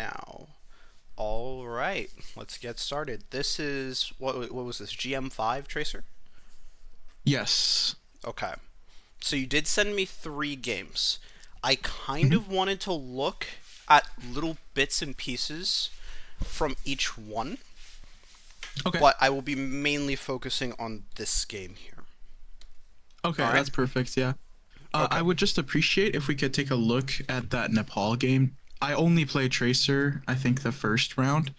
now. All right, let's get started. This is what was this? GM5 Tracer? Yes. Okay. So you did send me 3 games. I kind Mhm. of wanted to look at little bits and pieces from each one, Okay. but I will be mainly focusing on this game here. All Okay, right? that's perfect. Yeah. Okay. I would just appreciate if we could take a look at that Nepal game. I only played Tracer, I think the first round.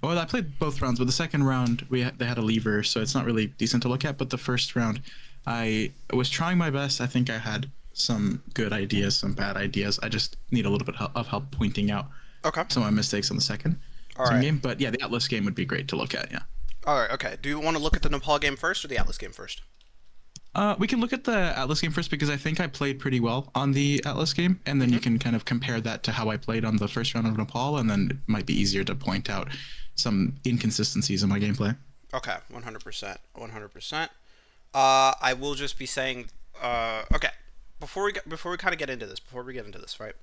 Well, I played both rounds, but the second round they had a lever, so it's not really decent to look at. But the first round, I was trying my best. I think I had some good ideas, some bad ideas. I just need a little bit of help pointing out Okay. some of my mistakes on the All second right. game. But yeah, the Atlas game would be great to look at. Yeah. All right. Okay. Do you want to look at the Nepal game first or the Atlas game first? We can look at the Atlas game first because I think I played pretty well on the Atlas game, and then Mm-hmm. you can kind of compare that to how I played on the first round of Nepal, and then it might be easier to point out some inconsistencies in my gameplay. Okay. 100%. 100%. I will just be saying. Okay. Before we kind of get into this, before we get into this, right?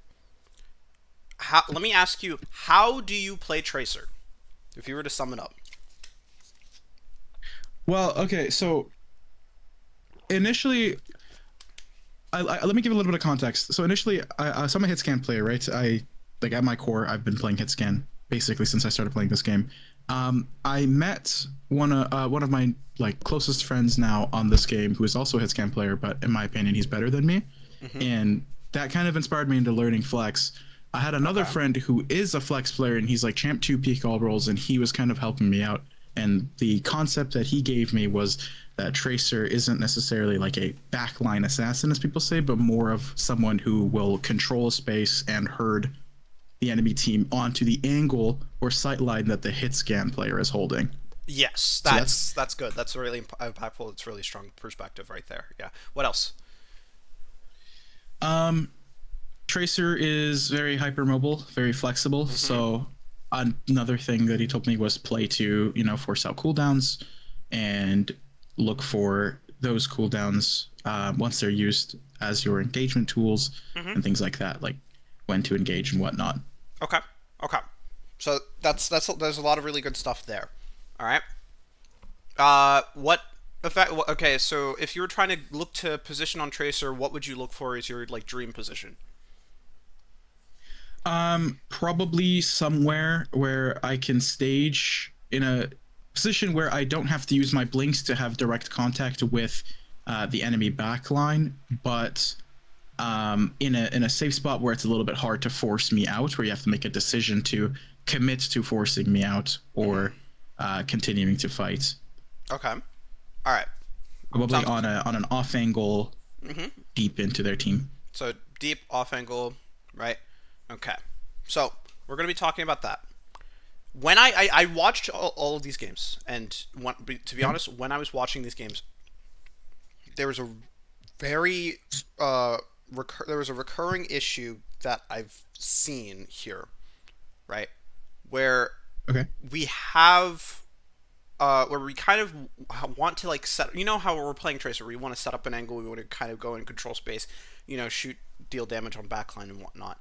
Let me ask you, how do you play Tracer? If you were to sum it up. Well, okay, so initially, let me give a little bit of context. So initially, so I'm a hit scan player, right? Like at my core, I've been playing hit scan basically since I started playing this game. I met one of my like closest friends now on this game, who is also a hit scan player, but in my opinion, he's better than me, Mm-hmm. and that kind of inspired me into learning flex. I had another Okay. friend who is a flex player, and he's like champ two peak all rolls, and he was kind of helping me out. And the concept that he gave me was that Tracer isn't necessarily like a backline assassin, as people say, but more of someone who will control space and herd the enemy team onto the angle or sight line that the hit scan player is holding. Yes, So that's that's good. That's really impactful. It's really strong perspective right there. Yeah. What else? um Tracer is very hypermobile, very flexible. Mm-hmm. So another thing that he told me was play to, force out cooldowns and look for those cooldowns once they're used as your engagement tools Mm-hmm. and things like that, like when to engage and whatnot. Okay. Okay. So that's there's a lot of really good stuff there. All right. What effect? Okay, so if you were trying to look to position on Tracer, what would you look for as your like dream position? Probably somewhere where I can stage in a position where I don't have to use my blinks to have direct contact with the enemy backline, but in a safe spot where it's a little bit hard to force me out, where you have to make a decision to commit to forcing me out Mm-hmm. or continuing to fight. Okay. All right. Probably Sounds. on an off angle Mm-hmm. deep into their team. So deep off angle, right? Okay. So we're gonna be talking about that. When I watched all of these games, and to be Okay. honest, when I was watching these games, there was a very there was a recurring issue that I've seen here, right? Where Okay. we have where we kind of want to like set, how we're playing Tracer, we want to set up an angle, we want to kind of go in control space, shoot, deal damage on backline and whatnot.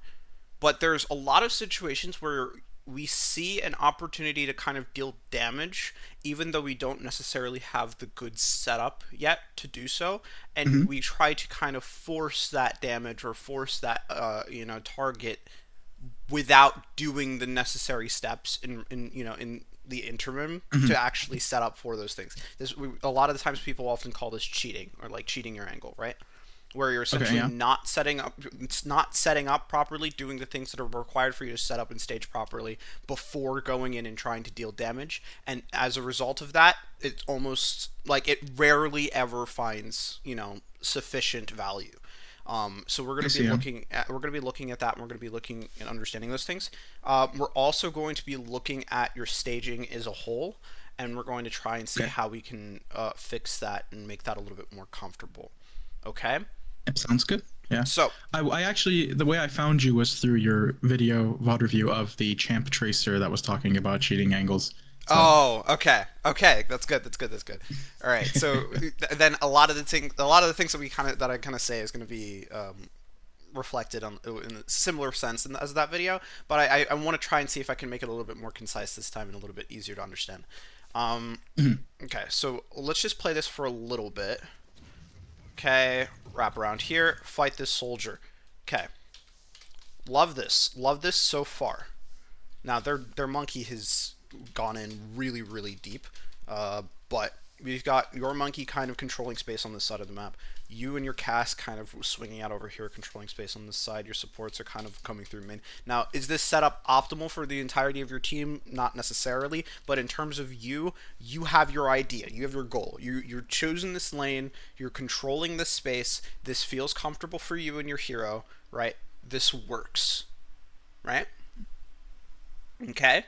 But there's a lot of situations where we see an opportunity to kind of deal damage, even though we don't necessarily have the good setup yet to do so, and Mm-hmm. we try to kind of force that damage or force that target without doing the necessary steps in the interim Mm-hmm. to actually set up for those things. A lot of the times people often call this cheating, or like cheating your angle, right? Where you're Okay. essentially Yeah. not setting up properly, doing the things that are required for you to set up and stage properly before going in and trying to deal damage. And as a result of that, it's almost like it rarely ever finds, sufficient value. So I see. Yeah. we're going to be looking at that, and we're going to be looking and understanding those things. We're also going to be looking at your staging as a whole, and we're going to try and see Okay. how we can fix that and make that a little bit more comfortable. Okay. It sounds good. Yeah. So, I actually, the way I found you was through your video VOD review of the Champ Tracer that was talking about cheating angles. So, oh, okay, okay, that's good, that's good, that's good. All right, so then a lot of the things that I kind of say is going to be reflected on in a similar sense as that video, but I want to try and see if I can make it a little bit more concise this time and a little bit easier to understand. Um, Mhm. okay, so let's just play this for a little bit. Okay, wrap around here, fight this soldier. Okay, love this so far. Now their monkey has gone in really deep, but we've got your monkey kind of controlling space on this side of the map. You and your cast kind of swinging out over here, controlling space on this side. Your supports are kind of coming through main. Now, is this setup optimal for the entirety of your team? Not necessarily, but in terms of you, you have your idea, you have your goal. You're choosing this lane. You're controlling this space. This feels comfortable for you and your hero, right? This works, right? Okay.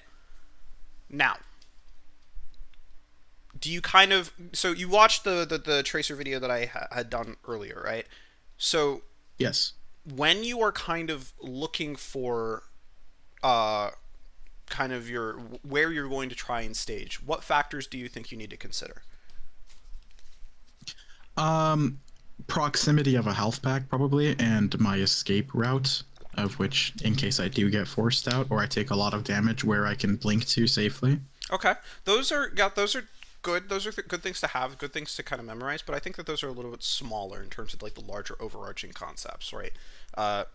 Now, do you kind of so you watched the tracer video that I had done earlier, right? So Yes. when you are kind of looking for uh kind of your where you're going to try and stage, what factors do you think you need to consider? Um, Proximity of a health pack probably, and my escape route, of which, in case I do get forced out or I take a lot of damage, where I can blink to safely. Okay, those are good. Those are good things to have, good things to kind of memorize. But I think that those are a little bit smaller in terms of like the larger overarching concepts, right? Uh,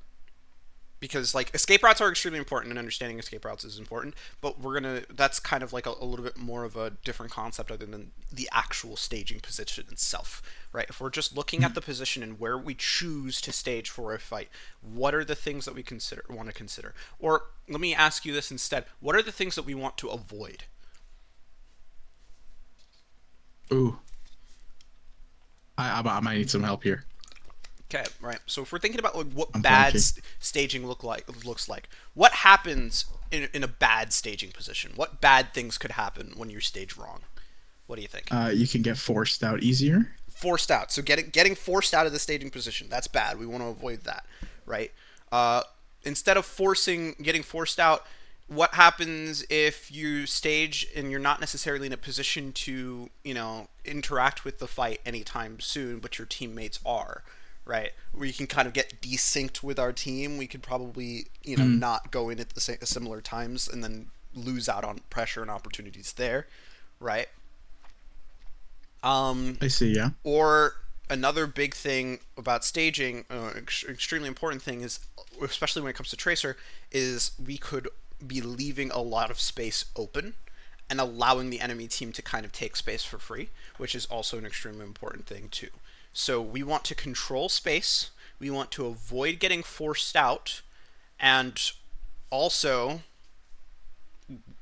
because like escape routes are extremely important and understanding escape routes is important, but we're gonna that's kind of like a little bit more of a different concept other than the actual staging position itself, right? If we're just looking at the position and where we choose to stage for a fight, what are the things that we consider want to consider? Or let me ask you this instead: what are the things that we want to avoid? Ooh, I might need some help here. Okay, right. So if we're thinking about like what I'm bad blanking. staging looks like, what happens in a bad staging position? What bad things could happen when you stage wrong? What do you think? You can get forced out easier. Forced out. So getting forced out of the staging position, that's bad. We want to avoid that, right? Uh, Instead of getting forced out, what happens if you stage and you're not necessarily in a position to, interact with the fight anytime soon, but your teammates are, right? We can kind of get desynced with our team. We could probably, Mm, not go in at the similar times and then lose out on pressure and opportunities there, right? Um, I see. Yeah. or another big thing about staging, extremely important thing is, especially when it comes to tracer, is we could be leaving a lot of space open and allowing the enemy team to kind of take space for free, which is also an extremely important thing too. So we want to control space, we want to avoid getting forced out, and also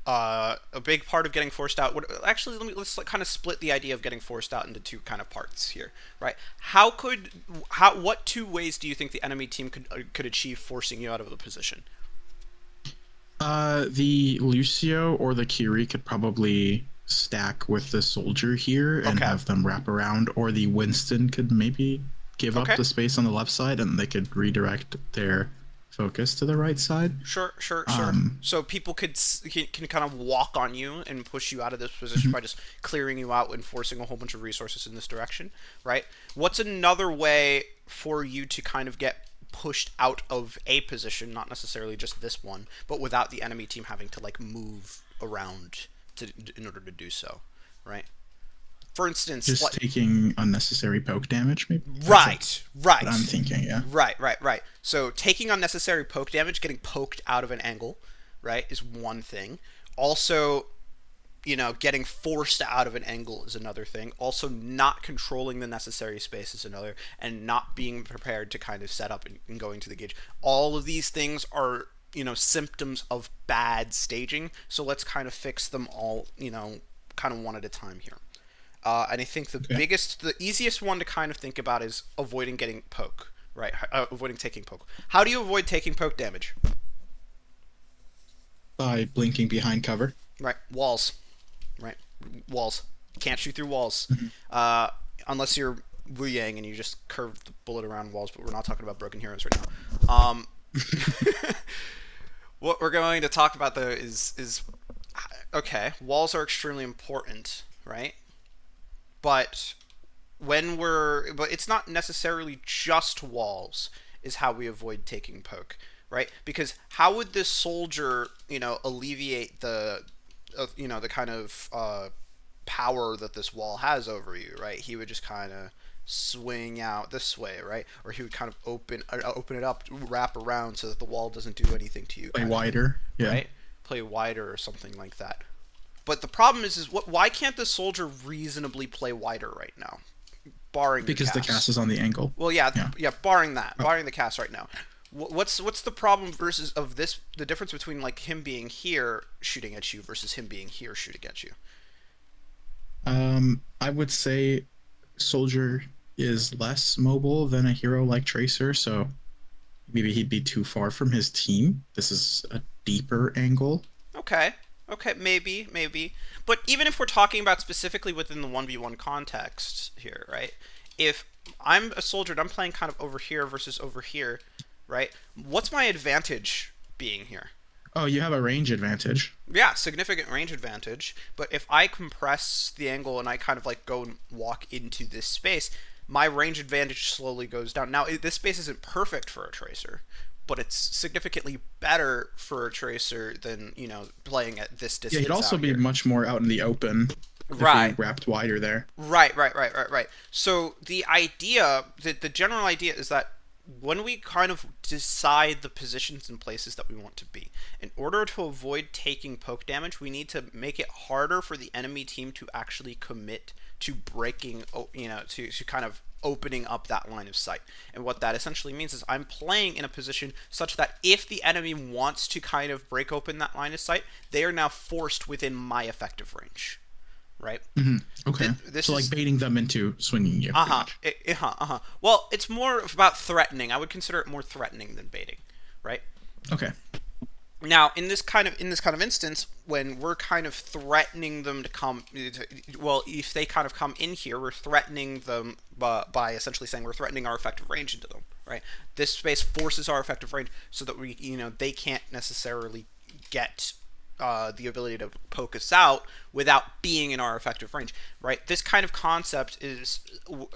a big part of getting forced out would actually let's like kind of split the idea of getting forced out into two kind of parts here, right? What two ways do you think the enemy team could achieve forcing you out of the position? The Lucio or the Kiri could probably stack with the soldier here and Okay. have them wrap around, or the Winston could maybe give up Okay. the space on the left side and they could redirect their focus to the right side. Sure. Um, So people can kind of walk on you and push you out of this position mhm. by just clearing you out and forcing a whole bunch of resources in this direction, right? What's another way for you to kind of get pushed out of a position, not necessarily just this one, but without the enemy team having to like move around in order to do so, right? For instance, Just like taking unnecessary poke damage, maybe. That's right, what I'm right. thinking. Yeah. Right. So taking unnecessary poke damage, getting poked out of an angle, right, is one thing. Also, getting forced out of an angle is another thing. Also, not controlling the necessary space is another, and not being prepared to kind of set up and going to the gauge. All of these things are, symptoms of bad staging. So let's kind of fix them all, kind of one at a time here. And I think Okay. the easiest one to kind of think about is avoiding getting poke, right? Avoiding taking poke. How do you avoid taking poke damage? By blinking behind cover. Right, walls, right? Walls. Can't shoot through walls, Mhm. uh, unless you're Wu Yang and you just curve the bullet around walls. But we're not talking about broken heroes right now. What we're going to talk about though is okay. Walls are extremely important, right? But but it's not necessarily just walls. is how we avoid taking poke, right? Because how would this soldier, alleviate the kind of power that this wall has over you, right? He would just kind of swing out this way, right? Or he would kind of open it up, wrap around so that the wall doesn't do anything to you. Play Kind of thing, wider. Yeah. right? Play wider or something like that. But the problem is why can't the soldier reasonably play wider right now? Barring Because the cast is on the angle. Well, yeah, Yeah. yeah. Barring that, barring the cast right now, what's the problem versus of this? The difference between like him being here shooting at you versus him being here shooting at you. I would say Soldier is less mobile than a hero like Tracer, so maybe he'd be too far from his team. This is a deeper angle. Okay. Okay, maybe. But even if we're talking about specifically within the 1v1 context here, right? If I'm a soldier and I'm playing kind of over here versus over here, right? What's my advantage being here? Oh, you have a range advantage. Yeah, significant range advantage. But if I compress the angle and I kind of like go and walk into this space, my range advantage slowly goes down. Now, this space isn't perfect for a tracer, but it's significantly better for a tracer than, playing at this distance. Yeah, he'd also out be here. much more out in the open if Right. he wrapped wider there. Right. So the idea, the general idea is that when we kind of decide the positions and places that we want to be, in order to avoid taking poke damage, we need to make it harder for the enemy team to actually commit to breaking, to kind of opening up that line of sight. And what that essentially means is I'm playing in a position such that if the enemy wants to kind of break open that line of sight, they are now forced within my effective range. Right? Okay. This So is like baiting them into swinging you. Well, it's more about threatening. I would consider it more threatening than baiting, right? Okay. Now, in this kind of instance, when we're kind of threatening them to come, well, if they kind of come in here, we're threatening them by essentially saying we're threatening our effective range into them, right? This space forces our effective range so that they can't necessarily get the ability to poke us out without being in our effective range, right? This kind of concept is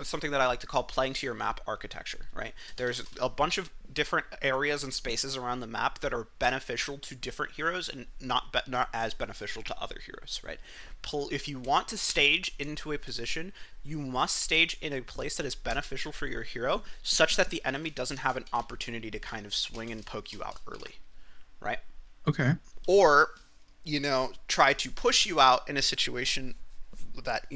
something that I like to call playing to your map architecture, right? There's a bunch of different areas and spaces around the map that are beneficial to different heroes and not as beneficial to other heroes, right? If you want to stage into a position, you must stage in a place that is beneficial for your hero such that the enemy doesn't have an opportunity to kind of swing and poke you out early, right? Okay. Or try to push you out in a situation that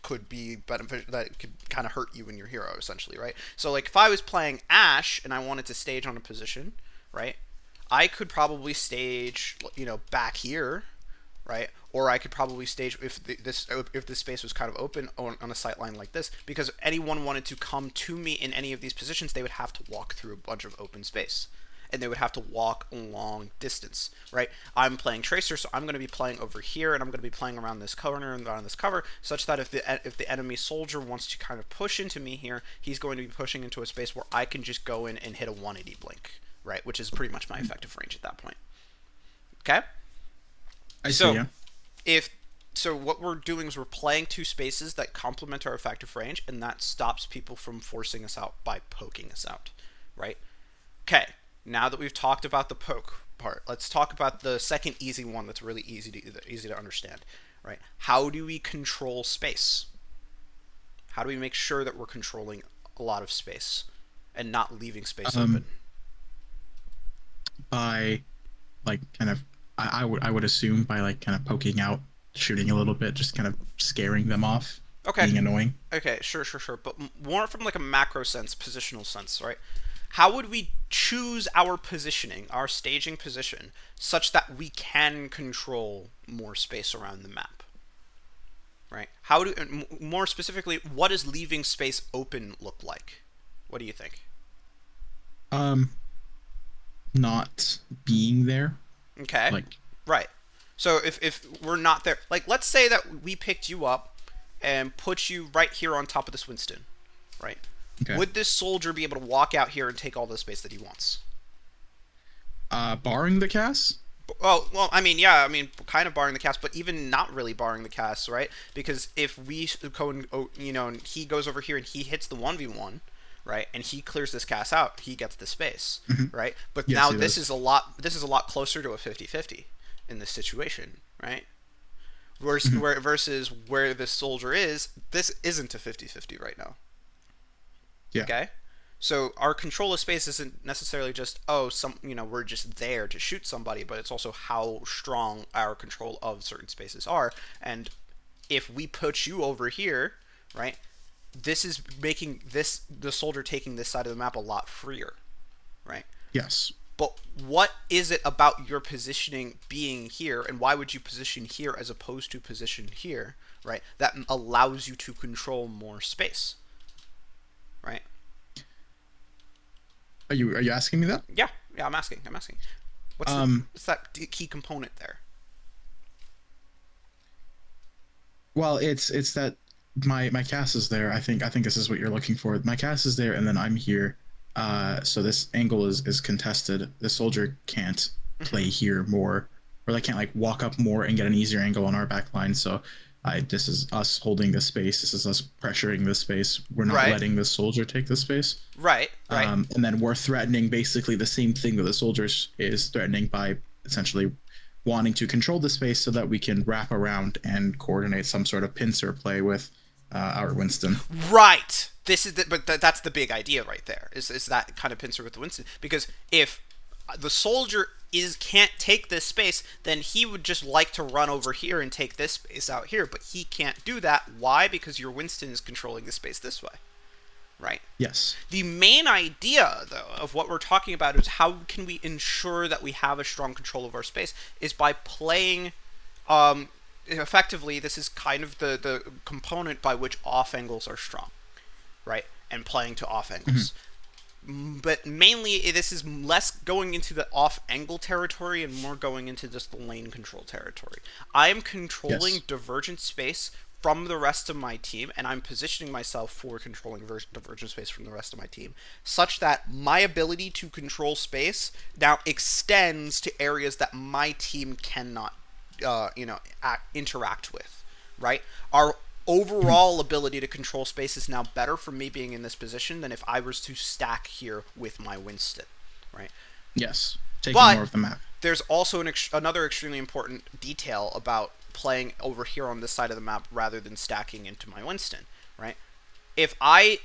could be beneficial, that could kind of hurt you and your hero essentially, right? So like if I was playing Ashe and I wanted to stage on a position, right, I could probably stage back here, right? Or I could probably stage if this space was kind of open on a sight line like this, because if anyone wanted to come to me in any of these positions, they would have to walk through a bunch of open space. And they would have to walk a long distance, right? I'm playing Tracer, so I'm going to be playing over here, and I'm going to be playing around this corner and around this cover, such that if the enemy soldier wants to kind of push into me here, he's going to be pushing into a space where I can just go in and hit a 180 blink, right? Which is pretty much my effective range at that point. Okay? I see. Yeah. So what we're doing is we're playing two spaces that complement our effective range, and that stops people from forcing us out by poking us out, right? Okay. Now that we've talked about the poke part, let's talk about the second easy one that's really easy to understand, right? How do we control space? How do we make sure that we're controlling a lot of space and not leaving space open? By like kind of I would assume by like kind of poking out, shooting a little bit, just kind of scaring them off. Okay. Being annoying. Okay, sure. But more from like a macro sense, positional sense, right? How would we choose our positioning, our staging position, such that we can control more space around the map? Right? More specifically, what does leaving space open look like? What do you think? Not being there. Okay. Like, right. So if we're not there, like let's say that we picked you up and put you right here on top of this Winston, right? okay. Would this soldier be able to walk out here and take all the space that he wants? Barring the cast? Well, I mean, yeah, kind of barring the cast, but even not really barring the cast, right? Because if we go and, and he goes over here and he hits the 1v1, right? And he clears this cast out, he gets the space, Hmm. right? But Yes, now he does. this is a lot closer to a 50-50 in this situation, right? Versus Hmm. where this soldier is, this isn't a 50-50 right now. Yeah. Okay? So our control of space isn't necessarily just, oh, we're just there to shoot somebody, but it's also how strong our control of certain spaces are. And if we put you over here, right, this is making the soldier taking this side of the map a lot freer, right? Yes. But what is it about your positioning being here, and why would you position here as opposed to position here, right? That allows you to control more space, right? Are you asking me that? Yeah, yeah. I'm asking. I'm asking. Um. What's that key component there? Well, it's that my cast is there. I think this is what you're looking for. My cast is there, and then I'm here. So this angle is contested. The soldier can't play Mm-hmm. here more, or they can't like walk up more and get an easier angle on our back line. So this is us holding this space. This is us pressuring this space. We're not Right, letting the soldier take the space. right, right. And then we're threatening basically the same thing that the soldiers is threatening by essentially wanting to control the space so that we can wrap around and coordinate some sort of pincer play with our Winston. Right. That's the big idea right there. Is that kind of pincer with the Winston? Because if the soldier is can't take this space, then he would just like to run over here and take this space out here, but he can't do that. Why? Because your Winston is controlling the space this way, right? Yes. The main idea, though, of what we're talking about is how can we ensure that we have a strong control of our space is by playing effectively. This is kind of the component by which off angles are strong, right? And playing to off Mm-hmm. angles. But mainly, this is less going into the off angle territory and more going into just the lane control territory. I am controlling Yes. divergent space from the rest of my team, and I'm positioning myself for controlling divergent space from the rest of my team, such that my ability to control space now extends to areas that my team cannot, interact with. Right? Our Mm-hmm. overall ability to control space is now better for me being in this position than if I was to stack here with my Winston, right? Yes. Taking But more of the map. there's also another extremely important detail about playing over here on this side of the map rather than stacking into my Winston, right? If I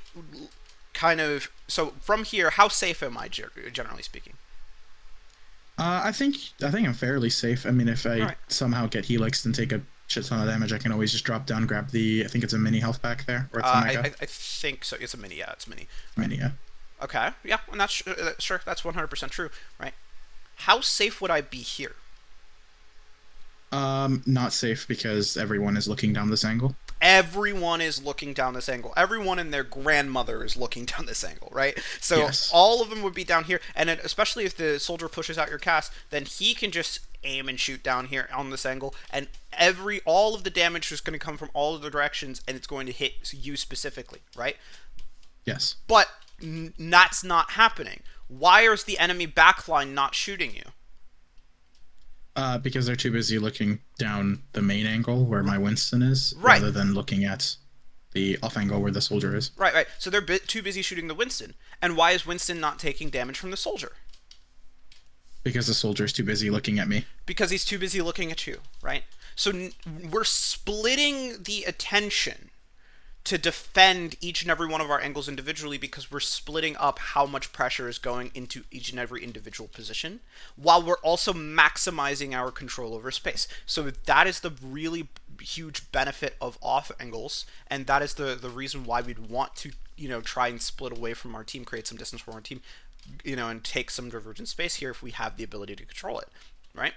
from here, how safe am I generally speaking? I think I'm fairly safe. I mean, if All I right. somehow get helixed and take a shit ton of damage, I can always just drop down, grab the. I think it's a mini health pack there, or it's a mega I think so. It's a mini. Yeah, it's a mini. Right. mini. Yeah. Okay. Yeah, and that's sure. That's 100% true. Right. How safe would I be here? Not safe because everyone is looking down this angle. Everyone is looking down this angle. Everyone and their grandmother is looking down this angle, right? So Yes. all of them would be down here, and especially if the soldier pushes out your cast, then he can just aim and shoot down here on this angle, and all of the damage is going to come from all of the directions, and it's going to hit you specifically, right? Yes. But that's not happening. Why is the enemy backline not shooting you? Because they're too busy looking down the main angle where my Winston is, Right. rather than looking at the off angle where the soldier is. Right, right. So they're too busy shooting the Winston. And why is Winston not taking damage from the soldier? Because the soldier is too busy looking at me. Because he's too busy looking at you, right? So we're splitting the attention to defend each and every one of our angles individually because we're splitting up how much pressure is going into each and every individual position while we're also maximizing our control over space. So that is the really huge benefit of off angles, and that is the reason why we'd want to try and split away from our team, create some distance from our team, and take some divergent space here if we have the ability to control it, right?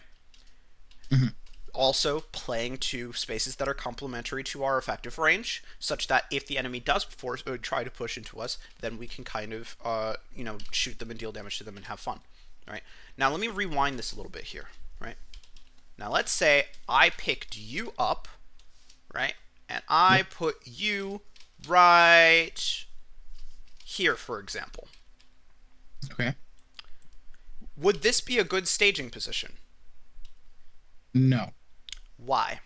Mm-hmm. Also playing to spaces that are complementary to our effective range, such that if the enemy does force or try to push into us, then we can kind of shoot them and deal damage to them and have fun. Right? Now let me rewind this a little bit here. Right? Now let's say I picked you up, right, and I Yep. put you right here, for example. Okay. Would this be a good staging position? No. Why?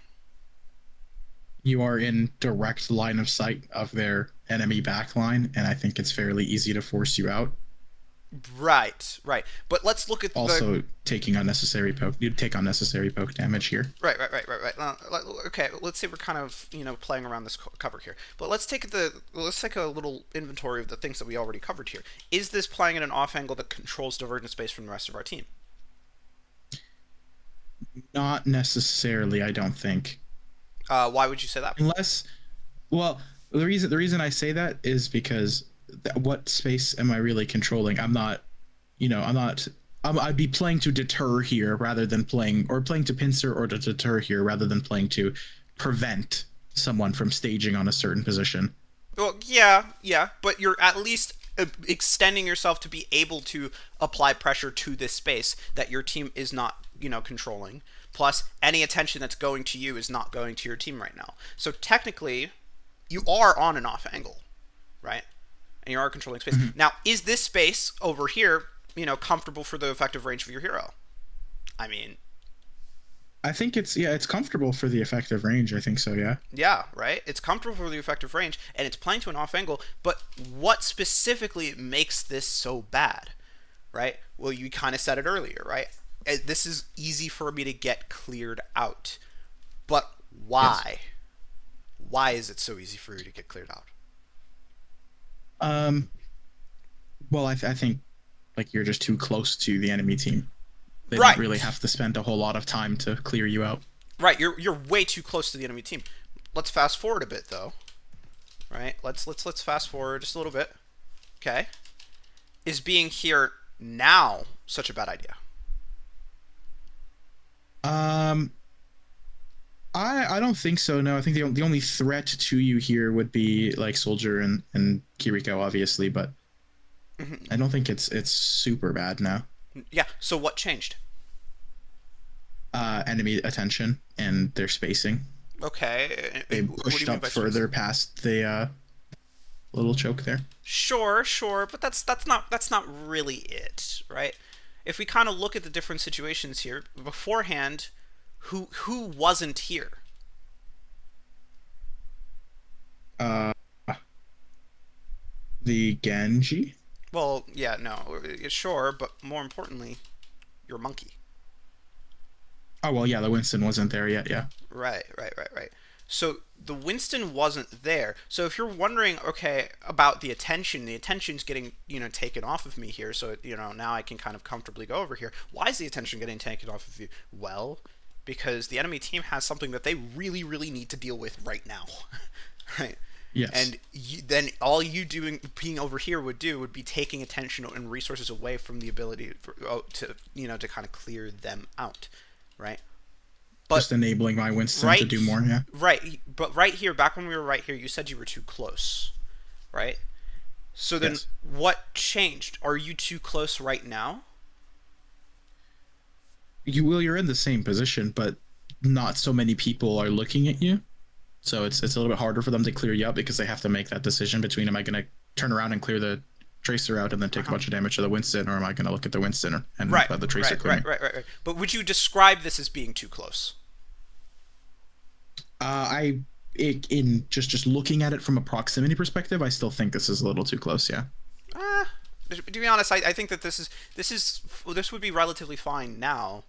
you are in direct line of sight of their enemy backline, and I think it's fairly easy to force you out. Right, right. But let's look at the Also, taking unnecessary poke, you take unnecessary poke damage here. right. Okay, let's say we're kind of playing around this cover here, but let's take a little inventory of the things that we already covered here. Is this playing at an off angle that controls divergent space from the rest of our team? Not necessarily, I don't think. Why would you say that? Unless, well, the reason I say that is because what space am I really controlling? I'm not, I'm not. I'd be playing to deter here rather than playing to pincer or to deter here rather than playing to prevent someone from staging on a certain position. Well, yeah, but you're at least extending yourself to be able to apply pressure to this space that your team is not, controlling. Plus, any attention that's going to you is not going to your team right now. So technically, you are on an off angle, right? And you are controlling space. Mm-hmm. Now, is this space over here, comfortable for the effective range of your hero? I mean, I think it's comfortable for the effective range. I think so. Yeah. yeah, right? It's comfortable for the effective range, and it's playing to an off angle, but what specifically makes this so bad, right? Well, you kind of said it earlier, right? This is easy for me to get cleared out. But why? Yes. Why is it so easy for you to get cleared out? Um. Well, I think like you're just too close to the enemy team. They don't Right. really have to spend a whole lot of time to clear you out. Right, you're way too close to the enemy team. Let's fast forward a bit though. Right? Let's fast forward just a little bit. Okay? Is being here now such a bad idea? Um, I don't think so. No, I think the only threat to you here would be like Soldier and Kiriko, obviously, but I don't think it's super bad now. Yeah, so what changed? Enemy attention and their spacing. Okay. They What do pushed you mean up by further past the little choke there. Sure, but that's not really it, right? If we kind of look at the different situations here beforehand, who wasn't here? Uh, the Genji. Well, yeah, no, sure, but more importantly, your monkey. Oh well, yeah, the Winston wasn't there yet. Yeah. Right. So the Winston wasn't there. So if you're wondering, okay, about the attention's getting, taken off of me here. So, now I can kind of comfortably go over here. Why is the attention getting taken off of you? Well, because the enemy team has something that they really, really need to deal with right now. Right? Yes. And then all you being over here would be taking attention and resources away from the ability to kind of clear them out, right? But Just enabling my Winston to do more. Yeah. right, but right here, back when we were right here, you said you were too close, right? So then, Yes. what changed? Are you too close right now? You're in the same position, but not so many people are looking at you. So it's a little bit harder for them to clear you out because they have to make that decision between am I going to turn around and clear the Tracer out and then take a bunch of damage to the Winston, or am I going to look at the Winston and Right, let the Tracer clear me? right. But would you describe this as being too close? In just looking at it from a proximity perspective, I still think this is a little too close. Yeah. Uh, to be honest, I think that this would be relatively fine now,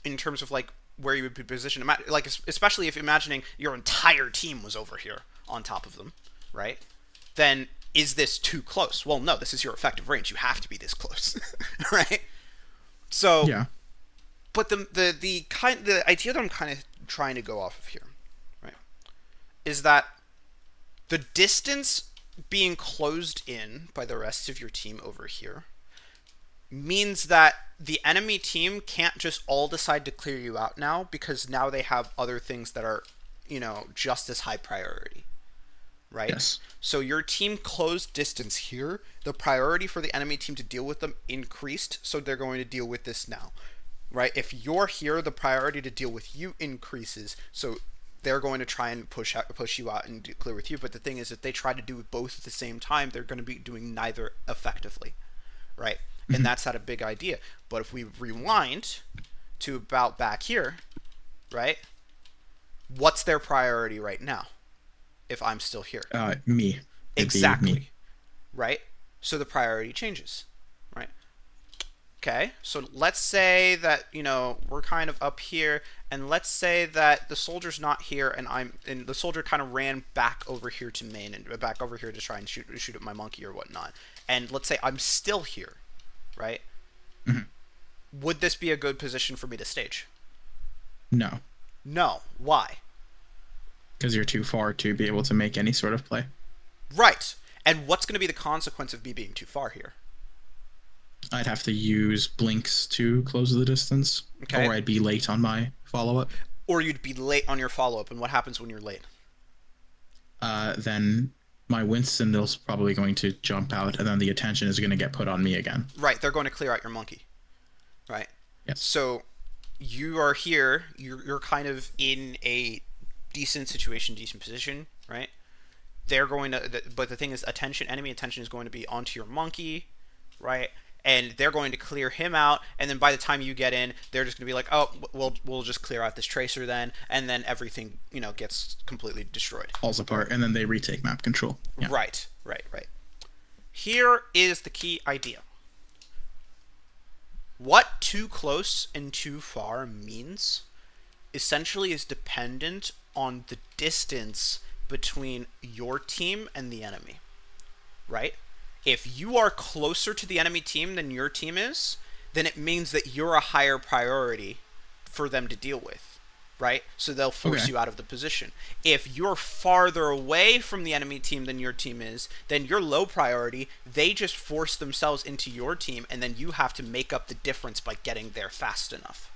in terms of like where you would be positioned. Like especially if imagining your entire team was over here on top of them, right? Then is this too close? Well, no. This is your effective range. You have to be this close, right? So, Yeah. but the idea that I'm kind of trying to go off of here, right, is that the distance being closed in by the rest of your team over here means that the enemy team can't just all decide to clear you out now because now they have other things that are, just as high priority, right? Yes. So your team closed distance here. The priority for the enemy team to deal with them increased, so they're going to deal with this now, right? If you're here, the priority to deal with you increases, so they're going to try and push you out and clear with you. But the thing is, if they try to do both at the same time, they're going to be doing neither effectively, right? And that's not a big idea. But if we rewind to about back here, right? What's their priority right now if I'm still here? Me. It'd be me. Exactly. Right? So the priority changes. Right? Okay, so let's say that, we're kind of up here, and let's say that the soldier's not here, and the soldier kind of ran back over here to main and back over here to try and shoot at my monkey or whatnot. And let's say I'm still here, right? Mhm. Would this be a good position for me to stage? No, No. Why? because you're too far to be able to make any sort of play. Right. And what's going to be the consequence of me being too far here? I'd have to use blinks to close the distance, Okay. or I'd be late on my follow-up. Or you'd be late on your follow-up, and what happens when you're late? Then my Winston is probably going to jump out, and then the attention is going to get put on me again. Right, they're going to clear out your monkey. Right. Yes. So you are here, you're kind of in a decent situation, decent position, right? They're going to, but the thing is, enemy attention is going to be onto your monkey, right? And they're going to clear him out, and then by the time you get in, they're just going to be like, oh, we'll just clear out this tracer then, and then everything, gets completely destroyed. Falls apart, and then they retake map control. Yeah. Right. Here is the key idea. What too close and too far means essentially is dependent on the distance between your team and the enemy, right? If you are closer to the enemy team than your team is, then it means that you're a higher priority for them to deal with, right? So they'll force you out of the position. If you're farther away from the enemy team than your team is, then you're low priority. They just force themselves into your team, and then you have to make up the difference by getting there fast enough,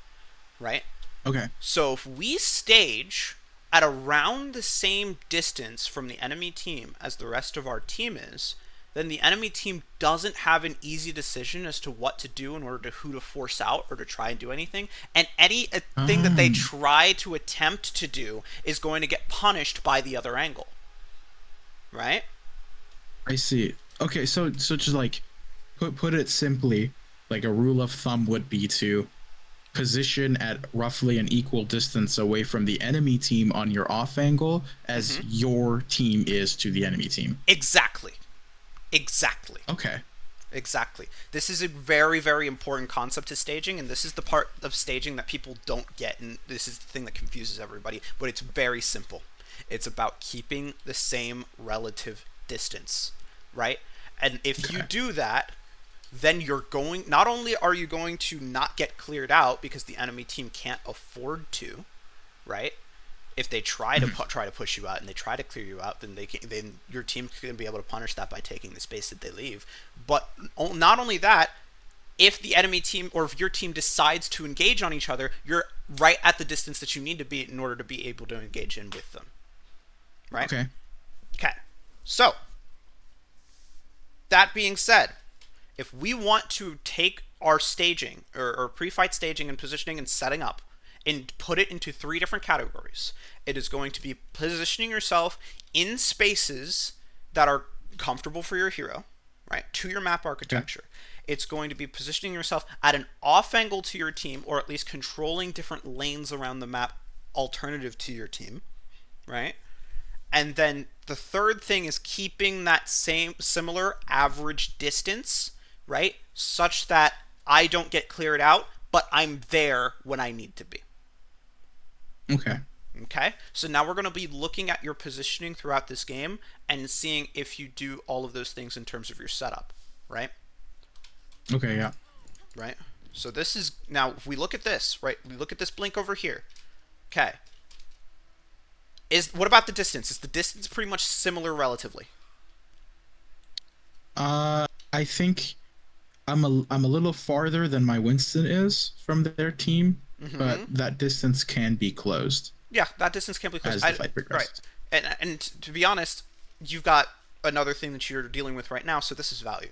right? Okay. So if we stage at around the same distance from the enemy team as the rest of our team is, then the enemy team doesn't have an easy decision as to what to do in order to who to force out or to try and do anything. And anything that they try to attempt to do is going to get punished by the other angle. Right? I see. Okay, so just like put it simply, like a rule of thumb would be to position at roughly an equal distance away from the enemy team on your off angle as your team is to the enemy team. Exactly. Okay. Exactly. This is a very, very important concept to staging, and this is the part of staging that people don't get, and this is the thing that confuses everybody, but it's very simple. It's about keeping the same relative distance, right? And if you do that, then not only are you going to not get cleared out because the enemy team can't afford to, right? If they try to push you out and they try to clear you out, then your team can be able to punish that by taking the space that they leave. But not only that, if the enemy team or if your team decides to engage on each other, you're right at the distance that you need to be in order to be able to engage in with them. Right? Okay. So, that being said, if we want to take our staging or pre-fight staging and positioning and setting up and put it into 3 different categories, it is going to be positioning yourself in spaces that are comfortable for your hero, right, to your map architecture. It's going to be positioning yourself at an off angle to your team, or at least controlling different lanes around the map alternative to your team, right? And then the third thing is keeping that similar average distance, right, such that I don't get cleared out, but I'm there when I need to be. Okay, so now we're going to be looking at your positioning throughout this game and seeing if you do all of those things in terms of your setup, right? Okay, yeah. Right? So this is, now if we look at this, right, we look at this blink over here. Okay. What about the distance? Is the distance pretty much similar relatively? I think I'm a little farther than my Winston is from their team, but that distance can be closed. Yeah, that distance can be closed. As the fight progresses. Right. And to be honest, you've got another thing that you're dealing with right now, so this is value.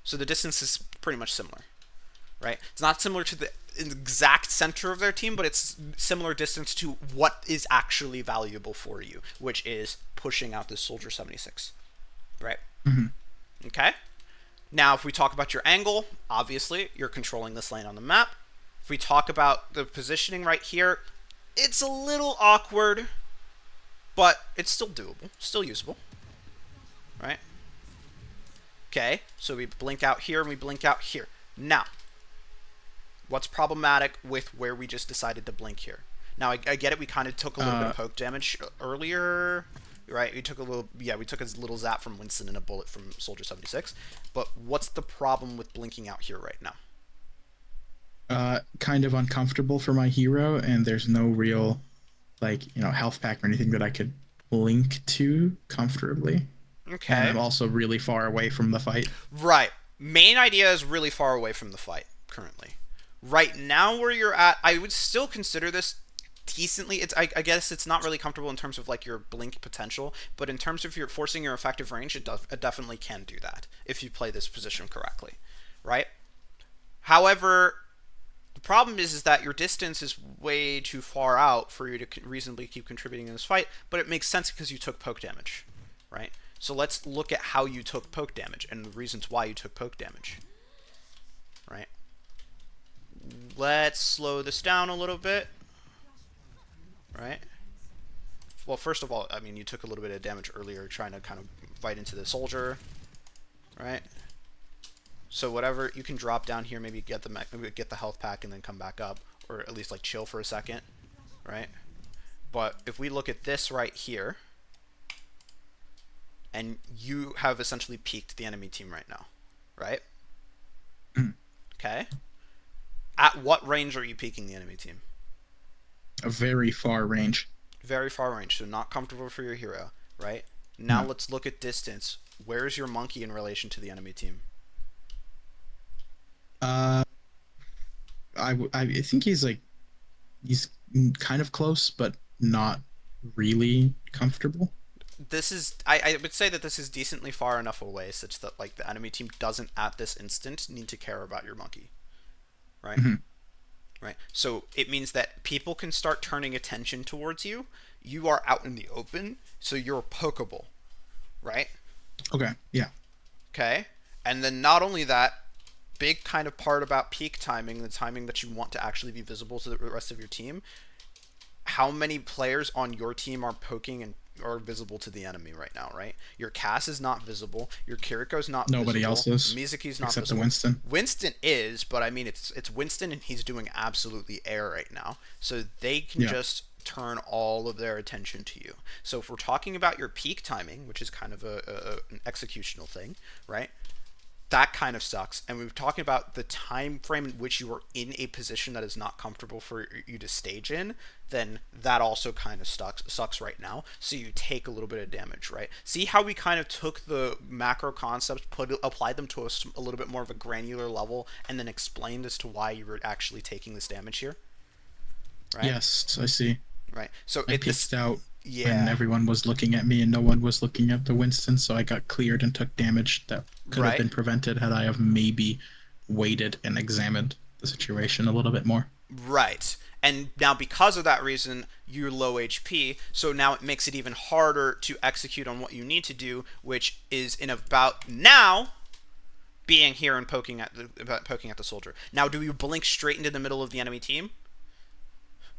So the distance is pretty much similar, right? It's not similar to the exact center of their team, but it's similar distance to what is actually valuable for you, which is pushing out this Soldier 76, right? Okay? Now, if we talk about your angle, obviously, you're controlling this lane on the map. If we talk about the positioning right here, It's a little awkward, but it's still doable, still usable, right? Okay, so we blink out here and we blink out here. Now, what's problematic with where we just decided to blink here? Now, I get it. We kind of took a little bit of poke damage earlier, right? We took a little, yeah, we took a little zap from Winston and a bullet from Soldier 76. But what's the problem with blinking out here right now? Kind of uncomfortable for my hero, and there's no real, like, health pack or anything that I could link to comfortably. And I'm Okay. also really far away from the fight. Right. Main idea is really far away from the fight currently. Right now, where you're at, I would still consider this decently. I guess it's not really comfortable in terms of like your blink potential, but in terms of your forcing your effective range, it definitely can do that if you play this position correctly, right? However, the problem is that your distance is way too far out for you to reasonably keep contributing in this fight, but it makes sense because you took poke damage, right? So let's look at how you took poke damage and the reasons why you took poke damage, right? Let's slow this down a little bit, right? Well, first of all, I mean, you took a little bit of damage earlier trying to kind of fight into the soldier, right? So whatever, you can drop down here, maybe get the health pack and then come back up, or at least like chill for a second, right? But if we look at this right here, and you have essentially peaked the enemy team right now, right? Okay. At what range are you peaking the enemy team? A very far range. Very far range, so not comfortable for your hero, right? Now No. let's look at distance. Where's your monkey in relation to the enemy team? Uh, I think he's kind of close, but not really comfortable. This is I would say that this is decently far enough away such that like the enemy team doesn't at this instant need to care about your monkey, right? Mhm. Right. So it means that people can start turning attention towards you. You are out in the open, so you're pokeable, right? Okay. Yeah. Okay. And then not only that, big kind of part about peak timing, the timing that you want to actually be visible to the rest of your team. How many players on your team are poking and are visible to the enemy right now, right? Your Cass is not visible. Your Kiriko's not Nobody visible. else is Mizuki's not except the visible. Winston. Winston is, but I mean it's Winston and he's doing absolutely air right now. So they can Yeah. just turn all of their attention to you. So if we're talking about your peak timing, which is kind of an executional thing, right? That kind of sucks. And we were talking about the time frame in which you are in a position that is not comfortable for you to stage in, then that also kind of sucks right now. So you take a little bit of damage, right? See how we kind of took the macro concepts, applied them to a little bit more of a granular level, and then explained as to why you were actually taking this damage here, right? Yes, I see. Right. So I peeked out when yeah, everyone was looking at me and no one was looking at the Winston, so I got cleared and took damage that could have right. been prevented had I have maybe waited and examined the situation a little bit more. Right. And now, because of that reason, you're low HP, so now it makes it even harder to execute on what you need to do, which is in about now being here and poking at the soldier. Now, do you blink straight into the middle of the enemy team?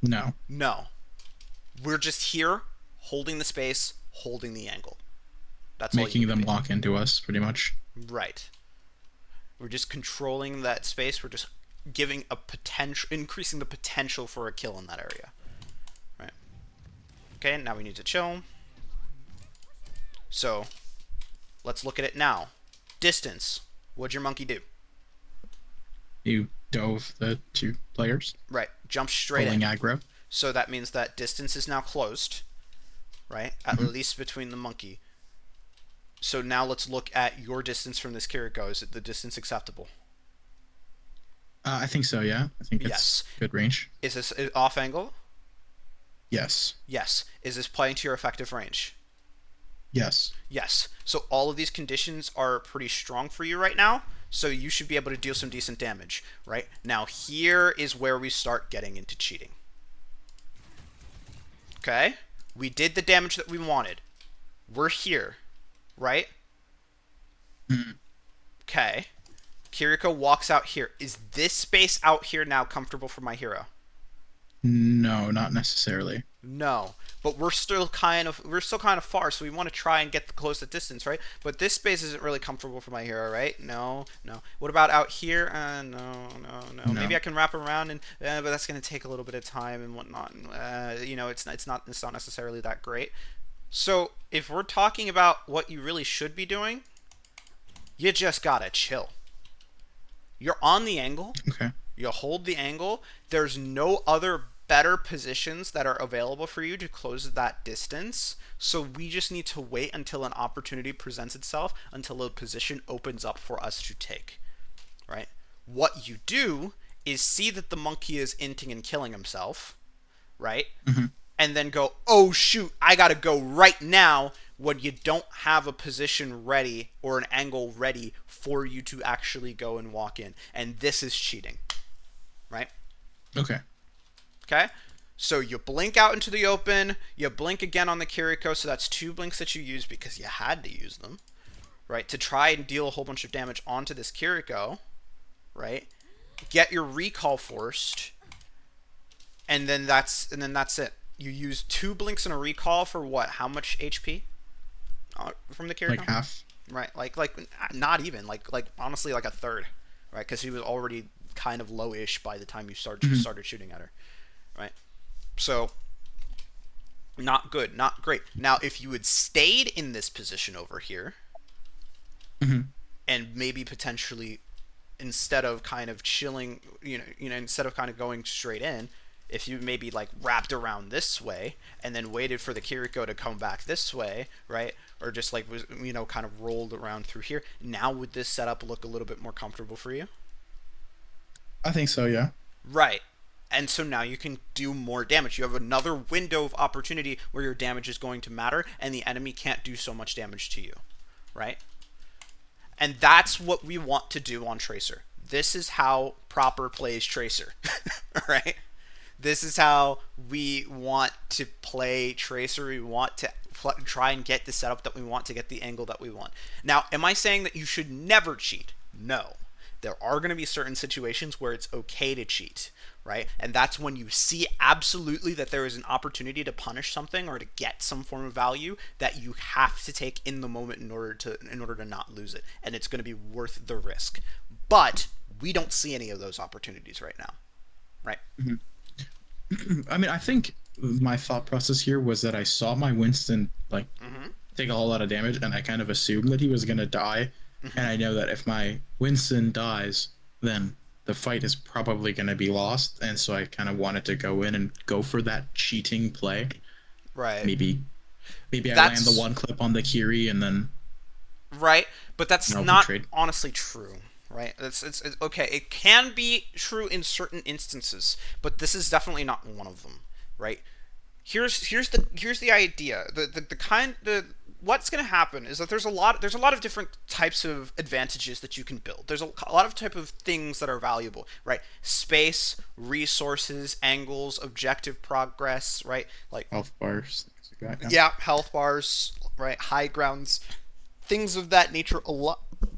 No, No. We're just here, holding the space, holding the angle. That's all you making need to them be. lock into us pretty much. Right. We're just controlling that space. We're just giving a potential, increasing the potential for a kill in that area. Right. Okay, now we need to chill. So, let's look at it now. Distance. What'd your monkey do? You dove the two players, Right. Jump straight pulling in. aggro. So that means that distance is now closed. Right? At least between the monkey. So now let's look at your distance from this Kiriko. Is it the distance acceptable? I think so. Yeah, I think it's Yes. good range. Is this off angle? Yes. Yes. Is this playing to your effective range? Yes. Yes. So all of these conditions are pretty strong for you right now. So you should be able to deal some decent damage, right? Now here is where we start getting into cheating. Okay? We did the damage that we wanted. We're here, right? Okay. Kiriko walks out here. Is this space out here now comfortable for my hero? No, not necessarily. No, but we're still kind of far, so we want to try and get the close the distance, right? But this space isn't really comfortable for my hero, right? No, no. What about out here? No, no, no. Maybe No. I can wrap around, and but that's gonna take a little bit of time and whatnot. It's not necessarily that great. So if we're talking about what you really should be doing, you just gotta chill. You're on the angle. Okay. You hold the angle. There's no other better positions that are available for you to close that distance. So we just need to wait until an opportunity presents itself, until a position opens up for us to take. Right? What you do is see that the monkey is inting and killing himself, right? Hmm. And then go, oh shoot, I gotta go right now, when you don't have a position ready or an angle ready for you to actually go and walk in. And this is cheating, right? Okay. Okay? So you blink out into the open, you blink again on the Kiriko, so that's 2 blinks that you use because you had to use them, right? To try and deal a whole bunch of damage onto this Kiriko, right? Get your recall forced, and then that's it. You use 2 blinks and a recall for what? How much HP from the Like Kiriko? half. Right, like not even like honestly like a third, right? Because he was already kind of low-ish by the time you Hmm. started shooting at her, right? So not good, not great. Now, if you had stayed in this position over here, Hmm. and maybe potentially instead of kind of chilling, instead of kind of going straight in, if you maybe like wrapped around this way and then waited for the Kiriko to come back this way, right? Or just like was kind of rolled around through here. Now would this setup look a little bit more comfortable for you? I think so. Yeah. Right. And so now you can do more damage. You have another window of opportunity where your damage is going to matter and the enemy can't do so much damage to you, right? And that's what we want to do on Tracer. This is how proper plays Tracer, right? This is how we want to play Tracer. We want to try and get the setup that we want, to get the angle that we want. Now, am I saying that you should never cheat? No. There are going to be certain situations where it's okay to cheat, right? And that's when you see absolutely that there is an opportunity to punish something or to get some form of value that you have to take in the moment in order to not lose it, and it's going to be worth the risk. But we don't see any of those opportunities right now, right? Hmm. I mean, I think my thought process here was that I saw my Winston like Mm-hmm. take a whole lot of damage, and I kind of assumed that he was gonna die. And Mm-hmm. I know that if my Winston dies, then the fight is probably gonna be lost. And so I kind of wanted to go in and go for that cheating play. Right. Maybe, maybe I land the That's one clip on the Kiri, and then right, but that's we not trade. honestly true, right? It's okay. It can be true in certain instances, but this is definitely not one of them, right? Here's the idea. The what's going to happen is that there's a lot of different types of advantages that you can build. There's a lot of type of things that are valuable, right? Space, resources, angles, objective progress, right? Like Health bars, things like that. yeah, health bars, right? High grounds, things of that nature.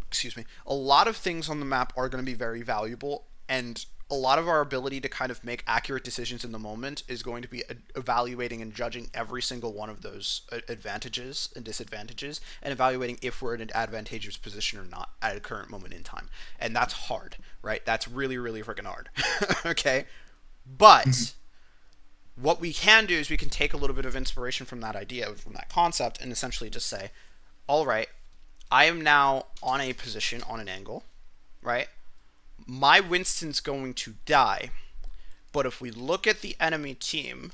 Excuse me, a lot of things on the map are going to be very valuable, and a lot of our ability to kind of make accurate decisions in the moment is going to be evaluating and judging every single one of those advantages and disadvantages, and evaluating if we're in an advantageous position or not at a current moment in time. And that's hard, right? That's really, really freaking hard. Okay, Yeah. but what we can do is we can take a little bit of inspiration from that idea, from that concept, and essentially just say, all right, I am now on a position, on an angle, right? My Winston's going to die, but if we look at the enemy team,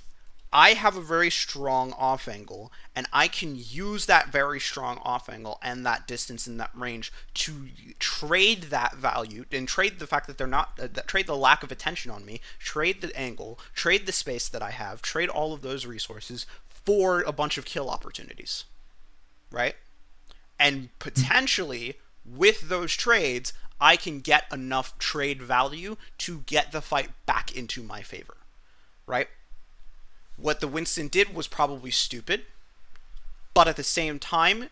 I have a very strong off angle, and I can use that very strong off angle and that distance and that range to trade that value and trade the fact that they're not, trade the lack of attention on me, trade the angle, trade the space that I have, trade all of those resources for a bunch of kill opportunities, right? And potentially with those trades, I can get enough trade value to get the fight back into my favor, right? What the Winston did was probably stupid, but at the same time,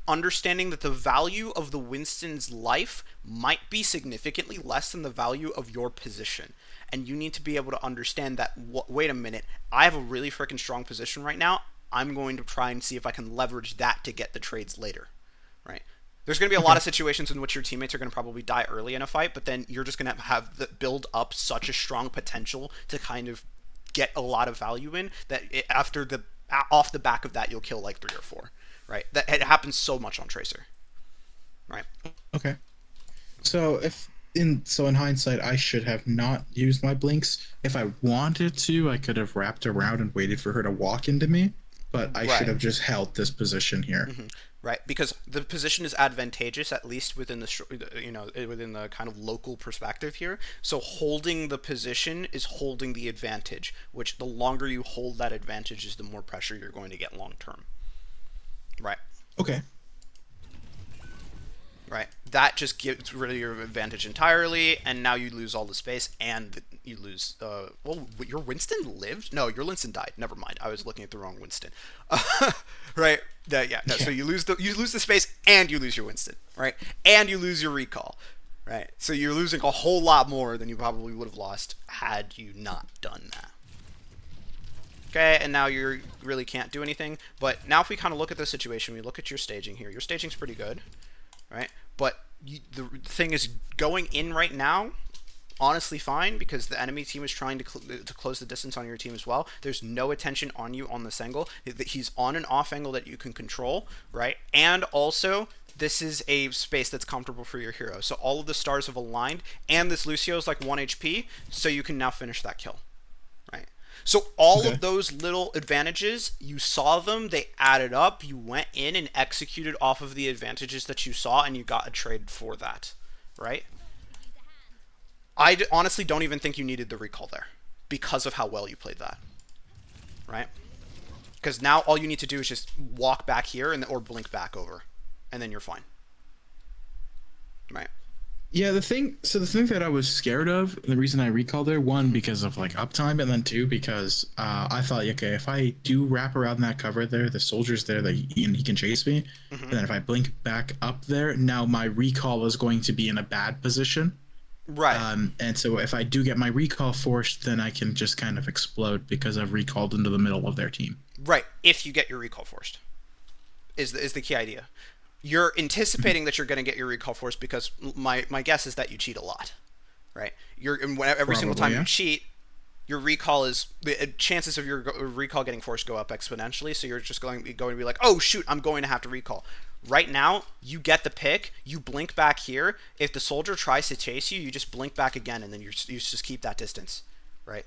understanding that the value of the Winston's life might be significantly less than the value of your position. And you need to be able to understand that, wait a minute, I have a really freaking strong position right now. I'm going to try and see if I can leverage that to get the trades later, right? There's going to be a lot Okay. of situations in which your teammates are going to probably die early in a fight, but then you're just going to have the build up such a strong potential to kind of get a lot of value in that after the off the back of that you'll kill like 3 or 4, right? That it happens so much on Tracer, right? Okay. So in hindsight, I should have not used my blinks. If I wanted to, I could have wrapped around and waited for her to walk into me, but I should Right. have just held this position here. Right, because the position is advantageous, at least within the within the kind of local perspective here. So holding the position is holding the advantage, which the longer you hold that advantage is the more pressure you're going to get long term. Right, Okay. right. That just gets rid of your advantage entirely, and now you lose all the space, and you lose. Well, your Winston lived? No, your Winston died. Never mind. I was looking at the wrong Winston. Right. Yeah. No. So Yeah. you lose the space, and you lose your Winston. Right. And you lose your recall. Right. So you're losing a whole lot more than you probably would have lost had you not done that. Okay, and now you really can't do anything. But now if we kind of look at the situation, we look at your staging here. Your staging's pretty good, right? But the thing is, going in right now, honestly fine, because the enemy team is trying to close the distance on your team as well. There's no attention on you on this angle. He's on an off angle that you can control, right? And also, this is a space that's comfortable for your hero. So all of the stars have aligned, and this Lucio is like 1 HP, so you can now finish that kill, right? So all Okay. of those little advantages, you saw them, they added up, you went in and executed off of the advantages that you saw, and you got a trade for that, right? Honestly don't even think you needed the recall there because of how well you played that, right? Because now all you need to do is just walk back here or blink back over, and then you're fine, right? Yeah, the thing that I was scared of, the reason I recalled there, one because of like uptime, and then two because I thought, okay, if I do wrap around that cover there, the soldier's there that he can chase me, Mm-hmm. and then if I blink back up there, now my recall is going to be in a bad position. Right, And so if I do get my recall forced, then I can just kind of explode because I've recalled into the middle of their team. right. If you get your recall forced, is the key idea. You're anticipating that you're going to get your recall forced because my guess is that you cheat a lot, right? Every single Probably, time you yeah. cheat, your recall is the chances of your recall getting forced go up exponentially. So you're just going to be like, oh shoot, I'm going to have to recall. Right now, you get the pick, you blink back here. If the soldier tries to chase you, you just blink back again, and then you just keep that distance, right?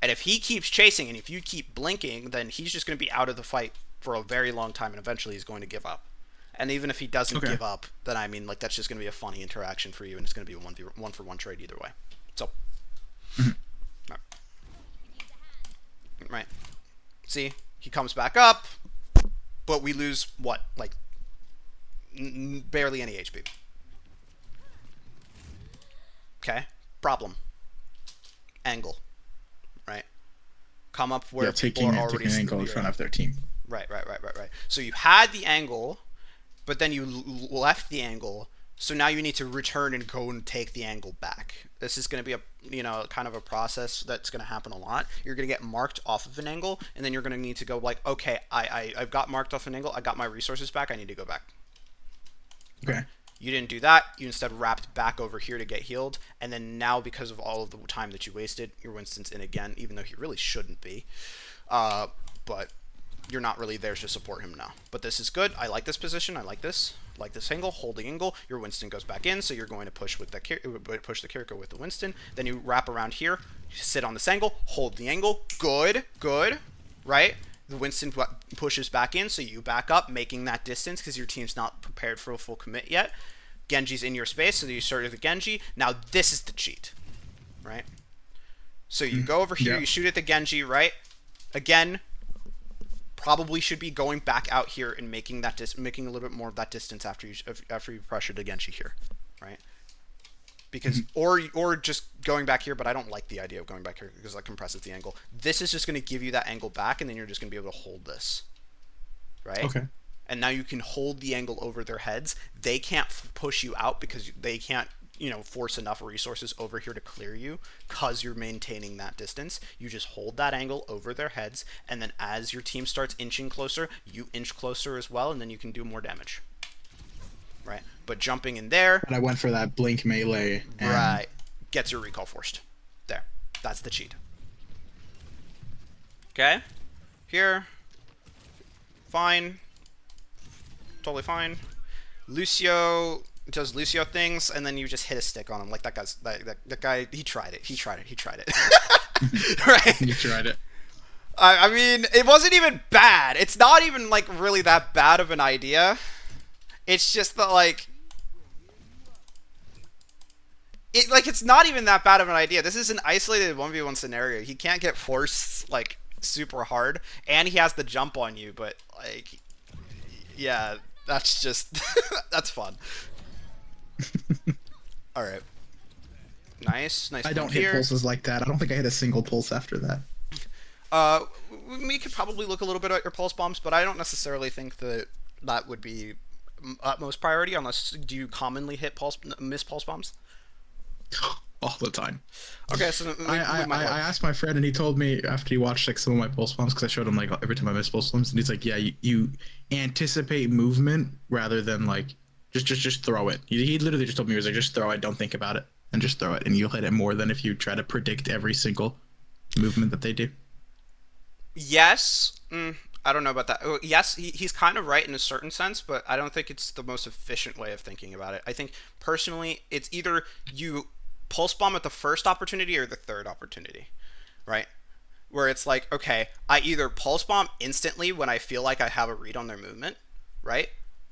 And if he keeps chasing and if you keep blinking, then he's just going to be out of the fight for a very long time, and eventually he's going to give up. And even if he doesn't Okay. give up, then I mean, like that's just going to be a funny interaction for you, and it's going to be a one for one trade either way. So, right. Right. See, he comes back up, but we lose what, like barely any HP. Okay. Problem. Angle. Right. Come up where Yeah, people are already taking an angle in front of their team. Right. So you had the angle, but then you left the angle. So now you need to return and go and take the angle back. This is going to be a kind of a process that's going to happen a lot. You're going to get marked off of an angle, and then you're going to need to go like, okay, I've got marked off an angle. I got my resources back. I need to go back. Okay. You didn't do that. You instead wrapped back over here to get healed, and then now because of all of the time that you wasted, your Winston's in again, even though he really shouldn't be. But you're not really there to support him now. But this is good. I like this position. I like this. Like this angle, holding angle. Your Winston goes back in, so you're going to push with the Kiriko with the Winston. Then you wrap around here, sit on this angle, hold the angle. Good, right? The Winston pushes back in, so you back up, making that distance because your team's not prepared for a full commit yet. Genji's in your space, so you start with the Genji. Now this is the cheat, right? So you go over here, Yeah. you shoot at the Genji, right? Again, probably should be going back out here and making making a little bit more of that distance after you pressure the Genji here, right? Because or just going back here, but I don't like the idea of going back here because that compresses the angle. This is just going to give you that angle back, and then you're just going to be able to hold this, right? Okay. and now you can hold the angle over their heads. They can't push you out because they can't, force enough resources over here to clear you because you're maintaining that distance. You just hold that angle over their heads, and then as your team starts inching closer, you inch closer as well, and then you can do more damage. Right? But jumping in there... And I went for that blink melee. Right. Gets your recall forced. There. That's the cheat. Okay? Here. Fine. Totally fine. Lucio does Lucio things, and then you just hit a stick on him. Like, that guy, he tried it. He tried it. Right? He tried it. I mean, it wasn't even bad. It's not even, like, really that bad of an idea. It's just that, like... it's not even that bad of an idea. This is an isolated 1v1 scenario. He can't get forced, like, super hard, and he has the jump on you, but, like... Yeah, that's just... that's fun. Alright. Nice I don't hit pulses like that. I don't think I hit a single pulse after that. We could probably look a little bit at your pulse bombs, but I don't necessarily think that would be utmost priority, unless... Do you commonly miss pulse bombs? All the time. Okay, so I asked my friend, and he told me after he watched like some of my pulse bombs, because I showed him like every time I miss pulse bombs, and he's like, yeah, you anticipate movement rather than like just throw it. He literally just told me, he was like, just throw it, don't think about it, and just throw it, and you'll hit it more than if you try to predict every single movement that they do. Yes. I don't know about that. Yes, he's kind of right in a certain sense, but I don't think it's the most efficient way of thinking about it. I think, personally, it's either you pulse bomb at the first opportunity or the third opportunity, right? Where it's like, okay, I either pulse bomb instantly when I feel like I have a read on their movement, right?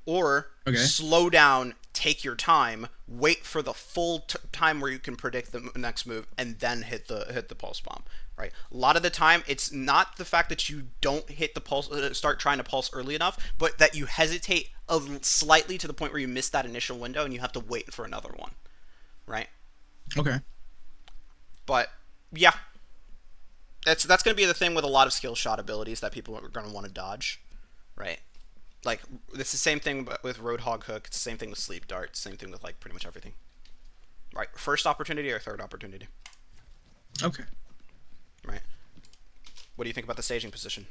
Or slow down, take your time, wait for the full time where you can predict the next move, and then hit the pulse bomb, right? A lot of the time, it's not the fact that you don't hit the pulse, start trying to pulse early enough, but that you hesitate slightly to the point where you miss that initial window and you have to wait for another one, right? Okay. But yeah, that's going to be the thing with a lot of skill shot abilities that people are going to want to dodge, right? Like, it's the same thing with Roadhog Hook. It's the same thing with Sleep Dart. Same thing with, like, pretty much everything. Right. First opportunity or third opportunity. Okay. Right. What do you think about the staging position?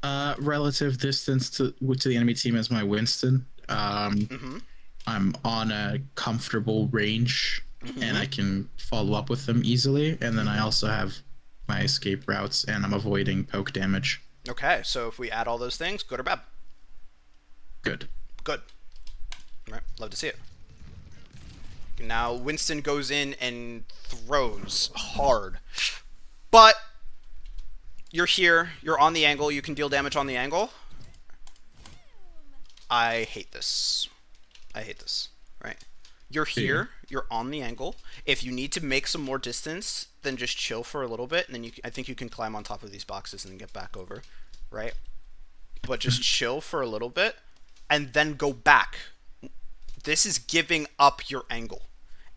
Relative distance to the enemy team as my Winston. I'm on a comfortable range, and I can follow up with them easily. And then I also have my escape routes, and I'm avoiding poke damage. Okay, so if we add all those things, good or bad? Good. Good. All right, love to see it. Now Winston goes in and throws hard, but you're here. You're on the angle. You can deal damage on the angle. I hate this. Right? You're here. You're on the angle. If you need to make some more distance, then just chill for a little bit, and then I think you can climb on top of these boxes and get back over, right? But just chill for a little bit, and then go back. This is giving up your angle,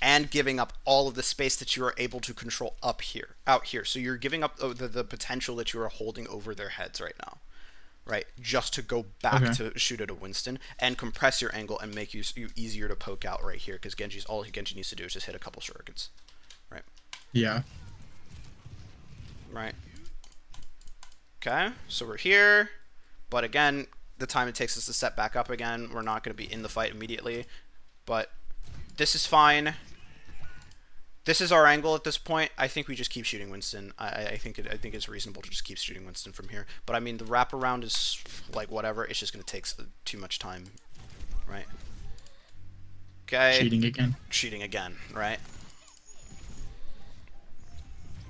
and giving up all of the space that you are able to control out here. So you're giving up the potential that you are holding over their heads right now. Right, just to go back to shoot at a Winston and compress your angle and make you easier to poke out right here, because all Genji needs to do is just hit a couple shurikens, right? Yeah. Right. Okay, so we're here, but again, the time it takes us to set back up again, we're not going to be in the fight immediately, but this is fine. This is our angle at this point. I think we just keep shooting Winston. I think it's reasonable to just keep shooting Winston from here. But I mean, the wraparound is like whatever. It's just going to take too much time, right? Okay. Cheating again, right?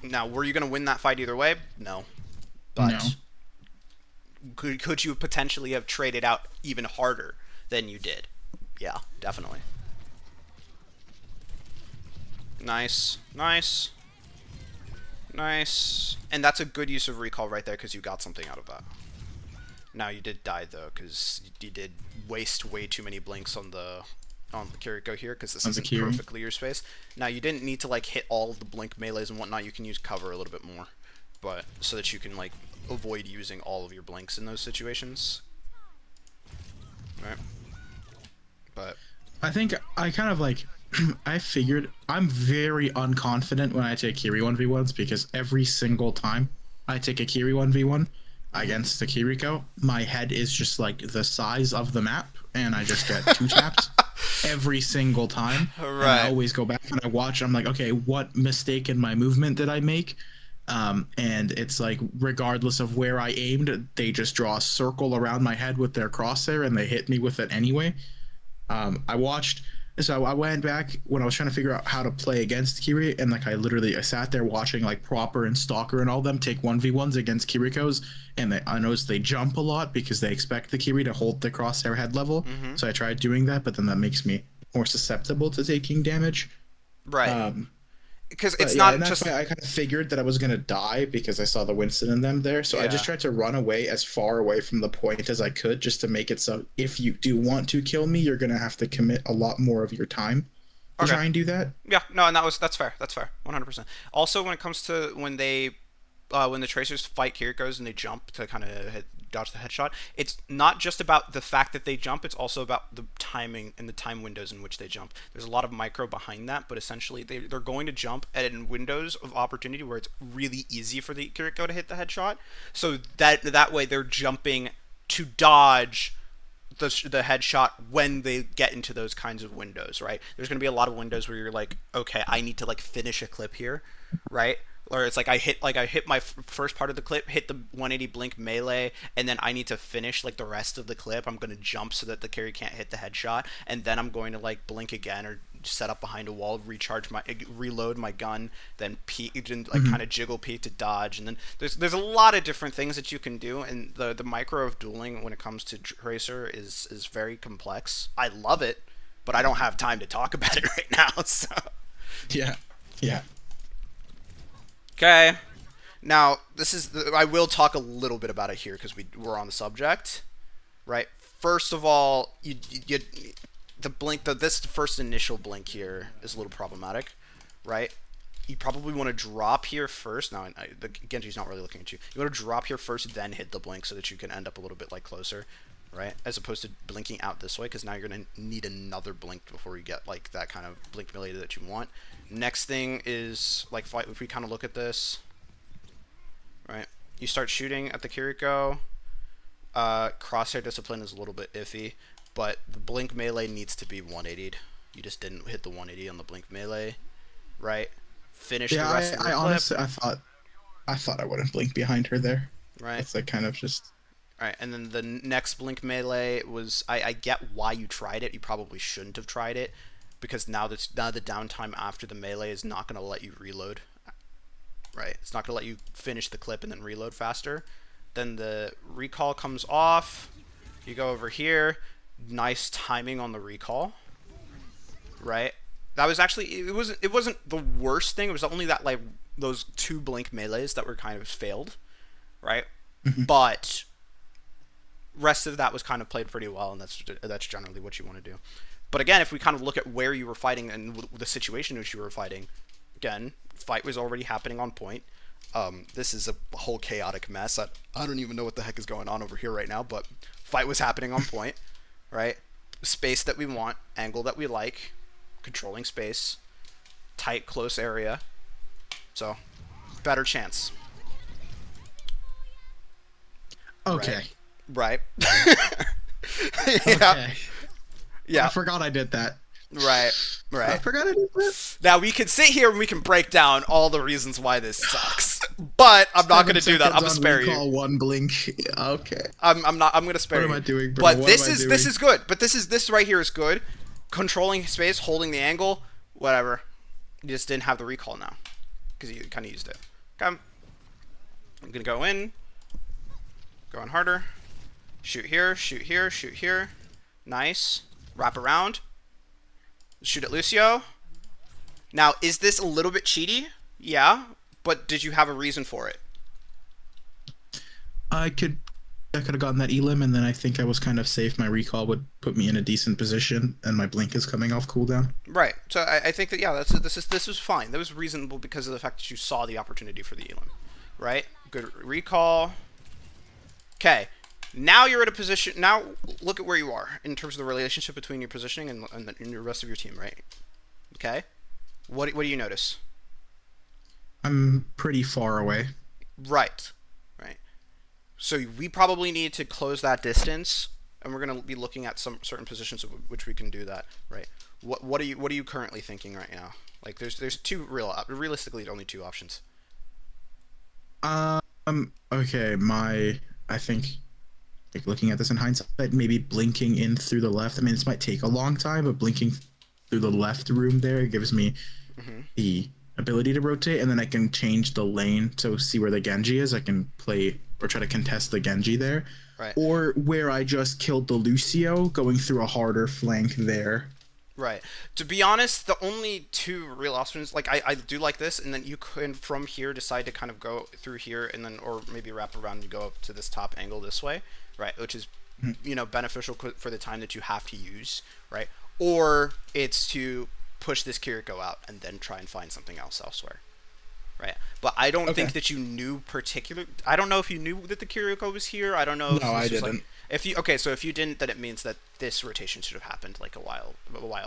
Now, were you going to win that fight either way? No. But no. Could you potentially have traded out even harder than you did? Yeah, definitely. Nice. And that's a good use of recall right there, because you got something out of that. Now, you did die, though, because you did waste way too many blinks on the Kiriko here, because this isn't perfectly your space. Now, you didn't need to, like, hit all of the blink melees and whatnot. You can use cover a little bit more, but so that you can, like, avoid using all of your blinks in those situations. right? But I think I kind of like I figured I'm very unconfident when I take Kiri 1v1s because every single time I take a Kiri 1v1 against the Kiriko, my head is just like the size of the map and I just get two tapped every single time. And I right, always go back and I watch. I'm like, okay, what mistake in my movement did I make? And it's like, regardless of where I aimed, they just draw a circle around my head with their crosshair and they hit me with it anyway. I watched, so I went back when I was trying to figure out how to play against Kiri, and like I sat there watching like Proper and Stalker and all them take 1v1s against Kirikos, and I noticed they jump a lot because they expect the Kiri to hold the crosshair head level. mm-hmm. So I tried doing that, but then that makes me more susceptible to taking damage. Right. Um, Because but it's yeah, and not that's just why I kind of figured that I was gonna die because I saw the Winston in them there. So I just yeah. tried to run away as far away from the point as I could, just to make it so if you do want to kill me, you're gonna have to commit a lot more of your time to Okay. try and do that. Yeah, no, and that's fair. That's fair. 100%. Also, when it comes to when the tracers fight Kirikos and they jump to kind of dodge the headshot, it's not just about the fact that they jump. It's also about the timing and the time windows in which they jump. There's a lot of micro behind that, but essentially they're going to jump in windows of opportunity where it's really easy for the Kiriko to hit the headshot. So that way they're jumping to dodge the headshot when they get into those kinds of windows, right? There's going to be a lot of windows where you're like, okay, I need to like finish a clip here, right? Or it's like I hit my first part of the clip, hit the 180 blink melee, and then I need to finish like the rest of the clip. I'm going to jump so that the carry can't hit the headshot, and then I'm going to like blink again or set up behind a wall, reload my gun, then peek and like kind of jiggle peek to dodge, and then there's a lot of different things that you can do, and the micro of dueling when it comes to Tracer is very complex. I love it, but I don't have time to talk about it right now. So Yeah, yeah. okay, now I will talk a little bit about it here because we're on the subject, right? First of all, you the blink this first initial blink here is a little problematic, right? You probably want to drop here first. Now the Genji's not really looking at you. You want to drop here first, then hit the blink so that you can end up a little bit like closer, right? As opposed to blinking out this way, because now you're gonna need another blink before you get like that kind of blink melee that you want. Next thing is like if we kind of look at this, right? You start shooting at the Kiriko. Crosshair discipline is a little bit iffy, but the blink melee needs to be 180'd. You just didn't hit the 180 on the blink melee, right? Finish the rest of the I clip. honestly I thought I wouldn't blink behind her there. Right. It's like kind of just Right, and then the next blink melee was I get why you tried it. You probably shouldn't have tried it because now the downtime after the melee is not going to let you reload. Right, it's not going to let you finish the clip and then reload faster. Then the recall comes off. You go over here. Nice timing on the recall. Right, that was actually it wasn't the worst thing. It was only that like those two blink melees that were kind of failed. Right, but rest of that was kind of played pretty well, and that's generally what you want to do. But again, if we kind of look at where you were fighting and the situation in which you were fighting, again, fight was already happening on point. This is a whole chaotic mess. I don't even know what the heck is going on over here right now, but fight was happening on point, right? Space that we want, angle that we like, controlling space, tight, close area. So, better chance. okay. Right. Yeah. Okay. Yeah. I forgot I did that. Right. I Right. forgot I did that. Now we can sit here and we can break down all the reasons why this sucks, but I'm not going to do that. I'm going to spare you. One blink. Okay. I'm not. I'm going to spare you. What am I doing, bro? But What this am I is doing? good. But this right here is good. Controlling space, holding the angle, whatever. You just didn't have the recall now because you kind of used it. Okay. I'm going to go in. Go in harder. Shoot here. Shoot here. Shoot here. Nice. Wrap around. Shoot at Lucio. Now, is this a little bit cheaty? Yeah, but did you have a reason for it? I could have gotten that elim, and then I think I was kind of safe. My recall would put me in a decent position, and my blink is coming off cooldown. Right. So I think that yeah, this was fine. That was reasonable because of the fact that you saw the opportunity for the elim. Right. Good recall. Okay. Now you're at a position. Now look at where you are in terms of the relationship between your positioning and the rest of your team, right? Okay. What do you notice? I'm pretty far away. Right. Right. So we probably need to close that distance, and we're going to be looking at some certain positions of which we can do that. Right. What are you currently thinking right now? Like there's two realistically only two options. Okay, I think like looking at this in hindsight, maybe blinking in through the left. I mean, this might take a long time, but blinking through the left room there gives me Mm-hmm. the ability to rotate, and then I can change the lane to see where the Genji is. I can play or try to contest the Genji there, Right. or where I just killed the Lucio, going through a harder flank there. Right. To be honest, the only two real options, like I do like this, and then you can from here decide to kind of go through here, and then or maybe wrap around and go up to this top angle this way, right? Which is, beneficial for the time that you have to use, right? Or it's to push this Kiriko out and then try and find something else elsewhere, right? But I don't Okay. think that you knew particular. I don't know if you knew that the Kiriko was here. I don't know if No, I this was like didn't. if you okay. So if you didn't, then it means that this rotation should have happened like a while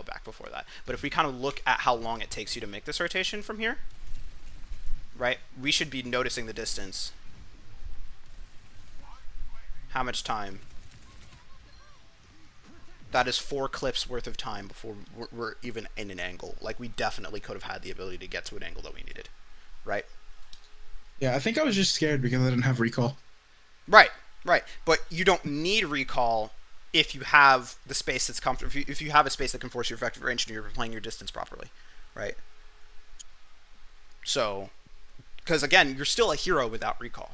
back before that. But if we kind of look at how long it takes you to make this rotation from here, right? We should be noticing the distance. How much time? That is 4 clips worth of time before we're even in an angle. Like we definitely could have had the ability to get to an angle that we needed, right? Yeah, I think I was just scared because I didn't have recall. Right, right. But you don't need recall if you have the space that's comfortable. If you have a space that can force your effective range and you're playing your distance properly, right? So, because again, you're still a hero without recall.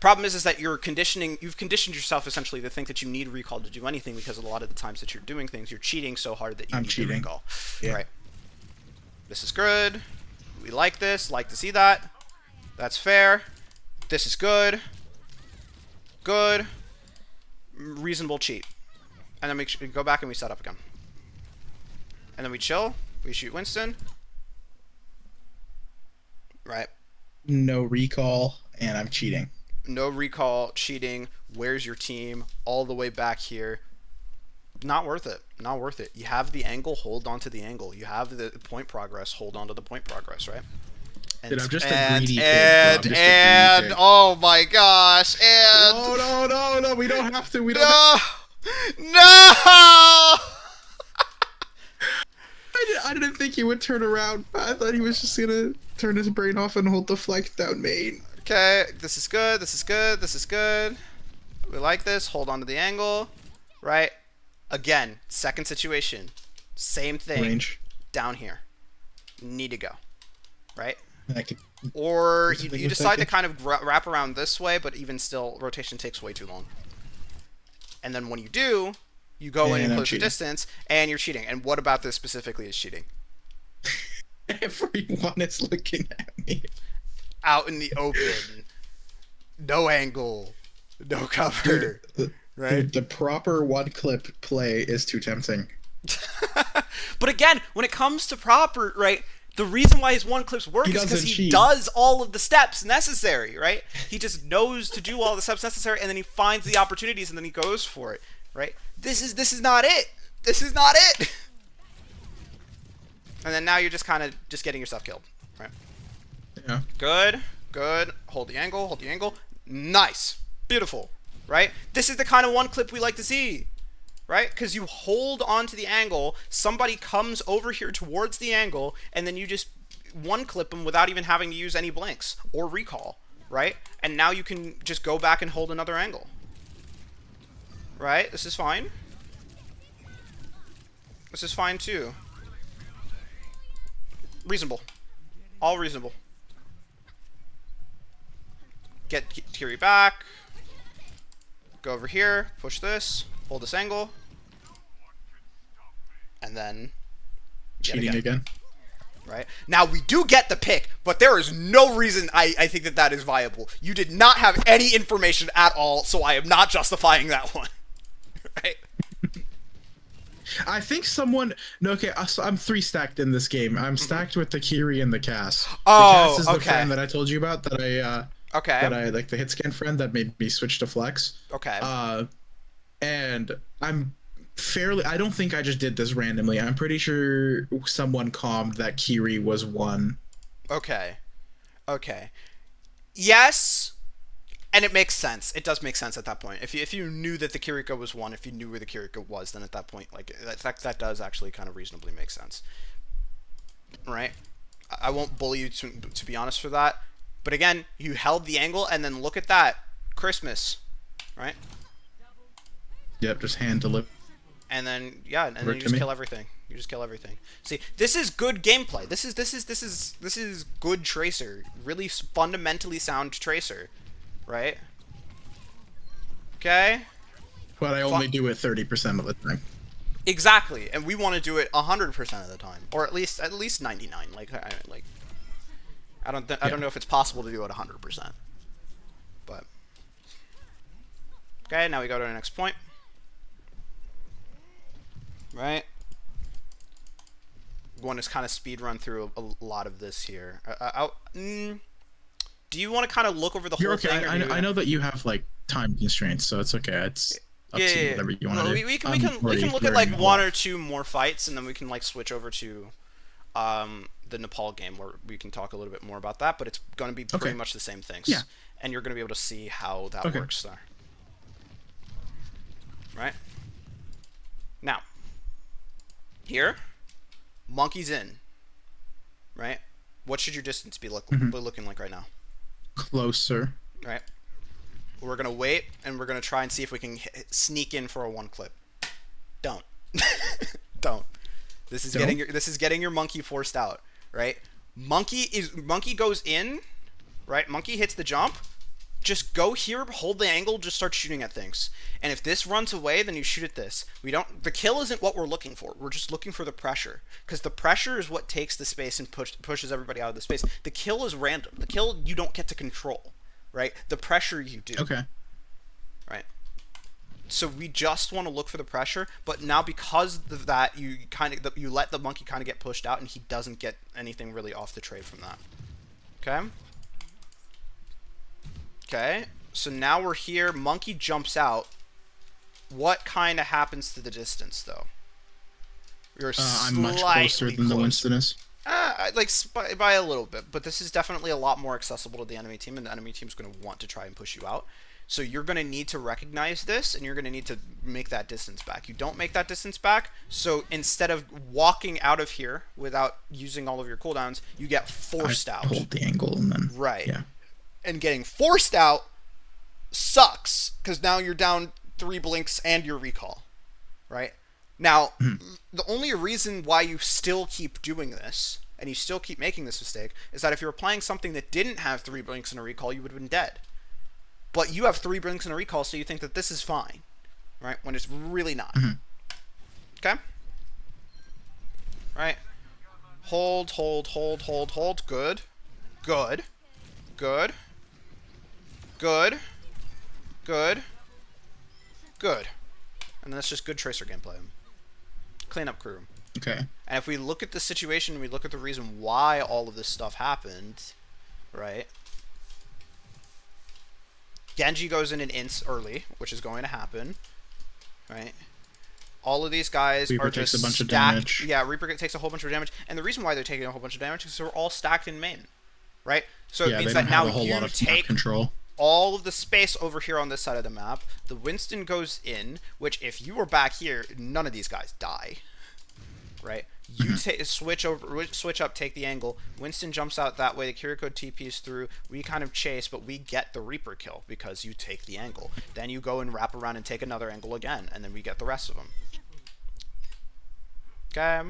Problem is that you've conditioned yourself essentially to think that you need recall to do anything because a lot of the times that you're doing things, you're cheating so hard that you I'm need the cheating. recall. Yeah. Right. This is good. We like this. Like to see that. That's fair. This is good. Good. Reasonable cheat. And then we go back and we set up again. And then we chill. We shoot Winston. Right. No recall, and I'm cheating. No recall, cheating. Where's your team? All the way back here. Not worth it. Not worth it. You have the angle, hold on to the angle. You have the point progress, hold on to the point progress, right? And Dude, I'm just a and greedy pig, and, bro. I'm just a and greedy pig. oh my gosh! And No, we don't have to. We don't. no, no. I didn't think he would turn around. I thought he was just gonna turn his brain off and hold the flank down main. Okay, this is good. This is good. This is good. We like this. Hold on to the angle, right? Again, second situation, same thing. Range. Down here, need to go, right? I could, Or Something you with decide to that. kind of wrap around this way, but even still, rotation takes way too long. And then when you do, you go in And and I'm close your cheating. distance, and you're cheating. And what about this specifically is cheating? Everyone is looking at me. Out in the open, no angle, no cover, right? Dude, the proper one clip play is too tempting. But again, when it comes to proper, right, the reason why his one clips work He is because doesn't he cheat. does all of the steps necessary, right? He just knows to do all the steps necessary, and then he finds the opportunities, and then he goes for it, right? This is not it. This is not it. And then now you're just kind of just getting yourself killed, right? Yeah. Good, good. Hold the angle, hold the angle. Nice, beautiful, right? This is the kind of one clip we like to see. Right? Because you hold on to the angle, somebody comes over here towards the angle, and then you just one clip them without even having to use any blinks or recall, right? And now you can just go back and hold another angle. Right? This is fine. This is fine too. Reasonable. All reasonable. Get Kiri back. Go over here, push this. Hold this angle. And then Cheating again. right? Now we do get the pick, but there is no reason I think that is viable. You did not have any information at all, so I am not justifying that one. Right? I think someone. No, okay, so I'm 3 stacked in this game. I'm stacked with the Kiri and the Cass. Oh, the Cass is the okay. friend that I told you about that I Okay. that I like the hit scan friend that made me switch to flex. Okay. Uh, and I'm fairly. I don't think I just did this randomly. I'm pretty sure someone calmed that Kiri was one. Okay. Okay. Yes, and it makes sense. It does make sense at that point. If you knew that the Kiriko was one, if you knew where the Kiriko was, then at that point, like that does actually kind of reasonably make sense, right? I won't bully you to be honest for that, but again, you held the angle, and then look at that, Christmas, right? Yep, just hand delivered And then yeah, and then you to just me. kill everything. You just kill everything. See, this is good gameplay. This is good Tracer. Really fundamentally sound Tracer, right? Okay. But I only do it 30% of the time. Exactly, and we want to do it 100% of the time, or at least 99. I don't Yeah. know if it's possible to do it 100%, but okay. Now we go to the next point, right? We want to kind of speed run through a lot of this here. Do you want to kind of look over the You're whole okay. thing? Or I know that you have like time constraints, so it's okay. It's up Yeah, to you, yeah, yeah. whatever you want Well, to do. we can look at like one or two more fights, and then we can like switch over to the Nepal game where we can talk a little bit more about that. But it's going to be pretty Okay. much the same things, Yeah. and you're going to be able to see how that Okay. works there. Right now, here, monkey's in. Right. What should your distance be looking like right now? Closer. Right. We're gonna wait, and we're gonna try and see if we can sneak in for a one clip. Don't, don't. This is getting your monkey forced out, right? Monkey goes in, right? Monkey hits the jump. Just go here, hold the angle, just start shooting at things. And if this runs away, then you shoot at this. We don't. The kill isn't what we're looking for. We're just looking for the pressure, because the pressure is what takes the space and pushes everybody out of the space. The kill is random. The kill you don't get to control, right? The pressure you do. Okay. Right. So we just want to look for the pressure, but now because of that, you let the monkey kind of get pushed out, and he doesn't get anything really off the trade from that. Okay. Okay. So now we're here. Monkey jumps out. What kind of happens to the distance, though? You're I'm much closer than the Winston is. Like by a little bit, but this is definitely a lot more accessible to the enemy team, and the enemy team is going to want to try and push you out. So you're going to need to recognize this, and you're going to need to make that distance back. You don't make that distance back, so instead of walking out of here without using all of your cooldowns, you get forced out. Hold the angle and then Right. Yeah. And getting forced out sucks, because now you're down 3 blinks and your recall. Right? Now, the only reason why you still keep doing this, and you still keep making this mistake, is that if you were playing something that didn't have 3 blinks and a recall, you would have been dead. But you have 3 blinks and a recall, so you think that this is fine, right? When it's really not. Okay? Right? Hold, hold, hold, hold, hold. Good. Good. Good. Good. Good. Good. And that's just good Tracer gameplay. Clean up crew. Okay. And if we look at the situation, we look at the reason why all of this stuff happened, right? Genji goes in and ints early, which is going to happen, right? All of these guys Reaper are just takes a bunch of stacked. damage. Yeah, Reaper takes a whole bunch of damage, and the reason why they're taking a whole bunch of damage is because they're all stacked in main, right? So it Yeah, means they that don't now have a whole you lot of map take control. all of the space over here on this side of the map. The Winston goes in, which if you were back here, none of these guys die, right? You switch up, take the angle. Winston jumps out that way. The Kiriko TPs through. We kind of chase, but we get the Reaper kill because you take the angle. Then you go and wrap around and take another angle again, and then we get the rest of them. Okay.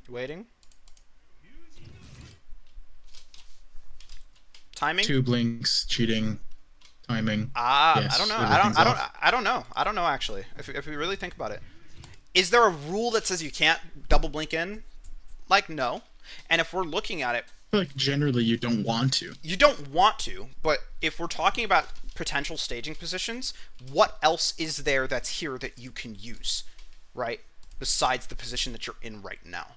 Waiting. Timing. 2 blinks, cheating, timing. Yes, I don't know. everything's off. I don't know. I don't know actually. If we really think about it, is there a rule that says you can't double blink in? Like, no. And if we're looking at it, I feel like generally you don't want to. you don't want to, but if we're talking about potential staging positions, what else is there that's here that you can use, right? Besides the position that you're in right now.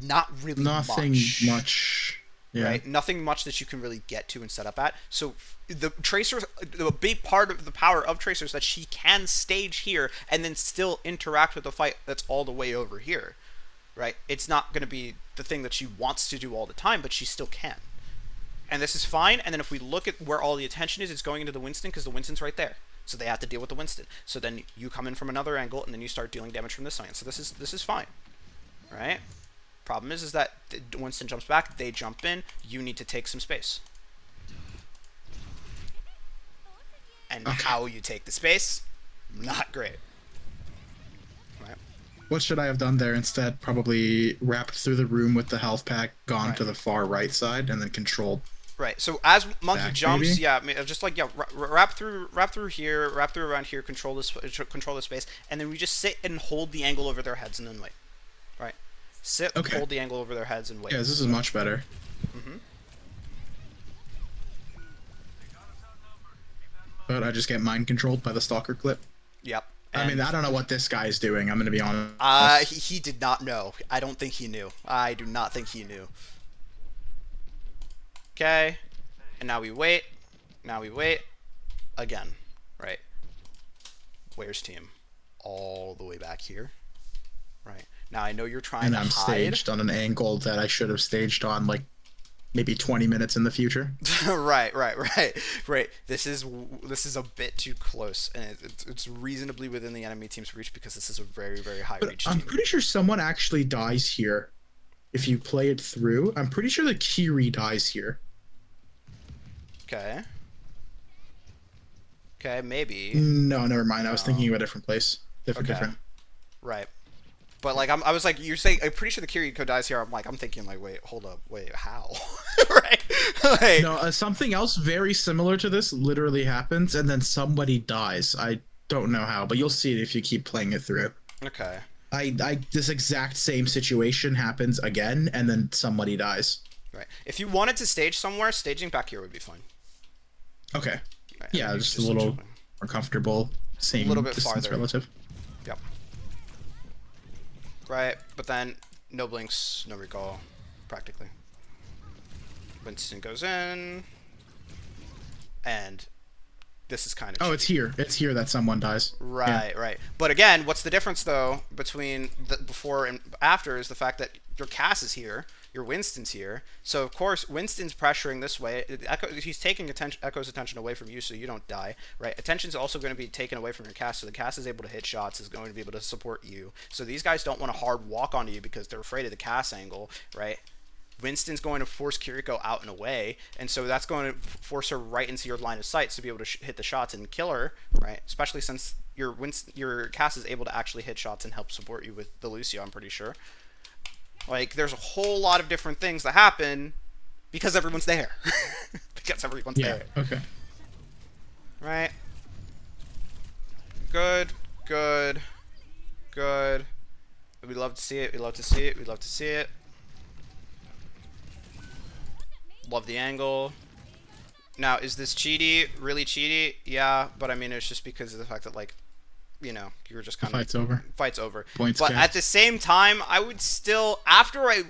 Not really Nothing much. much. Yeah. right? Nothing much that you can really get to and set up at. So the Tracer, the big part of the power of Tracer is that she can stage here and then still interact with the fight that's all the way over here, right? It's not going to be the thing that she wants to do all the time, but she still can. And this is fine. And then if we look at where all the attention is, it's going into the Winston because the Winston's right there. So they have to deal with the Winston. So then you come in from another angle, and then you start dealing damage from this side. So this is fine, right? Problem is that Winston jumps back, they jump in. You need to take some space. And how you take the space, not great. Right. What should I have done there instead? Probably wrapped through the room with the health pack, gone to the far right side, and then controlled. Right. So as Monkey Back, jumps, maybe? yeah, just like wrap through here, wrap through around here, control the space, and then we just sit and hold the angle over their heads and then wait. Right. Sit, hold the angle over their heads and wait. Yeah, this is much better. But I just get mind controlled by the stalker clip. Yep. I mean, I don't know what this guy's doing. I'm gonna be honest. He did not know. I don't think he knew. I do not think he knew. Okay. And now we wait. Now we wait. Again. Right. Where's team? All the way back here. Right. Now I know you're trying to hide. And I'm staged on an angle that I should have staged on like maybe 20 minutes in the future. right. This is a bit too close, and it's reasonably within the enemy team's reach because this is a very, very high reach team. I'm pretty sure someone actually dies here. If you play it through, I'm pretty sure the Kiri dies here. Okay. Okay, maybe. No, never mind. I was thinking of a different place. Different. Right. But like I was like, you're saying I'm pretty sure the Kiriko dies here. I'm thinking like, wait, hold up, wait, how? Right? Like, no, something else very similar to this literally happens, and then somebody dies. I don't know how, but you'll see it if you keep playing it through. Okay. This exact same situation happens again, and then somebody dies. Right. If you wanted to stage somewhere, staging back here would be fine. Okay. Right. Yeah, just a little more comfortable. Same a little bit distance farther. relative. Yep. Right, but then no blinks, no recall, practically. Winston goes in, and this is kind of it's here. It's here that someone dies. Right, right. But again, what's the difference though between the before and after is the fact that your Cass is here, your Winston's here. So of course Winston's pressuring this way. He's taking Echo's attention away from you, so you don't die. Right. Attention's also going to be taken away from your Cass, so the Cass is able to hit shots, is going to be able to support you. So these guys don't want to hard walk onto you because they're afraid of the Cass angle. Right. Winston's going to force Kiriko out and away, and so that's going to force her right into your line of sight to be able to hit the shots and kill her, right? Especially since your Cass is able to actually hit shots and help support you with the Lucio, I'm pretty sure. Like, there's a whole lot of different things that happen because everyone's there. Because everyone's there. Okay. Right? Good. We'd love to see it. We'd love to see it. Love the angle. Now, is this cheaty? Really cheaty? Yeah, but I mean, it's just because of the fact that, like, you know, you're just kind of... Fight's over. Points but cap. at the same time, I would still... After I...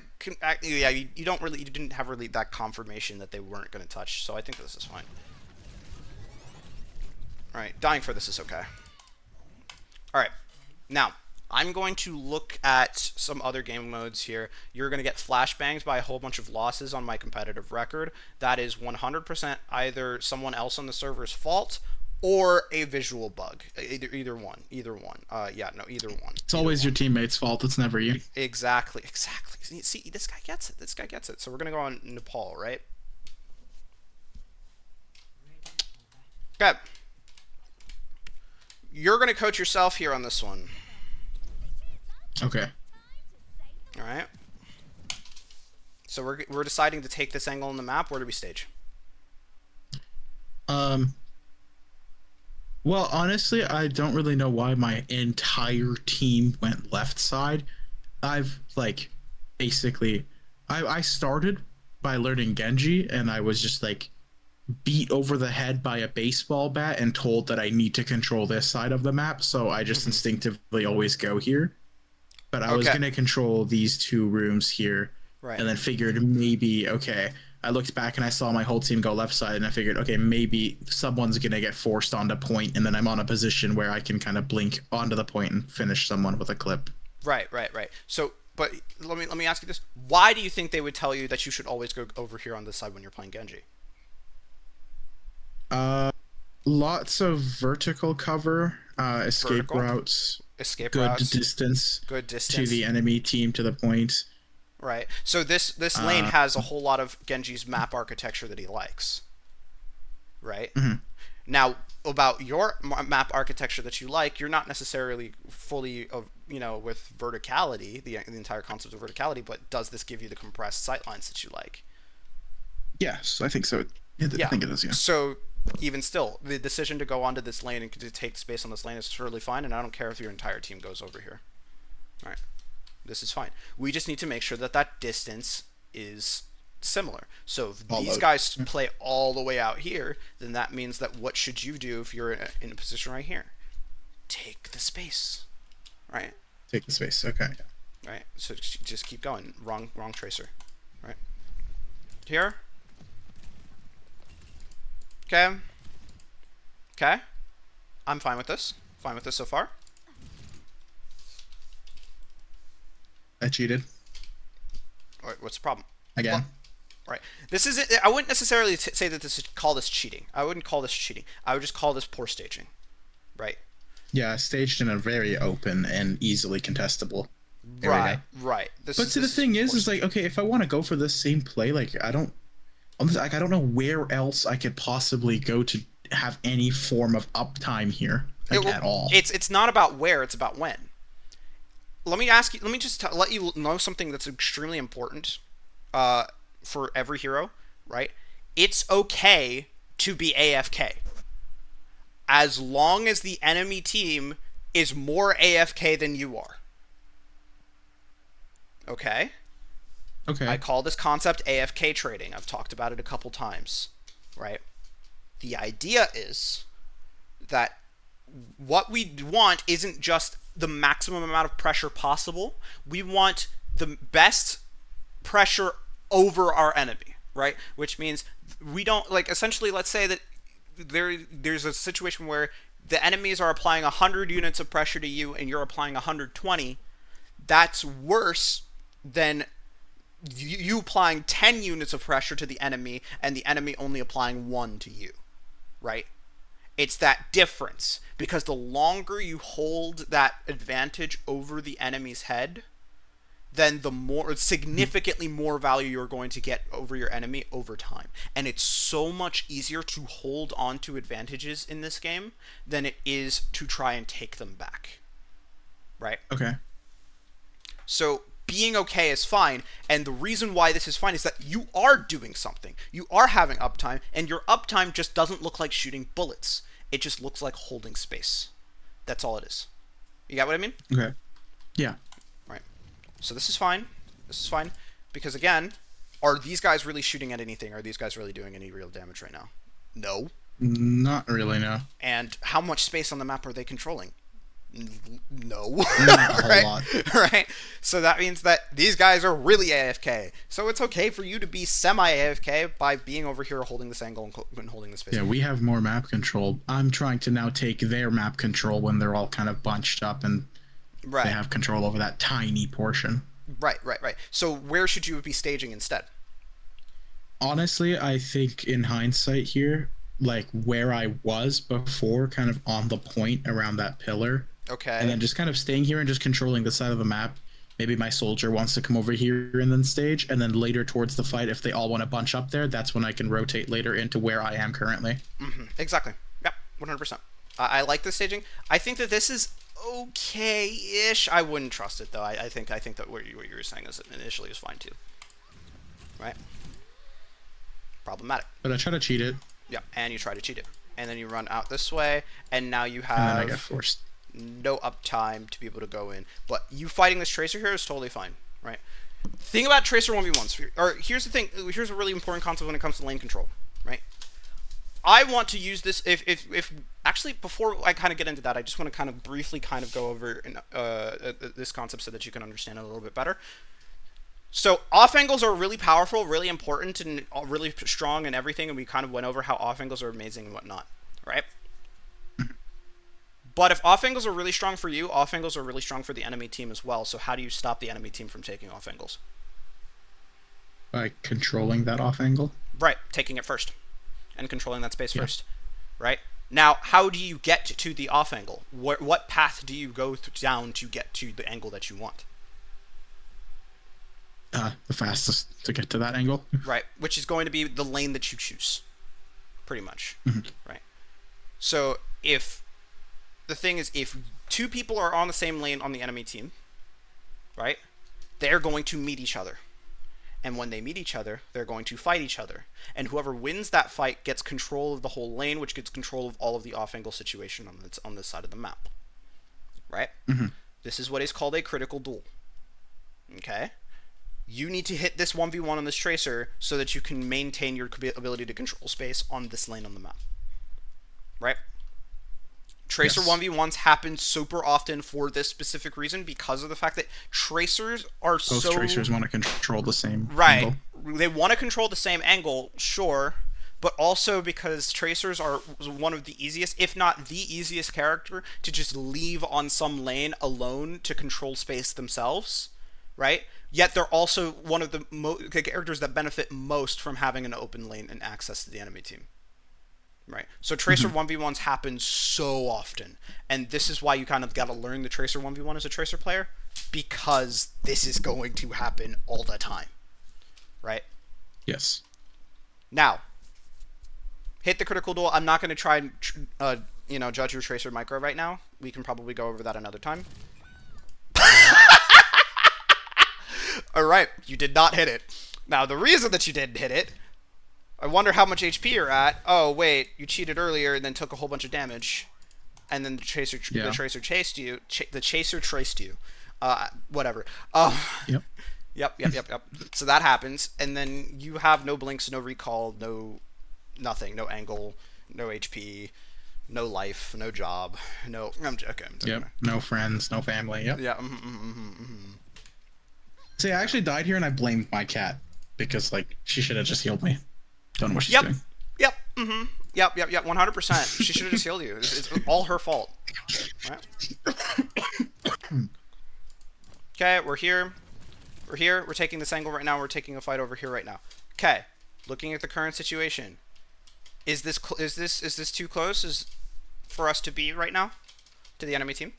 Yeah, you didn't have really that confirmation that they weren't going to touch, so I think this is fine. Alright, dying for this is okay. Alright, now... I'm going to look at some other game modes here. You're going to get flashbangs by a whole bunch of losses on my competitive record. That is 100% either someone else on the server's fault or a visual bug. Either one. Either one. Either one. It's always your teammate's fault. It's never you. Exactly. See, this guy gets it. So we're going to go on Nepal, right? Okay. You're going to coach yourself here on this one. Okay. All right. So we're deciding to take this angle on the map. Where do we stage? Well, honestly, I don't really know why my entire team went left side. I've basically I started by learning Genji, and I was just beat over the head by a baseball bat and told that I need to control this side of the map, so I just instinctively always go here. But I was going to control these two rooms here, and then figured maybe, okay, I looked back and I saw my whole team go left side, and I figured, okay, maybe someone's gonna get forced onto point, and then I'm on a position where I can kind of blink onto the point and finish someone with a clip. Right. So, but let me ask you this: why do you think they would tell you that you should always go over here on this side when you're playing Genji? Uh, Lots of vertical cover, escape Vertical routes, escape good routes, distance good to distance. the enemy team to the point. Right. So this lane Uh, has a whole lot of Genji's map architecture that he likes. Right. mhm. Now, about your map architecture that you like, you're not necessarily fully of with verticality, the entire concept of verticality, but does this give you the compressed sightlines that you like? Yes, I think so. I Yeah. think it is. Yeah. So even still, the decision to go onto this lane and to take space on this lane is totally fine, and I don't care if your entire team goes over here. All right. This is fine. We just need to make sure that that distance is similar. So if All these load. guys play all the way out here, then that means that what should you do if you're in a position right here? Take the space, right? Take the space. Okay. Right. So just keep going. Wrong tracer, right? Here. Okay. Okay. I'm fine with this. Fine with this so far. I cheated All right, what's the problem? again. Well, right. This is. I wouldn't necessarily say that call this cheating. I wouldn't call this cheating. I would just call this poor staging. Right. Yeah, staged in a very open and easily contestable Right. area. Right. This But is see, the this is thing poor is staging. like, okay, if I want to go for the same play, like I don't know where else I could possibly go to have any form of uptime here, like at all. It's not about where. It's about when. Let me ask you. Let me just let you know something that's extremely important. For every hero, right? It's okay to be AFK as long as the enemy team is more AFK than you are. Okay? I Okay. call this concept AFK trading. I've talked about it a couple times, right? The idea is that what we want isn't just the maximum amount of pressure possible. We want the best pressure over our enemy, right? Which means we don't like essentially. Let's say that there's a situation where the enemies are applying 100 units of pressure to you and you're applying 120. That's worse than you applying 10 units of pressure to the enemy and the enemy only applying 1 to you, right? It's that difference because the longer you hold that advantage over the enemy's head, then the more significantly more value you're going to get over your enemy over time. And it's so much easier to hold on to advantages in this game than it is to try and take them back. Right? Okay. So being okay is fine, and the reason why this is fine is that you are doing something. You are having uptime, and your uptime just doesn't look like shooting bullets. It just looks like holding space. That's all it is. You got what I mean? Okay. Yeah. Right. So this is fine. This is fine. Because again, are these guys really shooting at anything? Are these guys really doing any real damage right now? No. Not really. No. And how much space on the map are they controlling? No. Not a whole Right? lot. Right? So that means that these guys are really AFK. So it's okay for you to be semi-AFK by being over here holding this angle and holding this space. Yeah, we have more map control. I'm trying to now take their map control when they're all kind of bunched up and Right. they have control over that tiny portion. Right. So where should you be staging instead? Honestly, I think in hindsight here, like where I was before, kind of on the point around that pillar, Okay. and then just kind of staying here and just controlling the side of the map. Maybe my soldier wants to come over here and then stage, and then later towards the fight, if they all want to bunch up there, that's when I can rotate later into where I am currently. Exactly. Yep. 100%. I like this staging. I think that this is okay-ish. I wouldn't trust it though. I think that what you were saying is initially is fine too. Right. Problematic. But I try to cheat it, Yeah. And you try to cheat it, and then you run out this way, and now you and then I get have forced. no uptime to be able to go in. But you fighting this Tracer here is totally fine, right? Thing about Tracer 1v1s, or here's the thing, here's a really important concept when it comes to lane control, right? I want to use this, if actually, before I kind of get into that, I just want to kind of briefly kind of go over this concept so that you can understand it a little bit better. So off angles are really powerful, really important, and really strong and everything. And we kind of went over how off angles are amazing and whatnot, right? But if off angles are really strong for you, off angles are really strong for the enemy team as well. So how do you stop the enemy team from taking off angles? By controlling that off angle. Right, taking it first and controlling that space Yeah. first, right? Now, how do you get to the off angle? What path do you go down to get to the angle that you want? The fastest to get to that angle. Right, which is going to be the lane that you choose, pretty much, right? So if the thing is, if two people are on the same lane on the enemy team, right, they're going to meet each other. And when they meet each other, they're going to fight each other. And whoever wins that fight gets control of the whole lane, which gets control of all of the off-angle situation on this side of the map. Right? This is what is called a critical duel. Okay? You need to hit this 1v1 on this tracer so that you can maintain your ability to control space on this lane on the map. Right? Tracer Yes. 1v1s happen super often for this specific reason because of the fact that tracers are Both tracers want to control the same right. angle. They want to control the same angle, sure, but also because tracers are one of the easiest, if not the easiest character to just leave on some lane alone to control space themselves, right? Yet they're also one of the characters that benefit most from having an open lane and access to the enemy team. Right. So Tracer 1v1s happen so often. And this is why you kind of got to learn the Tracer 1v1 as a Tracer player, because this is going to happen all the time. Right? Yes. Now, hit the critical duel. I'm not going to try and judge your Tracer micro right now. We can probably go over that another time. All right, you did not hit it. Now, the reason that you didn't hit it, I wonder how much HP you're at. Oh, wait, you cheated earlier and then took a whole bunch of damage. And then the tracer chased you. The chaser traced you. Whatever. Yep. Yep. So that happens, and then you have no blinks, no recall, no nothing, no angle, no HP, no life, no job, no. I'm joking. Yep. No friends, no family. Yep. Yeah. See, I actually died here, and I blamed my cat because, like, she should have just healed me. Don't know what she's doing. Yep. Yep. 100%. She should have just healed you. It's all her fault. Right? Okay, we're here. We're taking this angle right now. We're taking a fight over here right now. Okay, looking at the current situation, is this too close for us to be right now to the enemy team?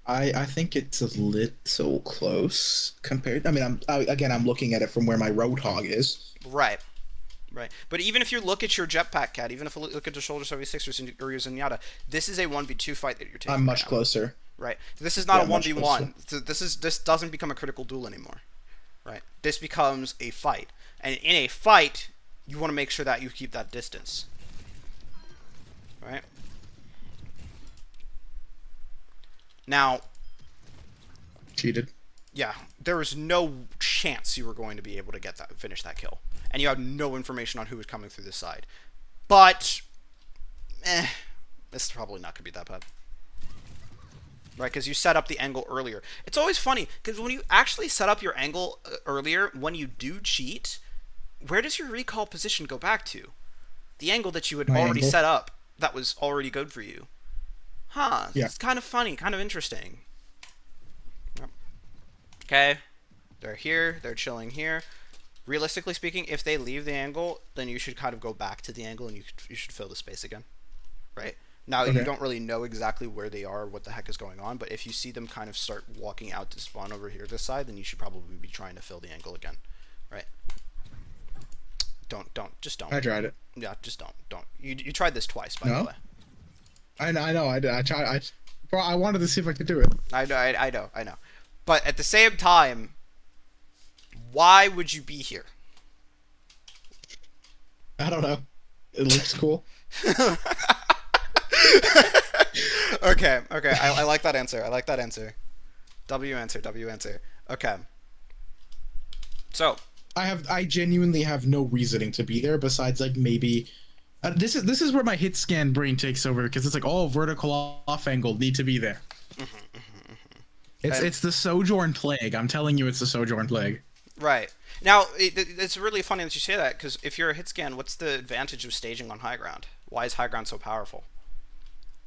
I think it's a little close compared. I mean, I'm looking at it from where my Roadhog is. Right. But even if you look at your Jetpack Cat, even if you look at the Shoulder 76 or your Zenyatta, this is a 1v2 fight that you're taking. I'm much closer. Right. This is not a much 1v1. This doesn't become a critical duel anymore. Right. This becomes a fight. And in a fight, you want to make sure that you keep that distance. Right? Now, Cheated. yeah, there was no chance you were going to be able to finish that kill. And you had no information on who was coming through this side. But, this is probably not going to be that bad. Right, because you set up the angle earlier. It's always funny, because when you actually set up your angle earlier, when you do cheat, where does your recall position go back to? The angle that you had already set up that was already good for you. Huh, yeah. It's kind of funny, kind of interesting. Okay, they're here, they're chilling here. Realistically speaking, if they leave the angle, then you should kind of go back to the angle and you should fill the space again. Right? Now, you don't really know exactly where they are, what the heck is going on, but if you see them kind of start walking out to spawn over here this side, then you should probably be trying to fill the angle again. Right? Just don't. I tried it. Yeah, just don't. You tried this twice, by the way. I know. I tried. I wanted to see if I could do it. I know. But at the same time, why would you be here? I don't know. It looks cool. Okay. I like that answer. W answer. Okay. So I genuinely have no reasoning to be there besides like maybe this is where my hit scan brain takes over because it's like all vertical off angle need to be there. And It's the Sojourn Plague. I'm telling you, it's the Sojourn Plague. right now, it's really funny that you say that because if you're a hit scan, what's the advantage of staging on high ground? Why is high ground so powerful?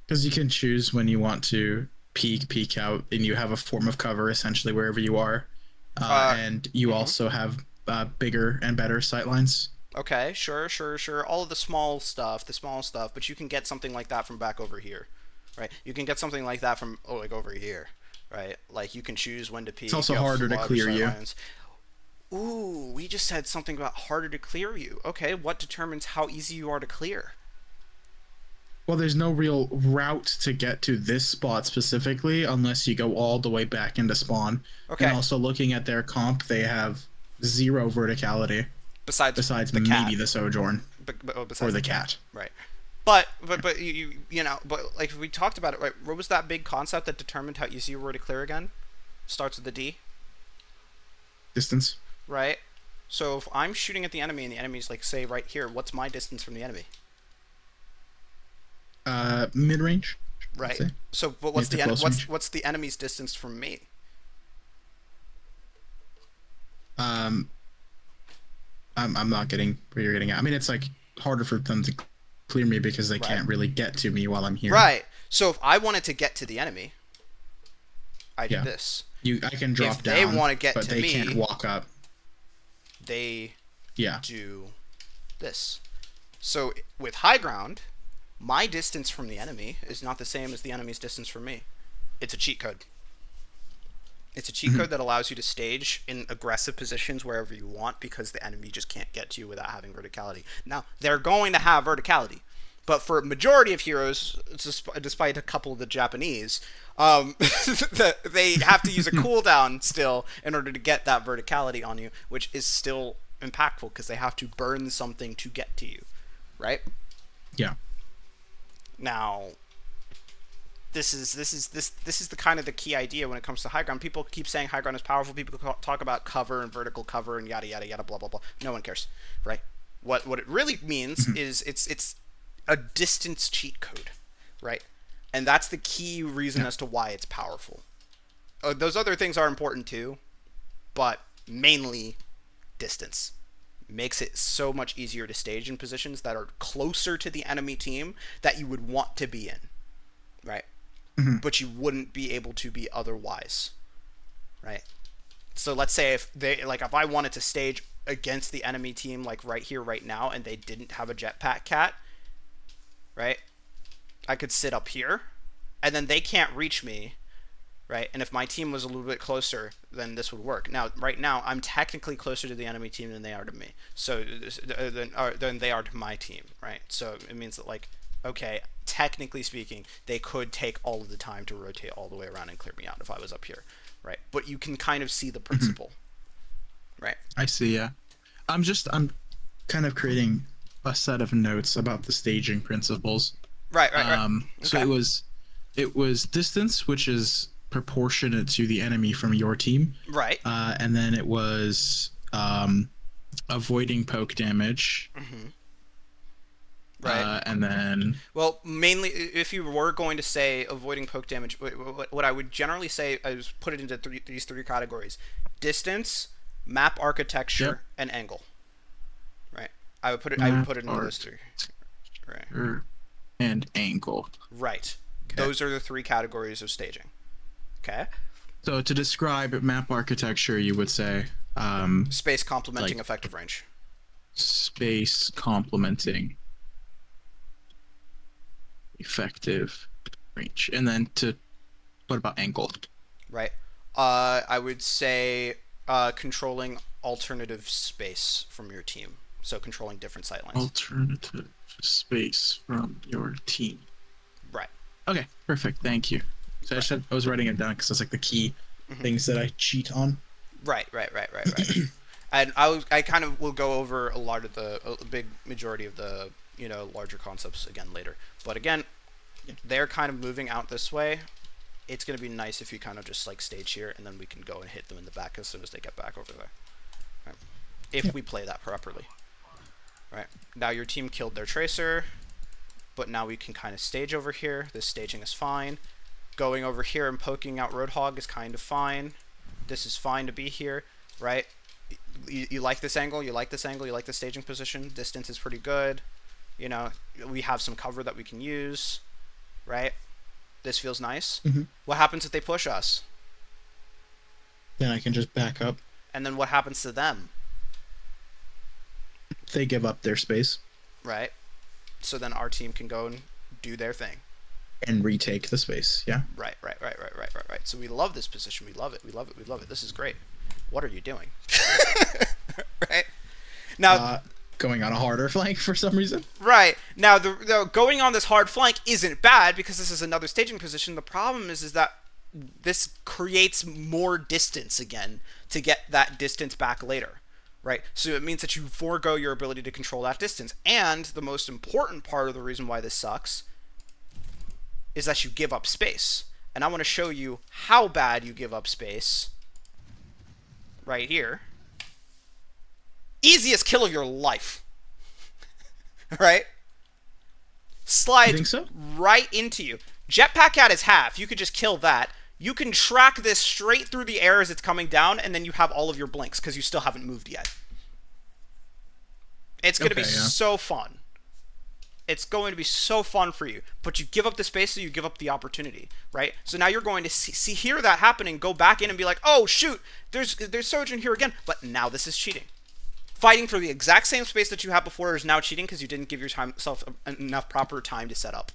Because you can choose when you want to peek out, and you have a form of cover essentially wherever you are, Uh, and you mhm. also have bigger and better sight lines. Okay, sure. All of the small stuff, but you can get something like that from back over here, right? You can get something like that from like over here, right? Like you can choose when to It's peek. also You have harder to larger clear sight you. lines. Ooh, we just said something about harder to clear you. Okay, what determines how easy you are to clear? Well, there's no real route to get to this spot specifically unless you go all the way back into spawn. And Okay, also looking at their comp, they have zero verticality besides besides the cat, maybe the Sojourn or besides the the cat, cat. right? But like we talked about it, right? What was that big concept that determined how easy you were to clear again? Starts with the D, Distance, right? So if I'm shooting at the enemy and the enemy's like say right here, what's my distance from the enemy? mid range, I'd Right. say. So but Mid to close range. what's the enemy's distance from me? Um, I'm not getting where you're getting at. I mean, it's like harder for them to clear me because they Right. can't really get to me while I'm here. Right. So if I wanted to get to the enemy, I do Yeah, this. I can If drop they down, want to get but to they can't me, walk up. they Yeah. do this. So with high ground, my distance from the enemy is not the same as the enemy's distance from me. It's a cheat code. It's a cheat Mhm. code that allows you to stage in aggressive positions wherever you want because the enemy just can't get to you without having verticality. Now, they're going to have verticality, but for a majority of heroes, despite a couple of the Japanese, they have to use a cooldown still in order to get that verticality on you, which is still impactful because they have to burn something to get to you, right? Yeah. Now, this is the kind of the key idea when it comes to high ground. People keep saying high ground is powerful. People talk about cover and vertical cover and yada yada yada blah blah blah. No one cares, right? What it really means Mhm. is it's a distance cheat code, right? And that's the key reason Yeah. as to why it's powerful. Those other things are important too, but mainly distance makes it so much easier to stage in positions that are closer to the enemy team that you would want to be in, right? Mhm. But you wouldn't be able to be otherwise, right? So let's say if I wanted to stage against the enemy team like right here right now and they didn't have a jetpack cat, right? I could sit up here and then they can't reach me, right? And if my team was a little bit closer, then this would work. Now, right now, I'm technically closer to the enemy team than they are to me. So than they are to my team, right? So it means that like, okay, technically speaking, they could take all of the time to rotate all the way around and clear me out if I was up here, right? But you can kind of see the Mhm. principle, right? I see. Yeah. I'm kind of creating a set of notes about the staging principles. Right. So Okay. it was distance, which is proportionate to the enemy from your team, Right. and then it was avoiding poke damage, Mm-hmm. Right. and then Well, mainly if you were going to say avoiding poke damage, what I would generally say is put it into these three categories: distance, map yep, architecture, and angle. Right. I would map put it into those art three. Right. and angle. Right. Okay. Those are the three categories of staging. Okay. So to describe map architecture, you would say Space complementing like effective range. space complementing effective range, and then to what about angle? Right. I would say controlling alternative space from your team. So controlling different sight lines. Alternative space from your team. Right. Okay, perfect. Thank you. So Right. I was writing it down because it's like the key Mm-hmm. things that I cheat on. Right. And I kind of will go over a lot of a big majority of the larger concepts again later. But again, Yeah. they're kind of moving out this way. It's gonna be nice if you kind of just like stage here, and then we can go and hit them in the back as soon as they get back over there. Right. If Yeah. we play that properly. Right. Now your team killed their tracer, but now we can kind of stage over here. This staging is fine. Going over here and poking out Roadhog is kind of fine. This is fine to be here, right? You like this angle, you like this angle, you like the staging position. Distance is pretty good. You know, we have some cover that we can use, right? This feels nice. What happens if they push us? Then I can just back up. And then what happens to them? They give up their space. Right. So then our team can go and do their thing. And retake the space, yeah. Right. So we love this position. We love it. This is great. What are you doing? Right? Now, going on a harder flank for some reason. Right. Now, the going on this hard flank isn't bad because this is another staging position. The problem is that this creates more distance again to get that distance back later. Right? So it means that you forego your ability to control that distance. And the most important part of the reason why this sucks is that you give up space. And I want to show you how bad you give up space right here. Easiest kill of your life. Right? Slides so? right into you. Jetpack at its half. You could just kill that. You can track this straight through the air as it's coming down, and then you have all of your blinks because you still haven't moved yet. It's going to be so fun. It's going to be so fun for you. But you give up the space, so you give up the opportunity, right? So now you're going to hear that happening, go back in and be like, oh, shoot, there's Sojourn here again. But now this is cheating. Fighting for the exact same space that you had before is now cheating because you didn't give yourself enough proper time to set up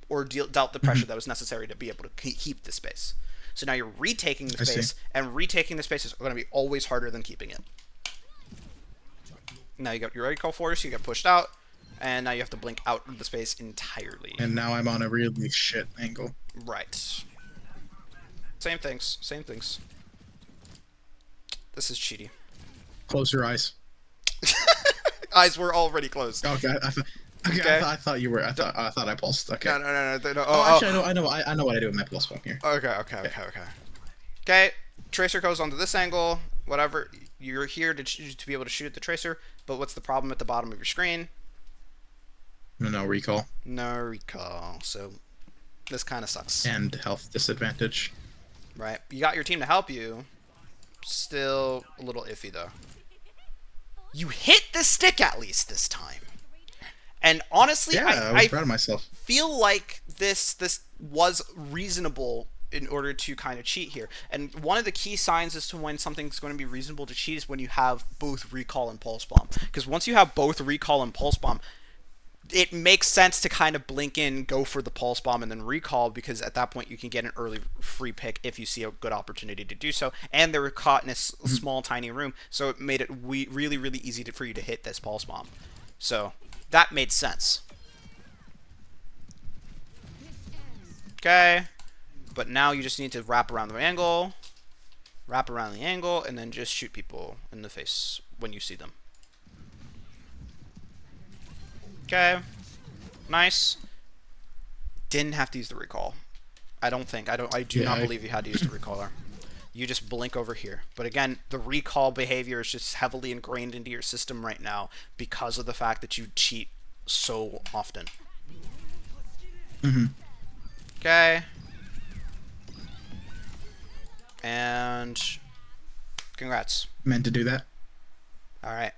or dealt the pressure that was necessary to be able to keep the space. So now you're retaking the space, and retaking the space is going to be always harder than keeping it. Now you got your recall force, you get pushed out, and now you have to blink out of the space entirely. And now I'm on a really shit angle. Right. Same things. This is cheaty. Close your eyes. Eyes were already closed. Okay, I thought you were. I thought I pulsed. Okay. No. Actually, I know what I do with my pulse bomb here. Okay. Tracer goes onto this angle. Whatever. You're here to be able to shoot at the tracer. But what's the problem at the bottom of your screen? No recall. No recall. So this kind of sucks. And health disadvantage. Right. You got your team to help you. Still a little iffy though. You hit the stick at least this time. And honestly, I was proud of myself. Feel like this was reasonable in order to kind of cheat here. And one of the key signs as to when something's going to be reasonable to cheat is when you have both recall and pulse bomb. Because once you have both recall and pulse bomb, it makes sense to kind of blink in, go for the pulse bomb, and then recall, because at that point you can get an early free pick if you see a good opportunity to do so. And they were caught in a small, tiny room, so it made it really, really easy for you to hit this pulse bomb. So that made sense. Okay. But now you just need to wrap around the angle, and then just shoot people in the face when you see them. Okay. Nice. Didn't have to use the recall. I do not believe you had to use the recaller. You just blink over here. But again, the recall behavior is just heavily ingrained into your system right now because of the fact that you cheat so often. Okay. And congrats. Meant to do that. All right.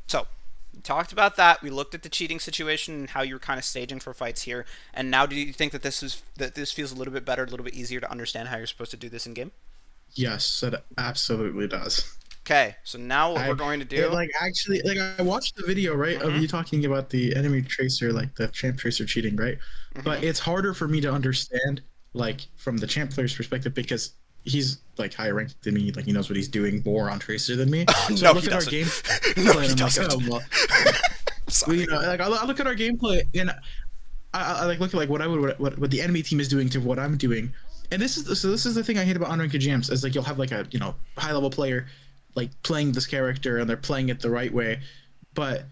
So, we talked about that. We looked at the cheating situation and how you were kind of staging for fights here. And now, do you think that this feels a little bit better, a little bit easier to understand how you're supposed to do this in game? Yes, it absolutely does. Okay, so now what we're going to do... I watched the video, right, of you talking about the enemy tracer, like the champ tracer cheating, right? But it's harder for me to understand, like, from the champ player's perspective, because he's, like, higher ranked than me, like, he knows what he's doing more on tracer than me. So No, I look he at our doesn't. gameplay, No, he and I'm doesn't. like, oh, well... Sorry. You know, like, I look at our gameplay, and I like look at, like, what the enemy team is doing to what I'm doing. And this is the thing I hate about unranked jams, is, like, you'll have, like, a, you know, high-level player, like, playing this character, and they're playing it the right way, but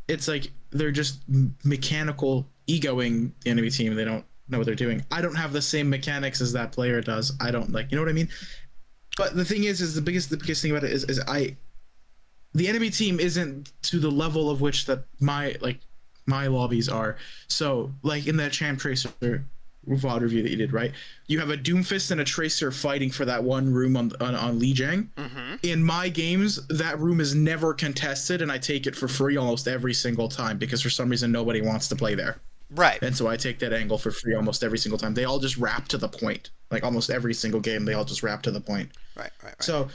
it's like they're just mechanical egoing the enemy team. They don't know what they're doing. I don't have the same mechanics as that player does. I don't, like, you know what I mean? But the thing is the biggest thing about it is the enemy team isn't to the level of which that my lobbies are. So, like, in that champ tracer, VOD review that you did, right? You have a Doomfist and a Tracer fighting for that one room on Lijiang. Mm-hmm. In my games, that room is never contested, and I take it for free almost every single time because for some reason nobody wants to play there. Right. And so I take that angle for free almost every single time. They all just wrap to the point. Like almost every single game, they all just wrap to the point. Right. Right. Right. So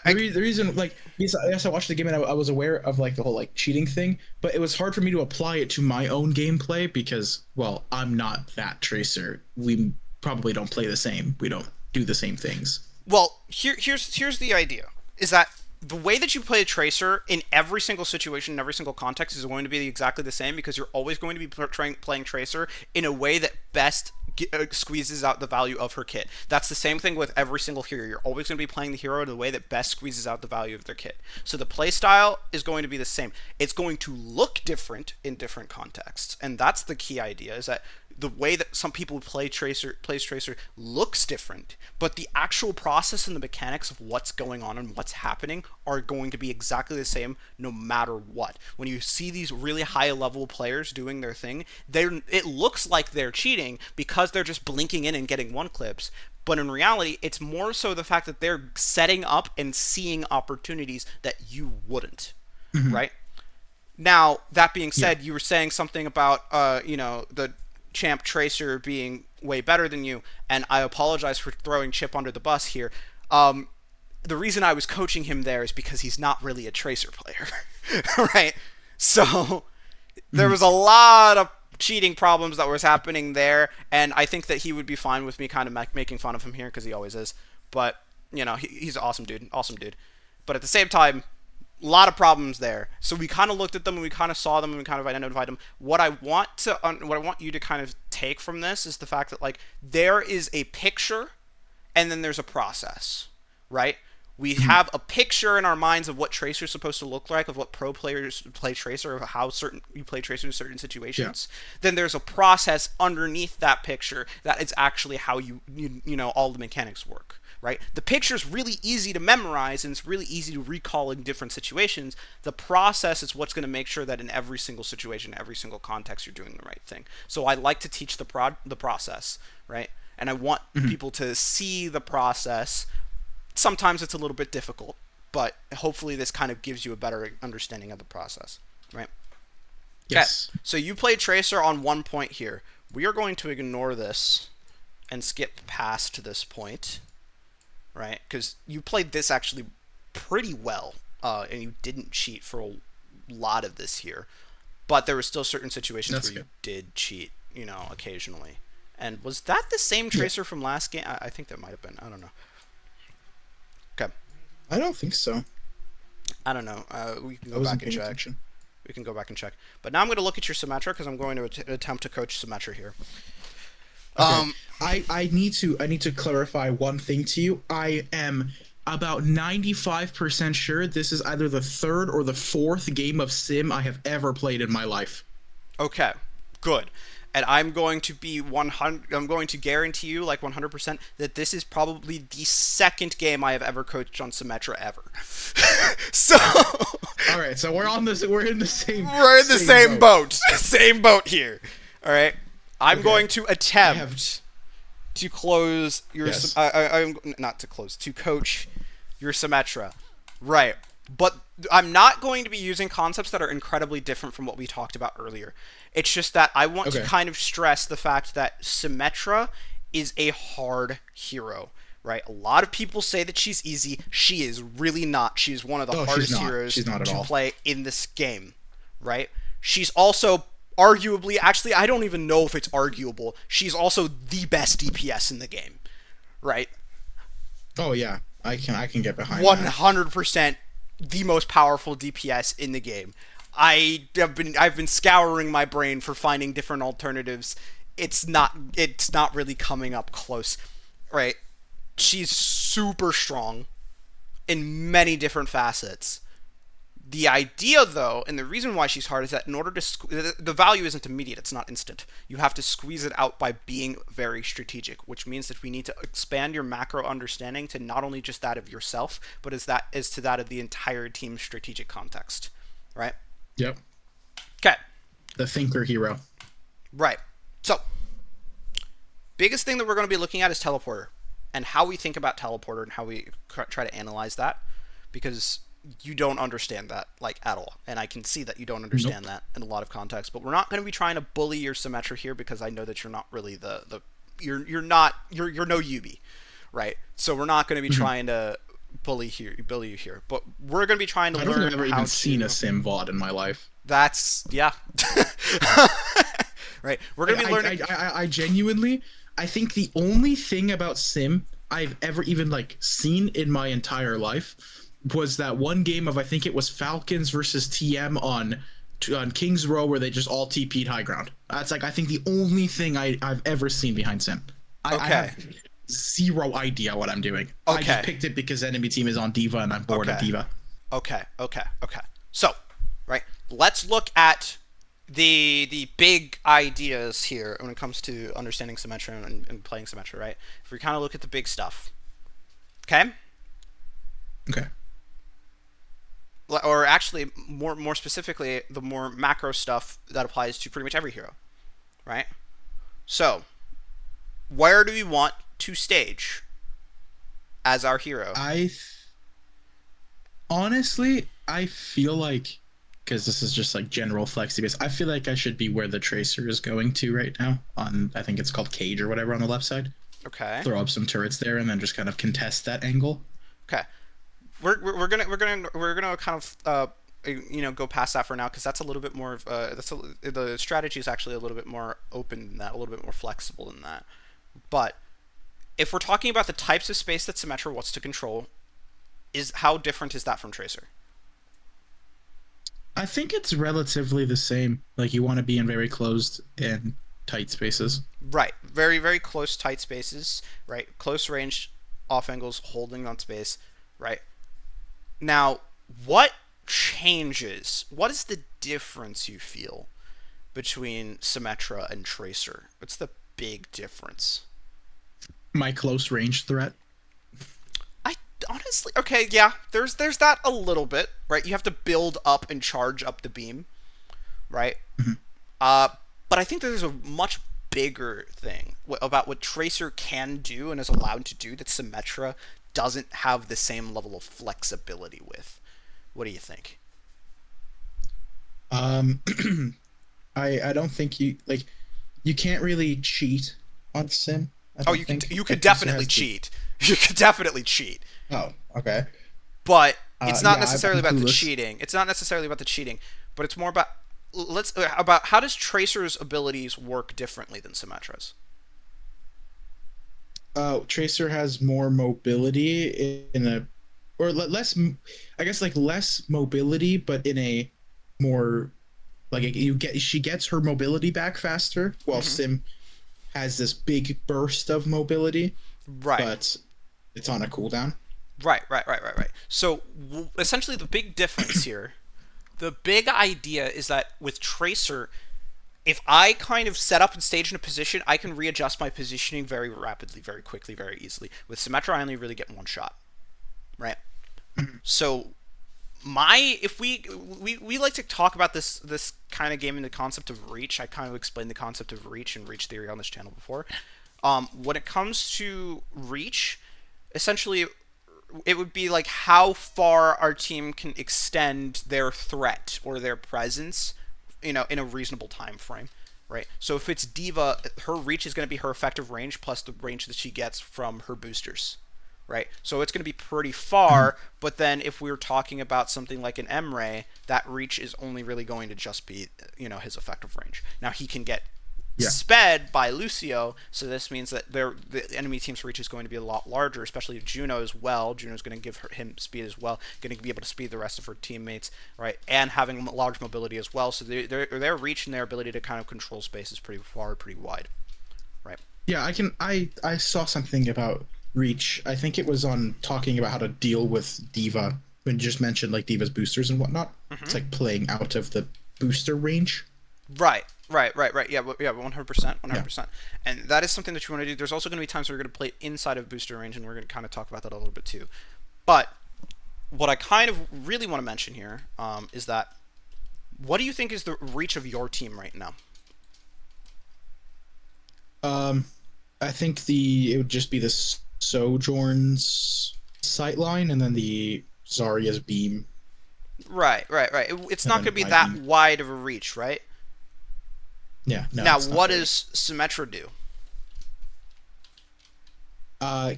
the reason, like, yes, I watched the game and I was aware of like the whole like cheating thing, but it was hard for me to apply it to my own gameplay because, well, I'm not that Tracer. We probably don't play the same. We don't do the same things. Well, here's the idea: is that the way that you play a Tracer in every single situation, in every single context, is going to be exactly the same because you're always going to be playing Tracer in a way that best squeezes out the value of her kit. That's the same thing with every single hero. You're always going to be playing the hero in the way that best squeezes out the value of their kit. So the play style is going to be the same. It's going to look different in different contexts, and that's the key idea: is that the way that some people plays Tracer looks different, but the actual process and the mechanics of what's going on and what's happening are going to be exactly the same no matter what. When you see these really high level players doing their thing, it looks like they're cheating because they're just blinking in and getting one clips. But in reality, it's more so the fact that they're setting up and seeing opportunities that you wouldn't, right? Now, that being said, you were saying something about, the champ Tracer being way better than you, and I apologize for throwing Chip under the bus here. The reason I was coaching him there is because he's not really a Tracer player, right? So there was a lot of cheating problems that was happening there, and I think that he would be fine with me kind of making fun of him here because he always is. But he's an awesome dude. But at the same time, a lot of problems there. So we kind of looked at them and we kind of saw them and we kind of identified them. What I want you to kind of take from this is the fact that like there is a picture and then there's a process, right? We have a picture in our minds of what Tracer is supposed to look like, of what pro players play Tracer, of how you play Tracer in certain situations. Yeah. Then there's a process underneath that picture that is actually how you all the mechanics work, right? The picture's really easy to memorize and it's really easy to recall in different situations. The process is what's going to make sure that in every single situation, every single context, you're doing the right thing. So I like to teach the process, right? And I want people to see the process. Sometimes it's a little bit difficult, but hopefully this kind of gives you a better understanding of the process, right? Yes. Okay. So you played Tracer on one point here. We are going to ignore this and skip past this point, right? Because you played this actually pretty well, and you didn't cheat for a lot of this here. But there were still certain situations where you did cheat, occasionally. And was that the same Tracer from last game? I think that might have been. I don't know. Okay. I don't think so. I don't know. We can go back and check. Attention. We can go back and check. But now I'm going to look at your Symmetra because I'm going to attempt to coach Symmetra here. Okay. I need to clarify one thing to you. I am about 95% sure this is either the third or the fourth game of Symm I have ever played in my life. Okay. Good. And I'm going to be 100. I'm going to guarantee you, like 100%, that this is probably the second game I have ever coached on Symmetra ever. So, all right. So we're in the same. We're in the same boat. Same boat here. All right. I'm going to attempt to close your. Yes. I'm not to close. To coach your Symmetra. Right. But I'm not going to be using concepts that are incredibly different from what we talked about earlier. It's just that I want to kind of stress the fact that Symmetra is a hard hero, right? A lot of people say that she's easy. She is really not. She's one of the hardest heroes to play in this game, right? She's also arguably, actually, I don't even know if it's arguable. She's also the best DPS in the game, right? Oh yeah, I can get behind 100%. The most powerful DPS in the game. I've been scouring my brain for finding different alternatives. It's not really coming up close, right? She's super strong in many different facets. The idea, though, and the reason why she's hard is that in order to the value isn't immediate, it's not instant. You have to squeeze it out by being very strategic, which means that we need to expand your macro understanding to not only just that of yourself, but as to that of the entire team's strategic context, right? Yep. Okay. The thinker hero. Right. So, biggest thing that we're going to be looking at is teleporter and how we think about teleporter and how we try to analyze that, because you don't understand that like at all, and I can see that you don't understand Nope. that in a lot of context. But we're not going to be trying to bully your Symmetra here, because I know that you're not really the you're no Yubi, right? So we're not going to be Mhm. trying to bully you here, but we're going to be trying to I don't think learn I've ever how even seen a to. Sim VOD in my life. That's yeah. Right. We're Like going to be learning. I genuinely, I think the only thing about Sim I've ever even like seen in my entire life was that one game of, I think it was Falcons versus TM on Kings Row, where they just all TP'd high ground. That's like, I think the only thing I've ever seen behind Sim. I Okay. have zero idea what I'm doing. I just Okay. picked it because enemy team is on Diva and I'm bored of Okay. Diva. Okay. So, right, let's look at the big ideas here when it comes to understanding Symmetra and playing Symmetra, right? If we kind of look at the big stuff, okay, Okay. or actually more specifically, the more macro stuff that applies to pretty much every hero, right? So, where do we want to stage as our hero? I honestly, I feel like, because this is just like general flexi base, I feel like I should be where the tracer is going to right now on, I think it's called cage or whatever on the left side. Okay. Throw up some turrets there and then just kind of contest that angle. Okay. We're gonna kind of go past that for now, because that's a little bit more of the strategy is actually a little bit more open than that, a little bit more flexible than that. But if we're talking about the types of space that Symmetra wants to control, is how different is that from Tracer? I think it's relatively the same. Like, you want to be in very closed and tight spaces. Right, very very close tight spaces, right, close range off angles, holding on space, right. Now, what changes? What is the difference you feel between Symmetra and Tracer? What's the big difference? My close range threat. I honestly, okay, yeah, there's that a little bit, right? You have to build up and charge up the beam, right? Mhm. Uh, but I think there's a much bigger thing about what Tracer can do and is allowed to do that Symmetra doesn't have the same level of flexibility with. What do you think? Um, I don't think you like, you can't really cheat on Sim. I Oh, don't think you could like Tracer definitely has the. cheat. You could definitely cheat, Oh, okay. but it's not Yeah, necessarily I'm about the clueless. cheating. It's not necessarily about the cheating, but it's more about let's about how does Tracer's abilities work differently than Symmetra's? Tracer has more mobility in a, or less, I guess, like less mobility, but in a more, like, you get, she gets her mobility back faster, while Mm-hmm. Sim has this big burst of mobility, Right. but it's on a cooldown. Right. So essentially, the big difference here, the big idea is that with Tracer, if I kind of set up and stage in a position, I can readjust my positioning very rapidly, very quickly, very easily. With Symmetra, I only really get one shot, right? So my if we like to talk about this kind of game in the concept of reach. I kind of explained the concept of reach and reach theory on this channel before. When it comes to reach, essentially it would be like how far our team can extend their threat or their presence, in a reasonable time frame, right? So if it's Diva, her reach is going to be her effective range plus the range that she gets from her boosters, right? So it's going to be pretty far, but then if we were talking about something like an Emre, that reach is only really going to just be, his effective range. Now he can get Yeah. sped by Lucio, so this means that the enemy team's reach is going to be a lot larger, especially Juno as well. Juno's going to give him speed as well, going to be able to speed the rest of her teammates, right? And having large mobility as well, so their reach and their ability to kind of control space is pretty far, pretty wide, right? Yeah, I can. I saw something about reach. I think it was on talking about how to deal with Diva, when you just mentioned like Diva's boosters and whatnot. It's Mm-hmm. like playing out of the booster range. Right. Yeah, 100%, Yeah. 100%. And that is something that you want to do. There's also going to be times where you're going to play inside of booster range, and we're going to kind of talk about that a little bit too. But what I kind of really want to mention here is that what do you think is the reach of your team right now? Um, I think the it would just be the Sojourn's sightline and then the Zarya's beam Right. It's and not going then to be my that beam. wide of a reach, right? Yeah, no, Now, it's not what very. does Symmetra do?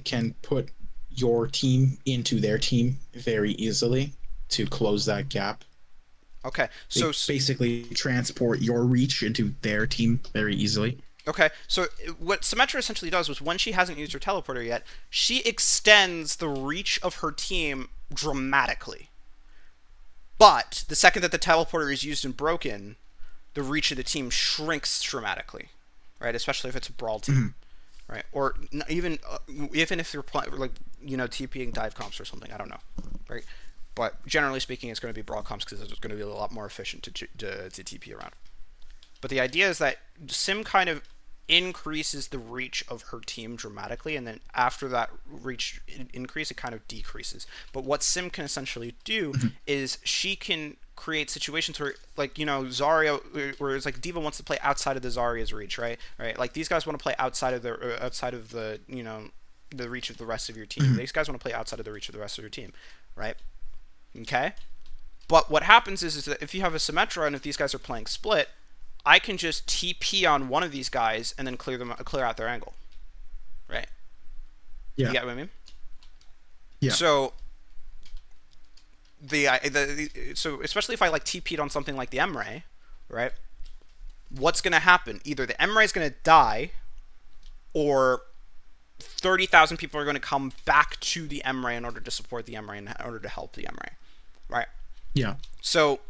Can put your team into their team very easily to close that gap. Okay, They basically transport your reach into their team very easily. so what Symmetra essentially does was when she hasn't used her teleporter yet, she extends the reach of her team dramatically. But the second that the teleporter is used and broken, the reach of the team shrinks dramatically, right? Especially if it's a brawl team, Mhm. right? Or even if you're playing like TPing dive comps or something, I don't know, right? But generally speaking, it's going to be brawl comps because it's going to be a lot more efficient to TP around. But the idea is that Symm kind of increases the reach of her team dramatically, and then after that reach increase, it kind of decreases. But what Symm can essentially do Mhm. is she can create situations where, like, Zarya, where it's like Diva wants to play outside of the Zarya's reach, right? Right. Like these guys want to play outside of the the reach of the rest of your team. Mhm. These guys want to play outside of the reach of the rest of your team, right? Okay. But what happens is that if you have a Symmetra and if these guys are playing split, I can just TP on one of these guys and then clear out their angle, right? You Yeah, get what I mean? yeah, So so especially if I like TP'd on something like the Emray, right? What's gonna happen? Either the Emray is gonna die, or 30,000 people are going to come back to the Emray in order to support the Emray, in order to help the Emray, right? yeah. So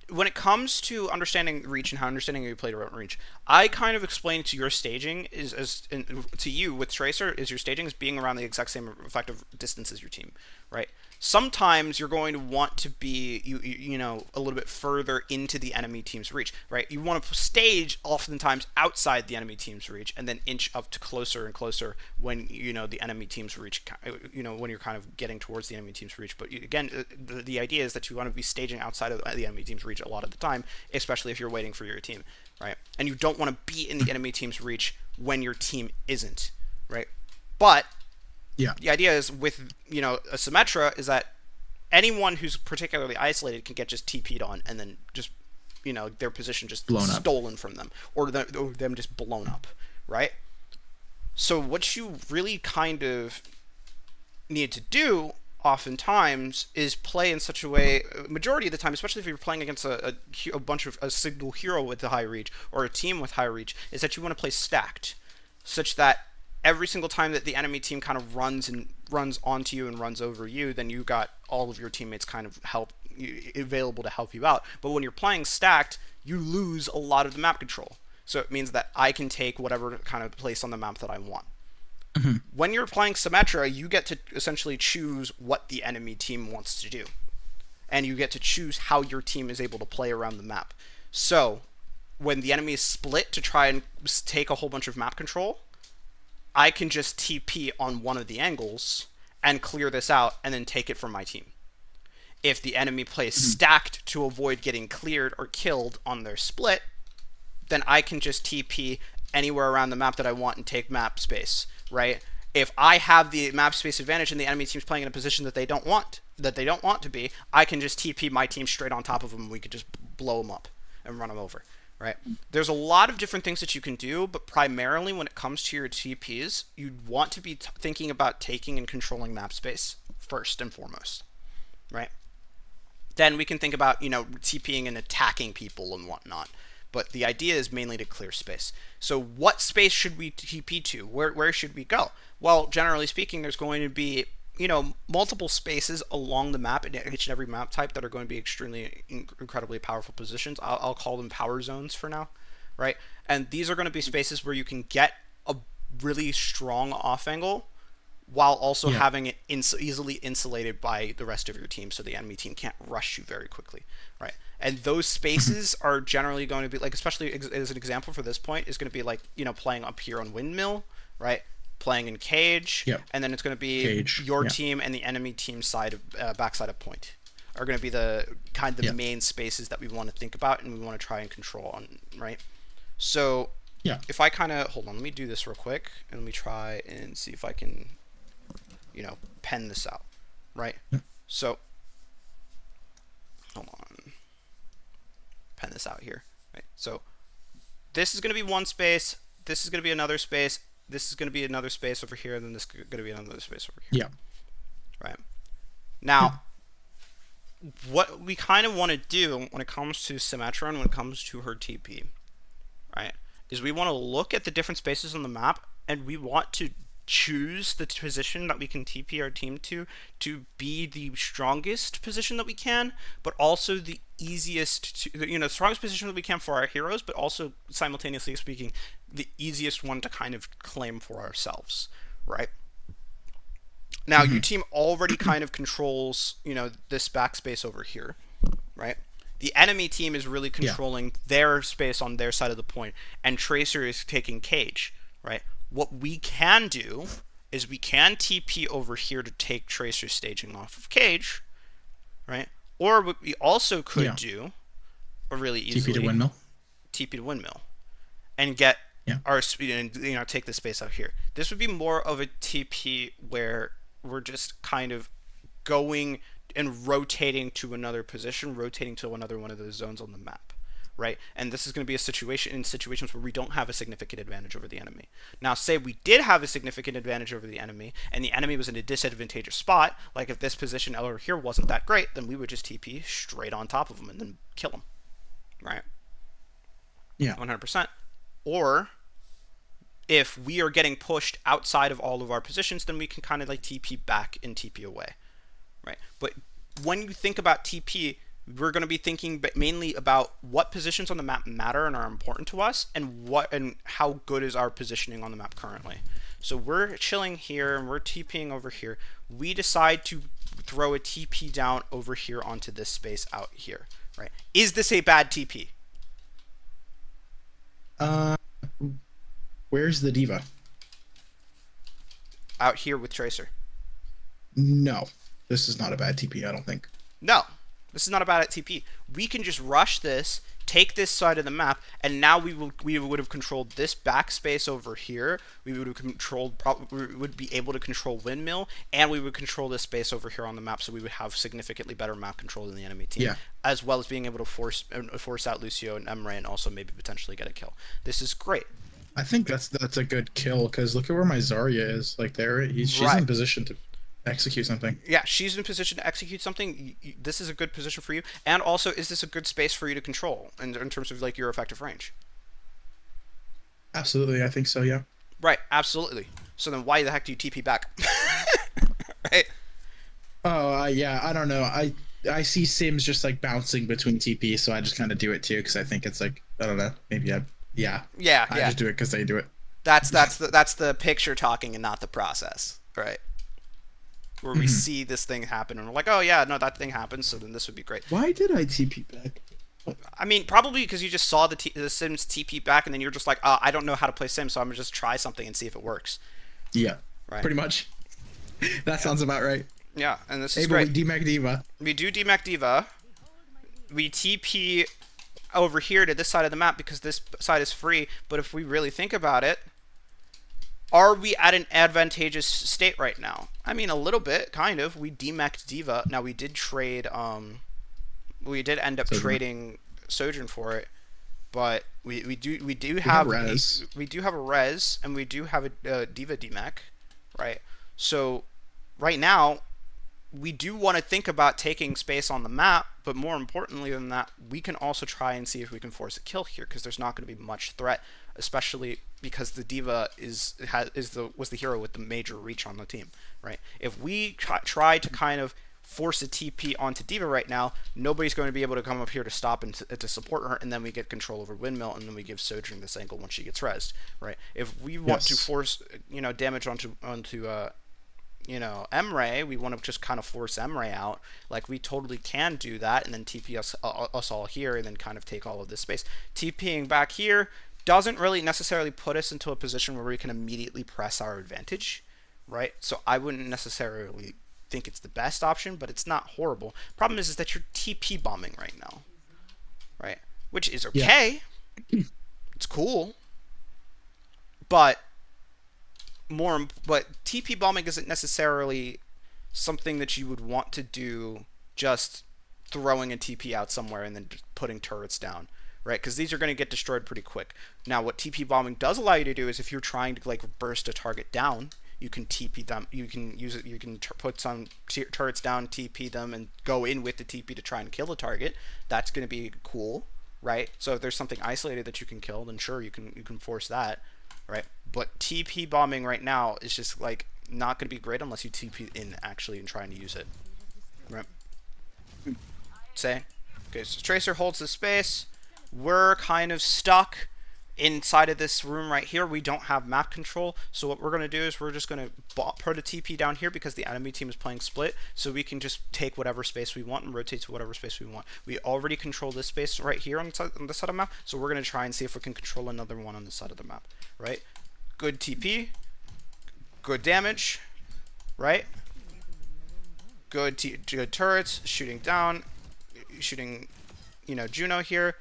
when it comes to understanding reach and how understanding you played around reach, I kind of explain to your staging to you with Tracer is your staging is being around the exact same effective distance as your team, right? Sometimes you're going to want to be a little bit further into the enemy team's reach, right? You want to stage oftentimes outside the enemy team's reach and then inch up to closer and closer when the enemy team's reach, when you're kind of getting towards the enemy team's reach. But again, the idea is that you want to be staging outside of the enemy team's reach a lot of the time, especially if you're waiting for your team, right? And you don't want to be in the enemy team's reach when your team isn't, right? But Yeah, the idea is with a Symmetra is that anyone who's particularly isolated can get just TP'd on and then just their position just blown up. stolen from them, or them just blown up, right? So what you really kind of need to do oftentimes is play in such a way, majority of the time, especially if you're playing against a bunch of a single hero with the high reach or a team with high reach, is that you want to play stacked, such that every single time that the enemy team kind of runs onto you and runs over you, then you got all of your teammates kind of available to help you out. But when you're playing stacked, you lose a lot of the map control. So it means that I can take whatever kind of place on the map that I want. Mhm. When you're playing Symmetra, you get to essentially choose what the enemy team wants to do, and you get to choose how your team is able to play around the map. So when the enemy is split to try and take a whole bunch of map control, I can just TP on one of the angles and clear this out and then take it from my team. If the enemy plays Mhm. stacked to avoid getting cleared or killed on their split, then I can just TP anywhere around the map that I want and take map space, right? If I have the map space advantage and the enemy team's playing in a position that they don't want to be, I can just TP my team straight on top of them and we could just blow them up and run them over, right? There's a lot of different things that you can do, but primarily when it comes to your TPs, you want to be thinking about taking and controlling map space first and foremost, right? Then we can think about TPing and attacking people and whatnot. But the idea is mainly to clear space. So what space should we TP to? Where should we go? Well, generally speaking, there's going to be multiple spaces along the map in each and every map type that are going to be extremely incredibly powerful positions. I'll call them power zones for now, right? And these are going to be spaces where you can get a really strong off angle while also Yeah. having it easily insulated by the rest of your team so the enemy team can't rush you very quickly, right? And those Mhm. spaces are generally going to be like, especially as an example for this point, is going to be like playing up here on windmill, right? Playing in cage, Yep. and then it's going to be Cage. your Yeah. team and the enemy team side of backside of point are going to be the kind of the Yeah. main spaces that we want to think about and we want to try and control on, right? So Yeah. if I kind of hold on, let me do this real quick, and let me try and see if I can, pen this out, right? Yeah. So, hold on, pen this out here, right? So, this is going to be one space. This is going to be another space. This is going to be another space over here, and then this is going to be another space over here, Yeah. right? Yeah. Now, what we kind of want to do when it comes to Symmetra and when it comes to her TP, right, is we want to look at the different spaces on the map and we want to choose the position that we can TP our team to be the strongest position that we can, but also the easiest to, the strongest position that we can for our heroes, but also simultaneously speaking, the easiest one to kind of claim for ourselves, right? Now, your Mm-hmm. team already kind of controls, this backspace over here, right? The enemy team is really Yeah. controlling their space on their side of the point, and Tracer is taking cage, right? What we can do is we can TP over here to take Tracer staging off of cage, right? Or what we also could Yeah. do, or really TP to easily, windmill. TP to windmill and get Yeah. our speed and take the space out here. This would be more of a TP where we're just kind of going and rotating to another position, rotating to another one of those zones on the map, right? And this is going to be a situation in situations where we don't have a significant advantage over the enemy. Now, say we did have a significant advantage over the enemy, and the enemy was in a disadvantageous spot, like if this position over here wasn't that great, then we would just TP straight on top of them and then kill them, right? Yeah. 100%. Or if we are getting pushed outside of all of our positions, then we can kind of like TP back and TP away, right? But when you think about TP, we're going to be thinking mainly about what positions on the map matter and are important to us, and how good is our positioning on the map currently. So we're chilling here and we're TPing over here. We decide to throw a TP down over here onto this space out here, right? Is this a bad TP? Uh, where's the diva? Out here with Tracer. No, this is not a bad TP. I don't think. No, this is not a bad TP. We can just rush this, take this side of the map, and now we would have controlled this backspace over here. We would have controlled, we would be able to control windmill, and we would control this space over here on the map. So we would have significantly better map control than the enemy team, Yeah. as well as being able to force out Lucio and Emre, and also maybe potentially get a kill. This is great. I think that's a good kill because look at where my Zarya is. Like there, she's Right. in position to execute something. Yeah, she's in position to execute something. This is a good position for you. And also, is this a good space for you to control in terms of like your effective range? Absolutely, I think so. Yeah. Right, absolutely. So then why the heck do you TP back? Right? Oh, yeah. I don't know. I see Sims just like bouncing between TP, so I just kind of do it too because I think it's like I don't know. Maybe yeah. Yeah, I yeah. just do it because they do it. That's the picture talking and not the process, right? Where we see this thing happen and we're like, oh yeah, no, that thing happened, so then this would be great. Why did I TP back? I mean, probably because you just saw the Sims TP back and then you're just like, I don't know how to play Sim, so I'm gonna just try something and see if it works. Yeah. Right. Pretty much. That sounds about right. Yeah, and this Hey, is but great. we DMAC Diva. We do DMAC Diva. We TP over here to this side of the map because this side is free. But if we really think about it, are we at an advantageous state right now? I mean, a little bit, kind of. We DMAC'd Diva. Now, we did trade, we did end up trading Sojourn for it. But we do have res. we do have a res, and we do have a Diva DMAC, right? So, right now, we do want to think about taking space on the map, but more importantly than that, we can also try and see if we can force a kill here because there's not going to be much threat, especially because the Diva was the hero with the major reach on the team, right? If we try to kind of force a TP onto Diva right now, nobody's going to be able to come up here to stop and to support her, and then we get control over Windmill, and then we give Sojourn this angle once she gets rezzed, right? If we want to force damage onto Emre, we want to just kind of force Emre out. Like, we totally can do that and then TP us all here and then kind of take all of this space. TPing back here doesn't really necessarily put us into a position where we can immediately press our advantage, right? So I wouldn't necessarily think it's the best option, but it's not horrible. Problem is that you're TP bombing right now, right? Which is okay. Yeah. It's cool. but but TP bombing isn't necessarily something that you would want to do just throwing a TP out somewhere and then just putting turrets down, right? Because these are going to get destroyed pretty quick. Now, what TP bombing does allow you to do is if you're trying to like burst a target down, you can TP them. You can use it. You can put some turrets down, TP them, and go in with the TP to try and kill the target. That's going to be cool, right? So if there's something isolated that you can kill, then sure, you can force that, right? But TP bombing right now is just like not going to be great unless you TP in actually and trying to use it, right? Say, okay, so Tracer holds the space. We're kind of stuck inside of this room right here. We don't have map control, so what we're going to do is we're just going to put a TP down here because the enemy team is playing split, so we can just take whatever space we want and rotate to whatever space we want. We already control this space right here on this side of the map, so we're going to try and see if we can control another one on the side of the map, right? Good TP, good damage, right? Good turrets, shooting down, shooting, Juno here.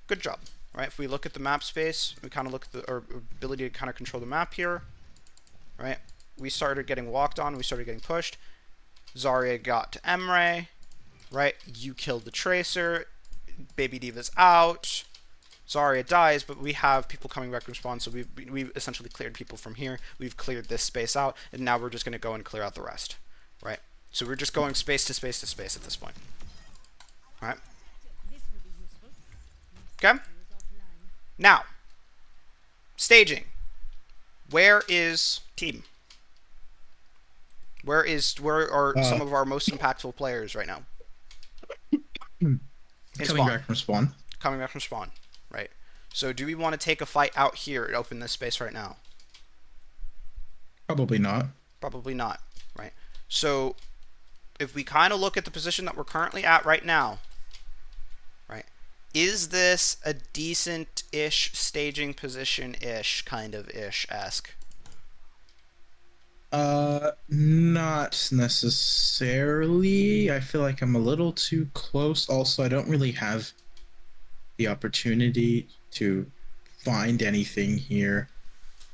Good job, right? If we look at the map space, we kind of look at our ability to kind of control the map here, right? We started getting walked on, we started getting pushed. Zarya got to Emre, right? You killed the Tracer. Baby Diva's out. Zarya dies, but we have people coming back from spawn, so we've essentially cleared people from here. We've cleared this space out, and now we're just going to go and clear out the rest, right? So we're just going space to space to space at this point. All right. Okay. Now, staging. Where is team? Where are some of our most impactful players right now? Coming back from spawn. Coming back from spawn, right? So do we want to take a fight out here and open this space right now? Probably not. Probably not, right? So if we kind of look at the position that we're currently at right now, right? Is this a decent-ish staging position-ish, kind of ish-esque? Not necessarily. I feel like I'm a little too close. Also, I don't really have the opportunity to find anything here.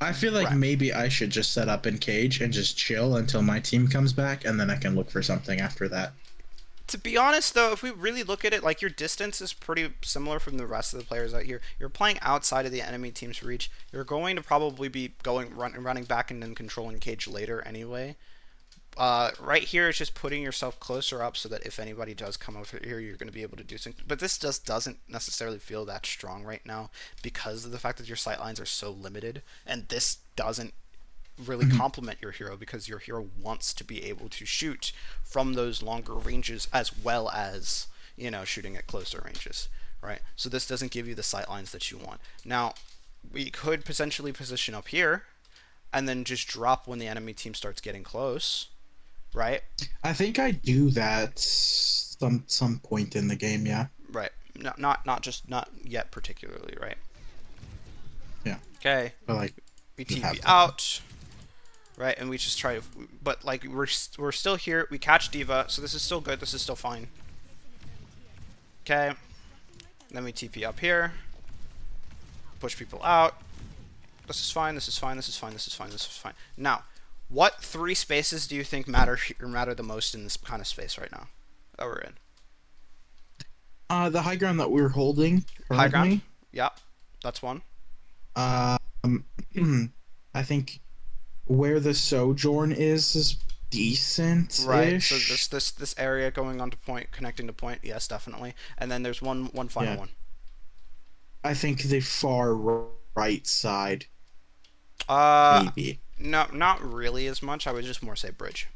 I feel like maybe I should just set up in cage and just chill until my team comes back, and then I can look for something after that. To be honest, though, if we really look at it, like, your distance is pretty similar from the rest of the players out here. You're playing outside of the enemy team's reach. You're going to probably be running back and then controlling cage later anyway. Right here is just putting yourself closer up so that if anybody does come over here, you're going to be able to do something. But this just doesn't necessarily feel that strong right now because of the fact that your sight lines are so limited, and this doesn't really complement your hero because your hero wants to be able to shoot from those longer ranges as well as, shooting at closer ranges, right? So this doesn't give you the sight lines that you want. Now, we could potentially position up here and then just drop when the enemy team starts getting close, right? I think I do that some point in the game, yeah. Right. Not yet particularly, right? Yeah. Okay. But like we TP out. Right, and we just try to, but like we're still here. We catch Diva, so this is still good. This is still fine. Okay, then we TP up here, push people out. This is fine. This is fine. This is fine. This is fine. This is fine. Now, what 3 spaces do you think matter the most in this kind of space right now that we're in? The high ground that we're holding currently. High ground. Yeah, that's one. I think where the Sojourn is decent. Right. So this area going on to point, connecting to point, yes, definitely. And then there's one final one. I think the far right side. Maybe. No, not really as much. I would just more say bridge.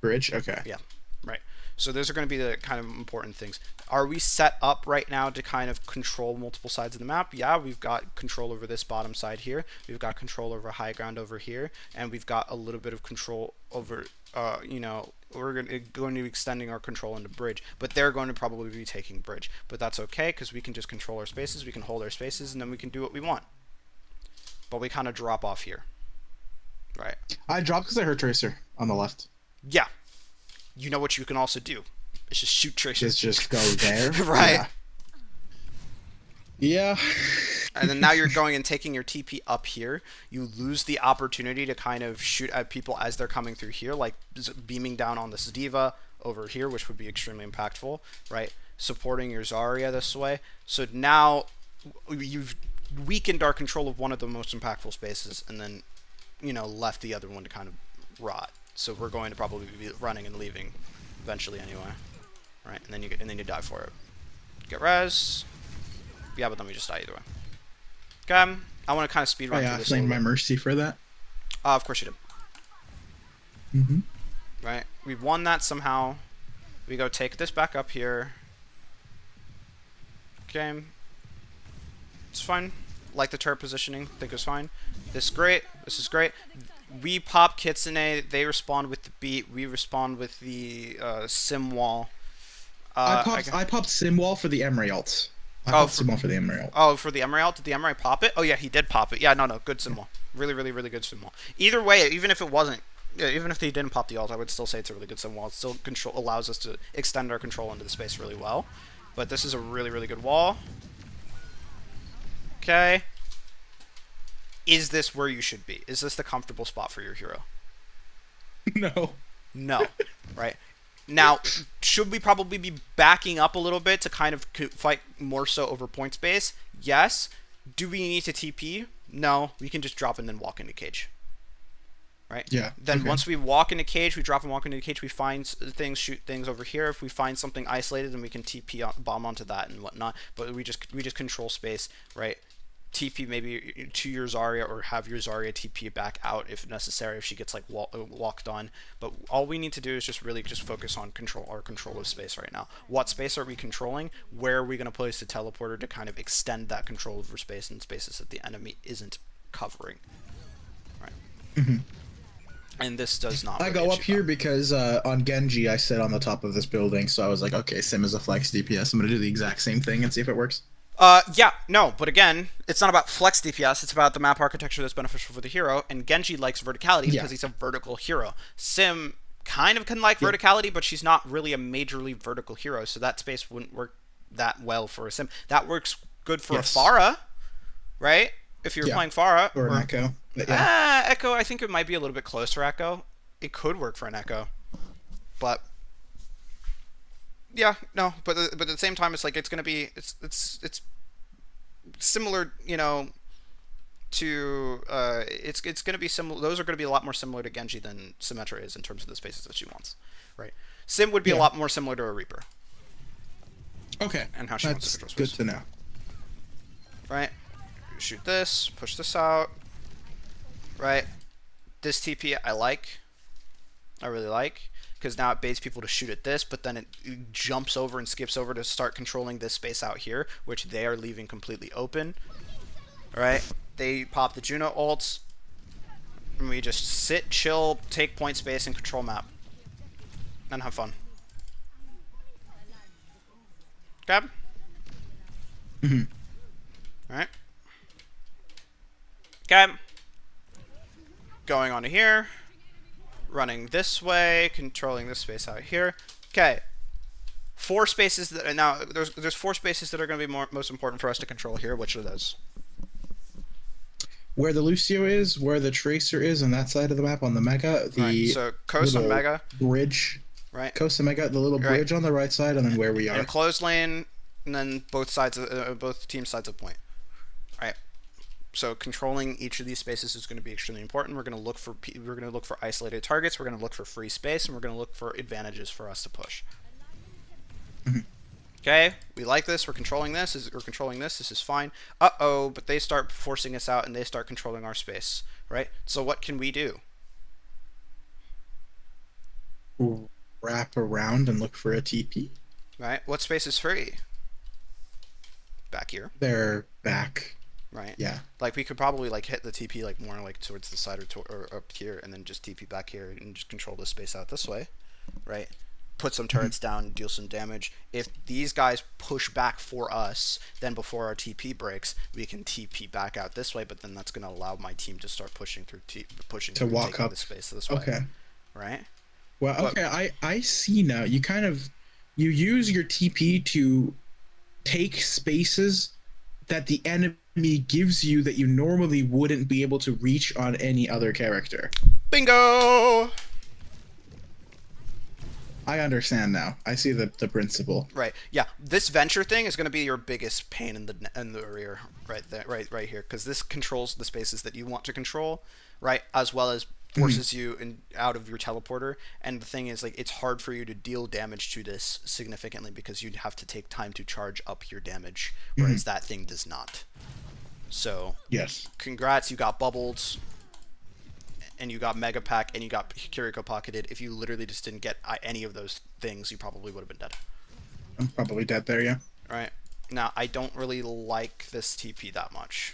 Bridge. Okay. Yeah. Right. So those are going to be the kind of important things. Are we set up right now to kind of control multiple sides of the map? Yeah, we've got control over this bottom side here. We've got control over high ground over here. And we've got a little bit of control over, we're going to be extending our control into bridge. But they're going to probably be taking bridge. But that's okay because we can just control our spaces. We can hold our spaces and then we can do what we want. But we kind of drop off here. Right. I dropped because I heard Tracer on the left. Yeah. You know what you can also do? It's just shoot Tracer. Just go there. Right. Yeah. And then now you're going and taking your TP up here. You lose the opportunity to kind of shoot at people as they're coming through here, like beaming down on this D.Va over here, which would be extremely impactful, right? Supporting your Zarya this way. So now you've weakened our control of one of the most impactful spaces, and then, you know, left the other one to kind of rot. So we're going to probably be running and leaving eventually anyway, right? And then you die for it. Get res. Yeah, but then we just die either way. Okay, I want to kind of speed run through this. I my mercy for that. Of course you did. Right, we won that somehow. We go take this back up here. Okay, it's fine. Like the turret positioning, think it's fine. This is great. This is great. We pop Kitsune. They respond with the beat. We respond with the Symm wall. I popped Symm wall for the Emery ult. I popped Symm wall for the Emery ult. Oh, for the Emery ult? Did the Emery pop it? Oh yeah, he did pop it. Yeah, no, good Symm wall. Really, really, really good Symm wall. Either way, even if it wasn't, even if he didn't pop the ult, I would still say it's a really good Symm wall. It still allows us to extend our control into the space really well. But this is a really, really good wall. Okay. Is this where you should be? Is this the comfortable spot for your hero? No. No. Right. Now, should we probably be backing up a little bit to kind of fight more so over point space? Yes. Do we need to TP? No. We can just drop and then walk into cage. Right? Yeah. Then once we walk into cage, we drop and walk into cage, we find things, shoot things over here. If we find something isolated, then we can TP bomb onto that and whatnot. But we just control space, right? TP maybe to your Zarya, or have your Zarya TP back out if necessary, if she gets like walked on. But all we need to do is just really just focus on our control of space right now. What space are we controlling? Where are we going to place the teleporter to kind of extend that control over space and spaces that the enemy isn't covering? Right. And this does not. I go up here because on Genji I sit on the top of this building, so I was like, okay, Symm is a flex DPS. I'm gonna do the exact same thing and see if it works. Yeah, no, but again, it's not about flex DPS, it's about the map architecture that's beneficial for the hero, and Genji likes verticality because he's a vertical hero. Symm kind of can like verticality, but she's not really a majorly vertical hero, so that space wouldn't work that well for a Symm. That works good for a Pharah, right? If you're playing Pharah. Or an Echo. Echo, I think it might be a little bit close for Echo. It could work for an Echo, but... Yeah, no, but at the same time, it's like it's gonna be it's similar, you know, to it's gonna be similar. Those are gonna be a lot more similar to Genji than Symmetra is in terms of the spaces that she wants, right? Symm would be a lot more similar to a Reaper. Okay, and how she wants to control space. Good to know. Right, shoot this, push this out. Right, this TP I really like. Because now it baits people to shoot at this, but then it jumps over and skips over to start controlling this space out here, which they are leaving completely open. Alright, they pop the Juno ults, and we just sit, chill, take point space, and control map. And have fun. Okay? Alright. Okay. Going on to here. Running this way, controlling this space out here. Okay, 4 spaces that now there's 4 spaces that are going to be most important for us to control here. Which are those? Where the Lucio is, where the Tracer is on that side of the map on the Mega, the so Kosa Mega bridge, right? Kosa Mega, the little bridge on the right side, and then where we are. And closed lane, and then both sides, both team sides of point. Right. So controlling each of these spaces is going to be extremely important. We're going to look for isolated targets. We're going to look for free space, and we're going to look for advantages for us to push. Okay, we like this. We're controlling this. We're controlling this. This is fine. Uh-oh, but they start forcing us out, and they start controlling our space. Right. So what can we do? Wrap around and look for a TP. Right. What space is free? Back here. They're back. Right. Yeah. Like we could probably like hit the TP like more like towards the side or up here, and then just TP back here and just control the space out this way, right? Put some turrets down, deal some damage. If these guys push back for us, then before our TP breaks, we can TP back out this way. But then that's going to allow my team to start pushing through, walk up the space this way. Okay. Right. Well, okay. I see now. You use your TP to take spaces that the enemy enemy gives you that you normally wouldn't be able to reach on any other character. Bingo! I understand now. I see the principle. Right. Yeah. This venture thing is going to be your biggest pain in the rear, right there, right here, because this controls the spaces that you want to control, right, as well as Mhm. forces you out of your teleporter. And the thing is, like, it's hard for you to deal damage to this significantly because you'd have to take time to charge up your damage, whereas Mhm. that thing does not. So, Yes. congrats, you got bubbled, and you got Mega Pack, and you got Kiriko pocketed. If you literally just didn't get any of those things, you probably would have been dead. I'm probably dead there, yeah. Right. Now, I don't really like this TP that much.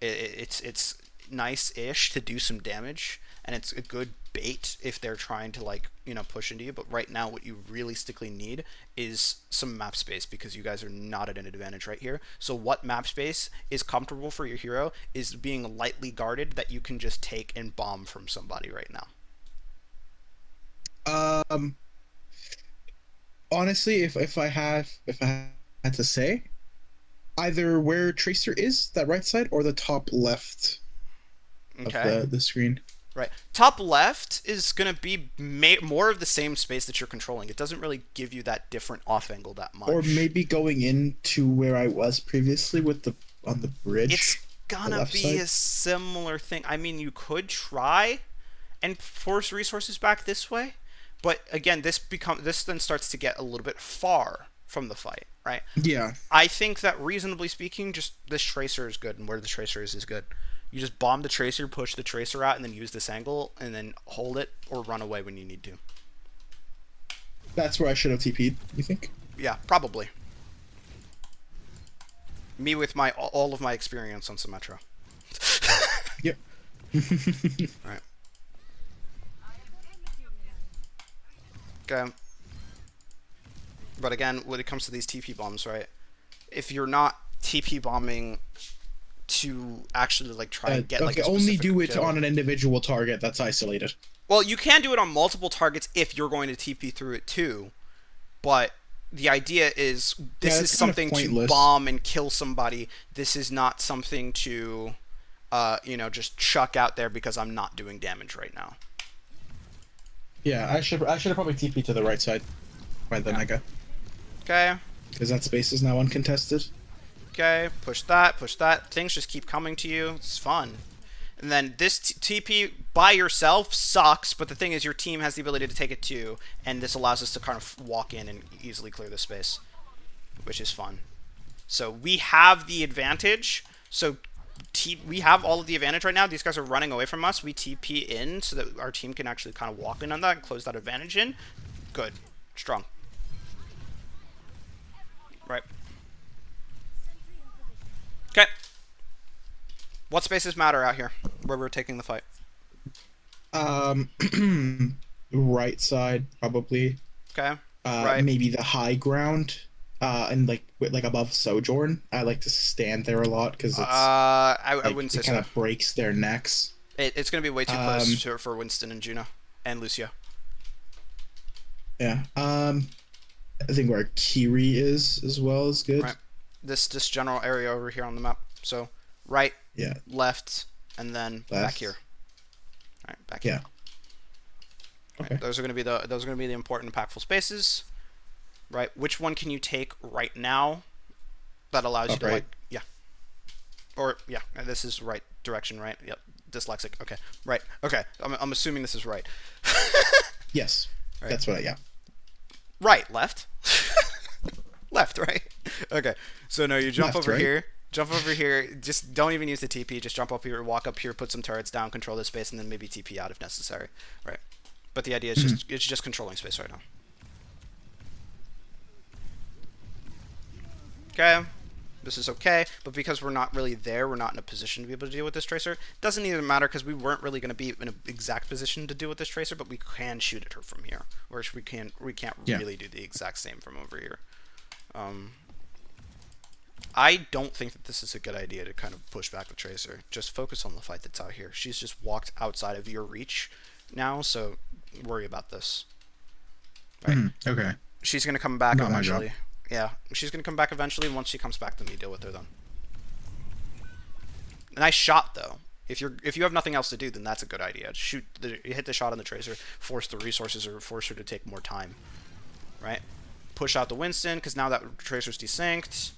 It's nice-ish to do some damage, and it's a good bait if they're trying to, like, push into you. But right now, what you realistically need is some map space, because you guys are not at an advantage right here. So what map space is comfortable for your hero is being lightly guarded that you can just take and bomb from somebody right now. Um, honestly, if I had to say, either where Tracer is, that right side, or the top left of Okay. the screen. Right. Top left is going to be more of the same space that you're controlling. It doesn't really give you that different off angle that Or much. maybe going into where I was previously with the on the It's bridge, the gonna left be side. a similar thing. I mean, you could try and force resources back this way, but again, this then starts to get a little bit far from the fight, right? Yeah, I think that reasonably speaking, just this tracer is good, and where the tracer is good. You just bomb the tracer, push the tracer out, and then use this angle, and then hold it or run away when you need to. that's where I should have TP'd, you think? Yeah, probably. Me with my all of my experience on Symmetra. Yep. Right. Okay. But again, when it comes to these TP bombs, right? If you're not TP bombing to actually like try and get like Okay, a only specific do it kill. on an individual target that's isolated. Well, you can do it on multiple targets if you're going to TP through it too, but the idea is Yeah, this is that's kind of something to pointless. bomb and kill somebody. This is not something to just chuck out there because I'm not doing damage right now. Yeah, I should have probably TP'd to the right side by the Yeah. mega Okay. because that space is now uncontested. Okay. Push that. Push that. Things just keep coming to you. It's fun. And then this TP by yourself sucks, but the thing is your team has the ability to take it too, and this allows us to kind of walk in and easily clear the space, which is fun. So we have the advantage. So we have all of the advantage right now. These guys are running away from us. We TP in so that our team can actually kind of walk in on that and close that advantage in. Good. Strong. Right. Okay. What spaces matter out here where we're taking the fight? Um, right side probably. Okay. Right. Maybe the high ground. And like above Sojourn, I like to stand there a lot because it's I like wouldn't say it kind so. of breaks their necks. It's going to be way too close Um, for Winston and Juno and Lucio. yeah. I think where Kiri is as well is good. Right. This general area over here on the map. So right, Yeah. left, and then back Left. here. All right, back Yeah. here. Right. Okay. Those are going to be the important impactful spaces. Right. Which one can you take right now that allows you to Upright. like or yeah, this is right direction, right? Yep. Dyslexic. Okay. Right. Okay. I'm assuming this is right. Yes. Right. That's what I, yeah. Right. Left. Left. Right. Okay. So no, you jump Left, over right? here. Jump over here. Just don't even use the TP. Just jump up here, walk up here, put some turrets down, control this space, and then maybe TP out if necessary. Right. But the idea is Mhm. just controlling space right now. Okay. This is okay, but because we're not really there, we're not in a position to be able to deal with this tracer. Doesn't even matter because we weren't really going to be in an exact position to deal with this tracer, but we can shoot at her from here, whereas we can't Yeah. really do the exact same from over here. I don't think that this is a good idea to kind of push back the tracer. Just focus on the fight that's out here. She's just walked outside of your reach now, so worry about this. Right? Okay. She's going to come back Not my job. eventually. Yeah, she's going to come back eventually. Once she comes back, then we deal with her then. Nice shot though. If you have nothing else to do, then that's a good idea. Hit the shot on the tracer, force the resources, or force her to take more time, right? Push out the Winston because now that tracer's desynced.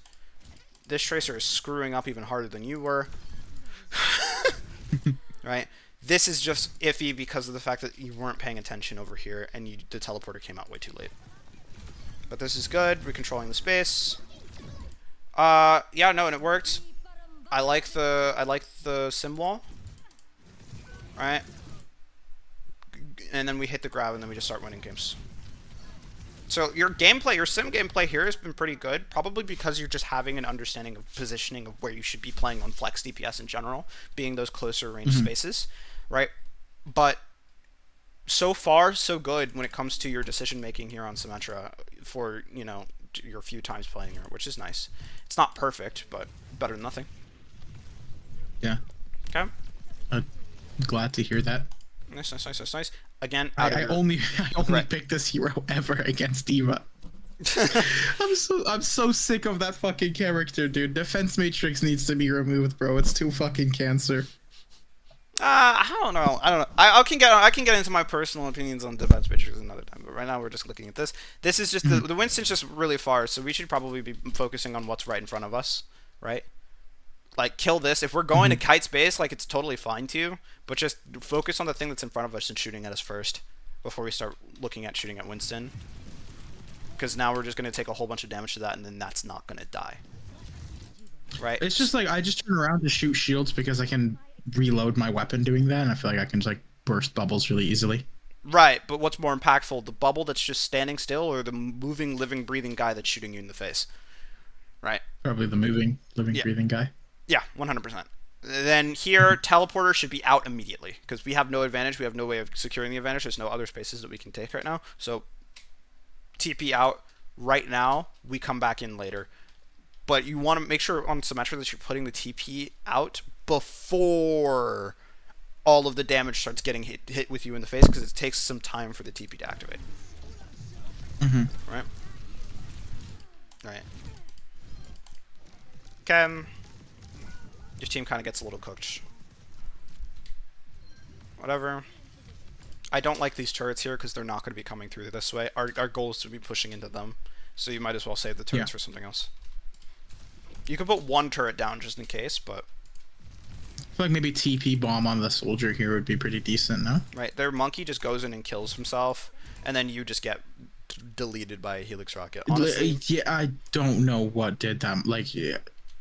This tracer is screwing up even harder than you were, right? This is just iffy because of the fact that you weren't paying attention over here and the teleporter came out way too late. But this is good. We're controlling the space. Yeah, no, and it worked. I like the Symm wall. Right? And then we hit the grab and then we just start winning games. So your gameplay, your Symm gameplay here has been pretty good, probably because you're just having an understanding of positioning of where you should be playing on flex DPS in general, being those closer range spaces, right? But so far, so good when it comes to your decision making here on Symmetra for, you know, your few times playing her, which is nice. It's not perfect, but better than nothing. Yeah. Okay. Glad to hear that. Nice. Again, I only picked this hero ever against Eva. I'm so sick of that fucking character, dude. Defense Matrix needs to be removed, bro. It's too fucking cancer. I don't know. I can get into my personal opinions on Defense Matrix another time. But right now we're just looking at this. This is just the Winston's just really far, so we should probably be focusing on what's right in front of us, right? Like, kill this. If we're going to kite space, like, it's totally fine to, but just focus on the thing that's in front of us and shooting at us first before we start looking at shooting at Winston. Because now we're just going to take a whole bunch of damage to that, and then that's not going to die. Right? It's just like, I just turn around to shoot shields because I can reload my weapon doing that, and I feel like I can just, like, burst bubbles really easily. Right, but what's more impactful, the bubble that's just standing still or the moving, living, breathing guy that's shooting you in the face? Right? Probably the moving, living, breathing guy. Yeah, 100%. Then here, teleporter should be out immediately because we have no advantage. We have no way of securing the advantage. There's no other spaces that we can take right now. So TP out right now. We come back in later. But you want to make sure on Symmetra that you're putting the TP out before all of the damage starts getting hit with you in the face because it takes some time for the TP to activate. Right? Right. Okay. Your team kind of gets a little cooked. Whatever. I don't like these turrets here because they're not going to be coming through this way. Our goal is to be pushing into them. So you might as well save the turrets for something else. You could put one turret down just in case, but... I feel like maybe TP bomb on the soldier here would be pretty decent, no? Right. Their monkey just goes in and kills himself, and then you just get deleted by a Helix rocket. Honestly, yeah, I don't know what did that. Like, yeah.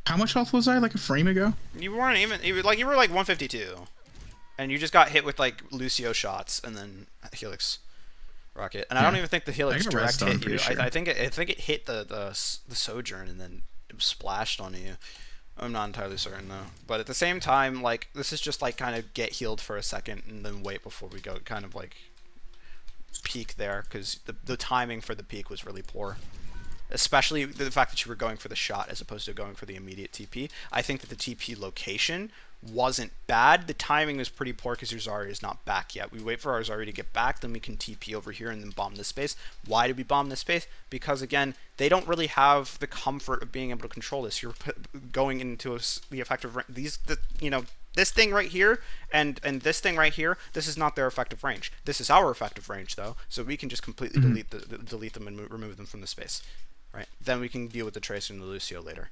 How much health was I, like, a frame ago? You weren't even... You were like 152. And you just got hit with, like, Lucio shots, and then Helix rocket. And I don't even think the Helix direct hit you. Sure. I think it hit the Sojourn, and then it splashed on you. I'm not entirely certain, though. But at the same time, like, this is just, like, kind of get healed for a second, and then wait before we go kind of, like, peak there, because the timing for the peak was really poor. Especially the fact that you were going for the shot as opposed to going for the immediate TP. I think that the TP location wasn't bad. The timing was pretty poor because your Zarya is not back yet. We wait for our Zarya to get back, then we can TP over here and then bomb this space. Why did we bomb this space? Because, again, they don't really have the comfort of being able to control this. You're going into the effective... this thing right here and this thing right here, this is not their effective range. This is our effective range, though, so we can just completely delete them and remove them from the space. Right. Then we can deal with the Tracer and the Lucio later.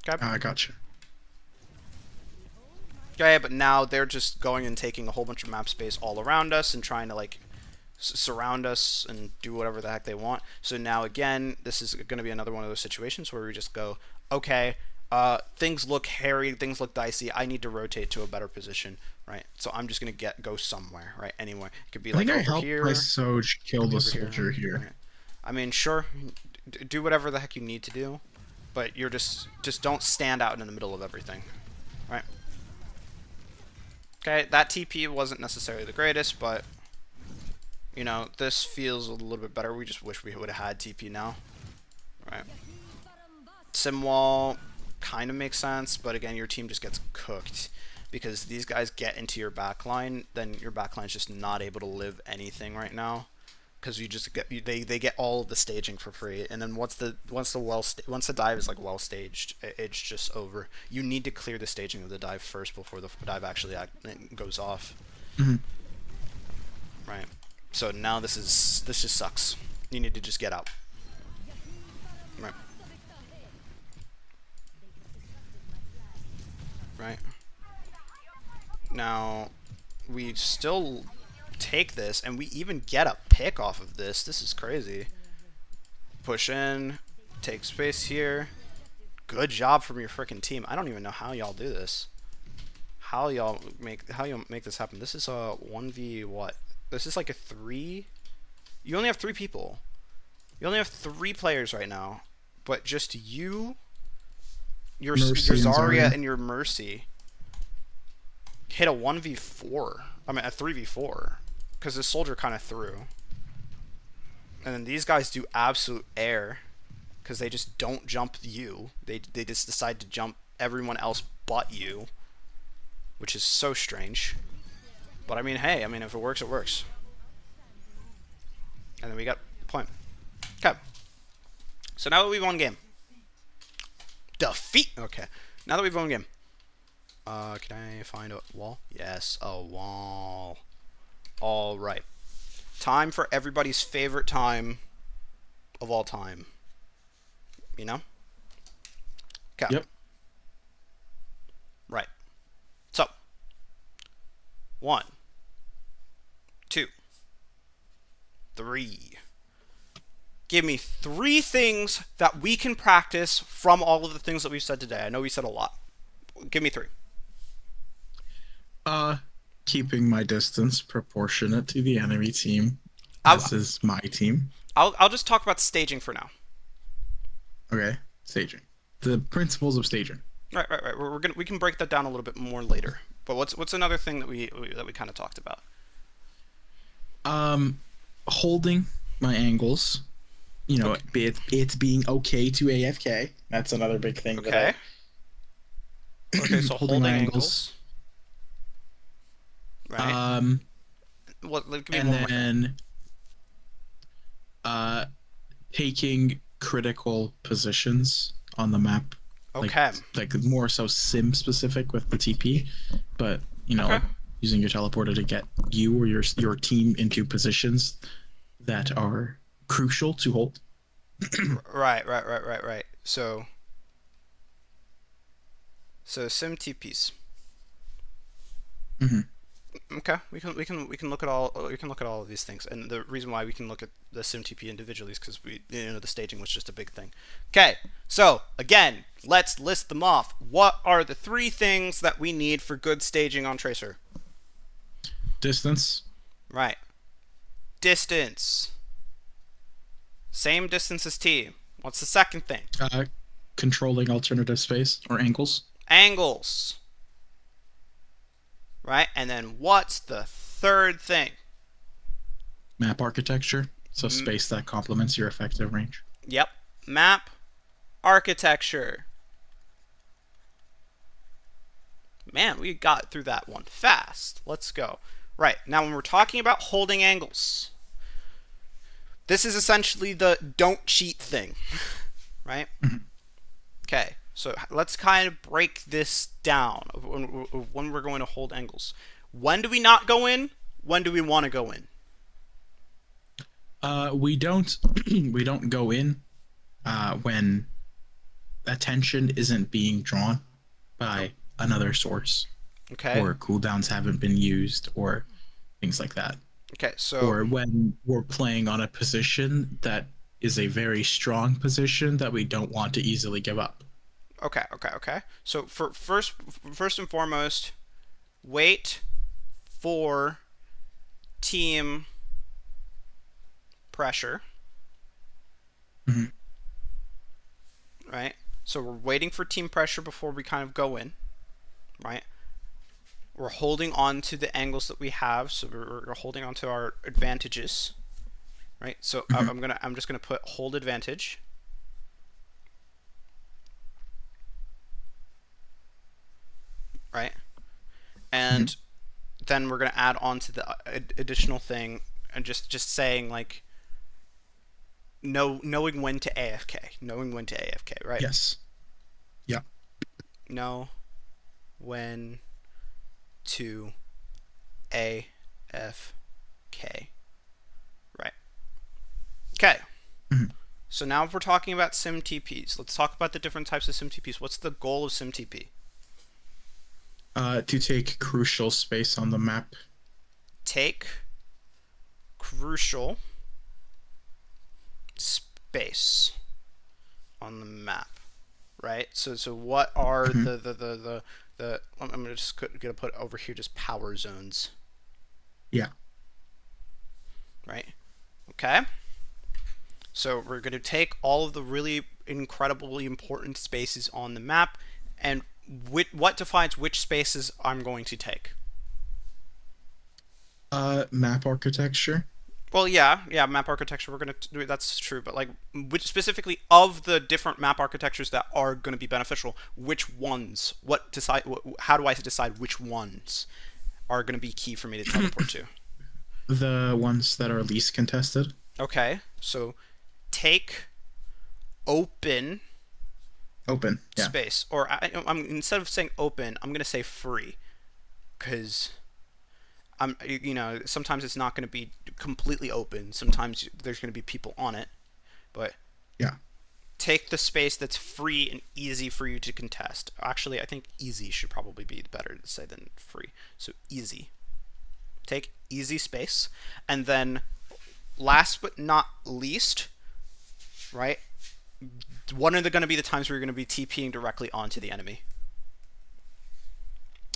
Okay. I gotcha. Okay, but now they're just going and taking a whole bunch of map space all around us and trying to, like, surround us and do whatever the heck they want. So now, again, this is going to be another one of those situations where we just go, okay, things look hairy, things look dicey. I need to rotate to a better position, right? So I'm just going to go somewhere, right? Anywhere. It could be like over here. I think I helped my Soj kill the soldier here. Right. I mean, sure. Do whatever the heck you need to do, but you're just don't stand out in the middle of everything, right? Okay, that TP wasn't necessarily the greatest, but you know, this feels a little bit better. We just wish we would have had TP now, right? Symm wall kind of makes sense, but again, your team just gets cooked because these guys get into your backline, then your backline's just not able to live anything right now. because you just get they get all of the staging for free, and then once the dive is like well staged, it's just over. You need to clear the staging of the dive first before the dive actually goes off. Mhm. Right. So now this just sucks. You need to just get out. Right. Right. Now we still take this, and we even get a pick off of this. This is crazy. Push in, take space here. Good job from your freaking team. I don't even know how y'all do this. How y'all make this happen? This is a 1v what? This is like a 3. You only have 3 people. You only have 3 players right now, but just you, your Zarya and your Mercy hit a 1v4. I mean a 3v4 because the soldier kind of threw. And then these guys do absolute air because they just don't jump you. They just decide to jump everyone else but you, which is so strange. But I mean, hey, I mean, if it works, it works. And then we got point. Okay. So now that we've won game. Defeat. Okay. Now that we've won game. Can I find a wall? Yes, a wall. All right. Time for everybody's favorite time of all time. You know? Okay. Yep. Right. So, 1, 2, 3. Give me 3 things that we can practice from all of the things that we've said today. I know we said a lot. Give me 3. Keeping my distance proportionate to the enemy team. This is my team. I'll just talk about staging for now. Okay, staging. The principles of staging. Right. We can break that down a little bit more later. But what's another thing that we kind of talked about? Holding my angles. You know, okay. It's being okay to AFK. That's another big thing. Okay. Okay, so holding angles. Right. Give me and then taking critical positions on the map. Okay. Like more so Symm specific with the TP, but you know, like using your teleporter to get you or your team into positions that are crucial to hold. Right. So Symm TPs. Mm-hmm. Okay, we can look at all of these things, and the reason why we can look at the Symm TP individually is because the staging was just a big thing. Okay, so again, let's list them off. What are the 3 things that we need for good staging on Tracer? Distance. Right. Distance. Same distance as T. What's the second thing? Controlling alternative space or angles. Angles. Right, and then what's the third thing? Map architecture, so space that complements your effective range. Yep, map architecture. Man, we got through that one fast. Let's go. Right, now when we're talking about holding angles, this is essentially the don't cheat thing, right? Okay. So let's kind of break this down of when we're going to hold angles. When do we not go in? When do we want to go in? We don't go in when attention isn't being drawn by another source. Okay. Or cooldowns haven't been used or things like that. Okay, so or when we're playing on a position that is a very strong position that we don't want to easily give up. Okay. So for first and foremost, wait for team pressure. Mm-hmm. Right? So we're waiting for team pressure before we kind of go in. Right? We're holding on to the angles that we have, so we're holding on to our advantages. Right? So I'm just gonna put hold advantage. Right? And then we're going to add on to the additional thing and just saying like knowing when to AFK, knowing when to AFK, right? Yes. Yeah. Know when to AFK, right? Okay. Mhm. So now if we're talking about SymTPs, let's talk about the different types of SymTPs. What's the goal of SymTP? To take crucial space on the map. Take crucial space on the map, right? So what are Mhm. the I'm gonna put over here just power zones, Yeah. right? Okay. So we're gonna take all of the really incredibly important spaces on the map, and what defines which spaces I'm going to take? Map architecture. Well, yeah, map architecture. We're gonna do that's true, but like, which specifically of the different map architectures that are gonna be beneficial, which ones? What decide? How do I decide which ones are gonna be key for me to teleport to? The ones that are least contested. Okay, so take open Open. Yeah. space, or I'm instead of saying open, I'm gonna say free, because sometimes it's not gonna be completely open. Sometimes there's gonna be people on it, but Yeah. take the space that's free and easy for you to contest. Actually, I think easy should probably be better to say than free. So easy. Take easy space. And then last but not least, right? When are going to be the times where you're going to be TPing directly onto the enemy?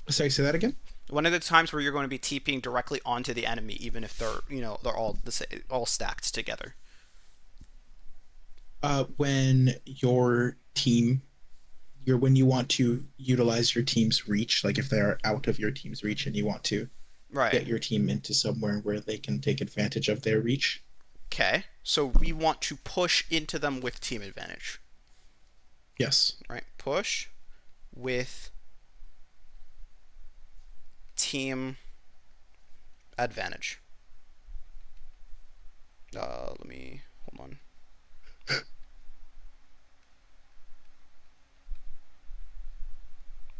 Sorry, say that again. One of the times where you're going to be TPing directly onto the enemy, even if they're all stacked together. When your team, when you want to utilize your team's reach, like if they're out of your team's reach and you want to Right. get your team into somewhere where they can take advantage of their reach. Okay. So we want to push into them with team advantage. Yes. Right. Push with team advantage. Let me hold on.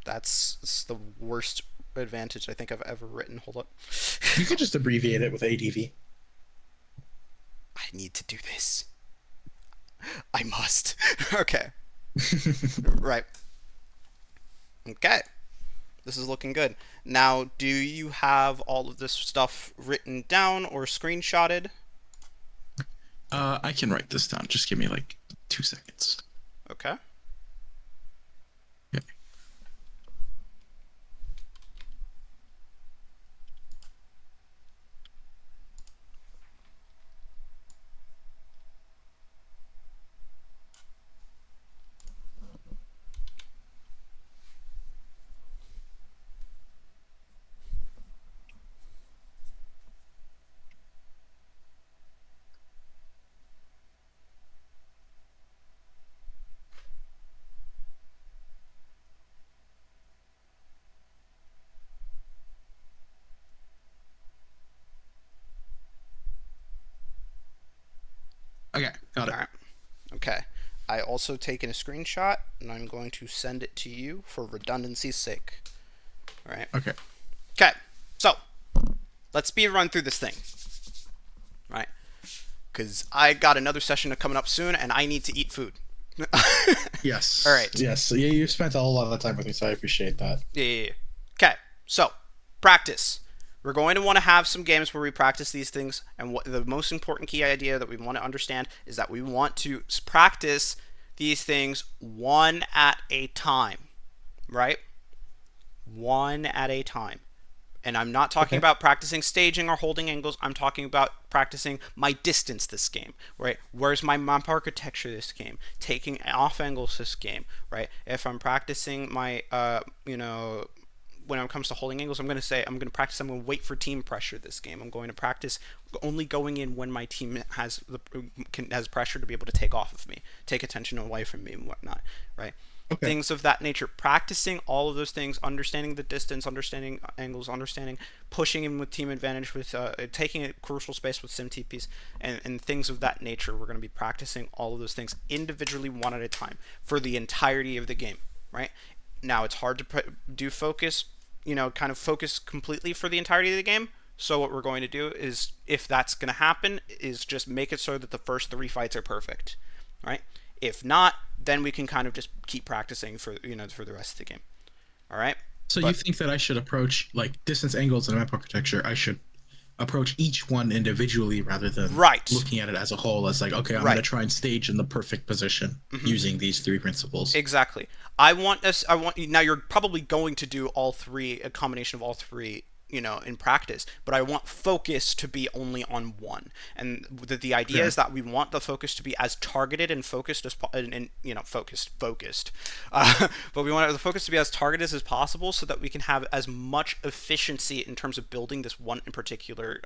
That's the worst advantage I think I've ever written. Hold up. You could just abbreviate it with ADV. I need to do this. I must. Okay. Right. Okay. This is looking good. Now, do you have all of this stuff written down or screenshotted? I can write this down. Just give me like 2 seconds. Okay. Okay. Okay, got it. All right. Okay. I also taken a screenshot and I'm going to send it to you for redundancy's sake. All right. Okay. Okay. So, let's speed run through this thing. Right? Because I got another session coming up soon and I need to eat food. Yes. All right. Yes. Yeah, you spent a whole lot of time with me, so I appreciate that. Yeah. Okay. So, practice. We're going to want to have some games where we practice these things, and what the most important key idea that we want to understand is that we want to practice these things one at a time, right? One at a time. And I'm not talking Okay. about practicing staging or holding angles. I'm talking about practicing my distance this game, right? Where's my map architecture this game? Taking off angles this game, right? If I'm practicing my, when it comes to holding angles, I'm going to practice, I'm going to wait for team pressure this game. I'm going to practice only going in when my team has pressure to be able to take off of me, take attention away from me and whatnot, right? Okay. things of that nature. Practicing all of those things, understanding the distance, understanding angles, understanding pushing in with team advantage, with taking a crucial space with sim TPs, and things of that nature. We're going to be practicing all of those things individually, one at a time, for the entirety of the game, right? Now, it's hard to do focus, kind of focus completely for the entirety of the game. So what we're going to do is, if that's going to happen, is just make it so that the first 3 fights are perfect, right? If not, then we can kind of just keep practicing for the rest of the game. All right. So you But think that I should approach like distance angles and map architecture? I should approach each one individually rather than right, looking at it as a whole as like, okay, I'm going to right. try and stage in the perfect position using these three principles. Exactly. I want this. I want now. You're probably going to do all three, a combination of all three, in practice. But I want focus to be only on one, and the idea Okay. is that we want the focus to be as targeted and focused as and focused. But we want the focus to be as targeted as possible, so that we can have as much efficiency in terms of building this one in particular,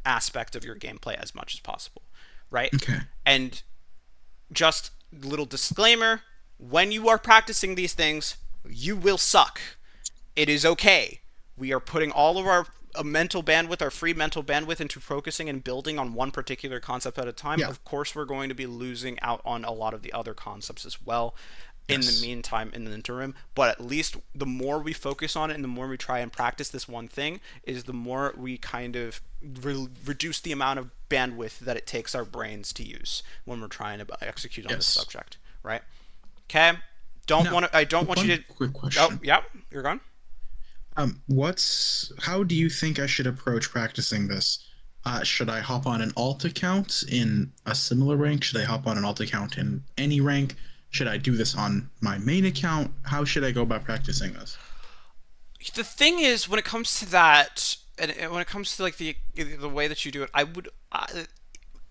aspect of your gameplay as much as possible, right? Okay. And just little disclaimer, when you are practicing these things, you will suck. It is okay. We are putting all of our mental bandwidth, our free mental bandwidth, into focusing and building on one particular concept at a time. Yeah. Of course, we're going to be losing out on a lot of the other concepts as well in the Yes. meantime, in the interim. But at least the more we focus on it and the more we try and practice this one thing, is the more we kind of reduce the amount of bandwidth that it takes our brains to use when we're trying to execute on this Yes. subject, right? Okay. Don't Now, want to. I don't want you one to. quick Oh, question. yeah. You're gone. How do you think I should approach practicing this? Should I hop on an alt account in a similar rank? Should I hop on an alt account in any rank? Should I do this on my main account? How should I go about practicing this? The thing is, when it comes to that, and when it comes to like the way that you do it, I would.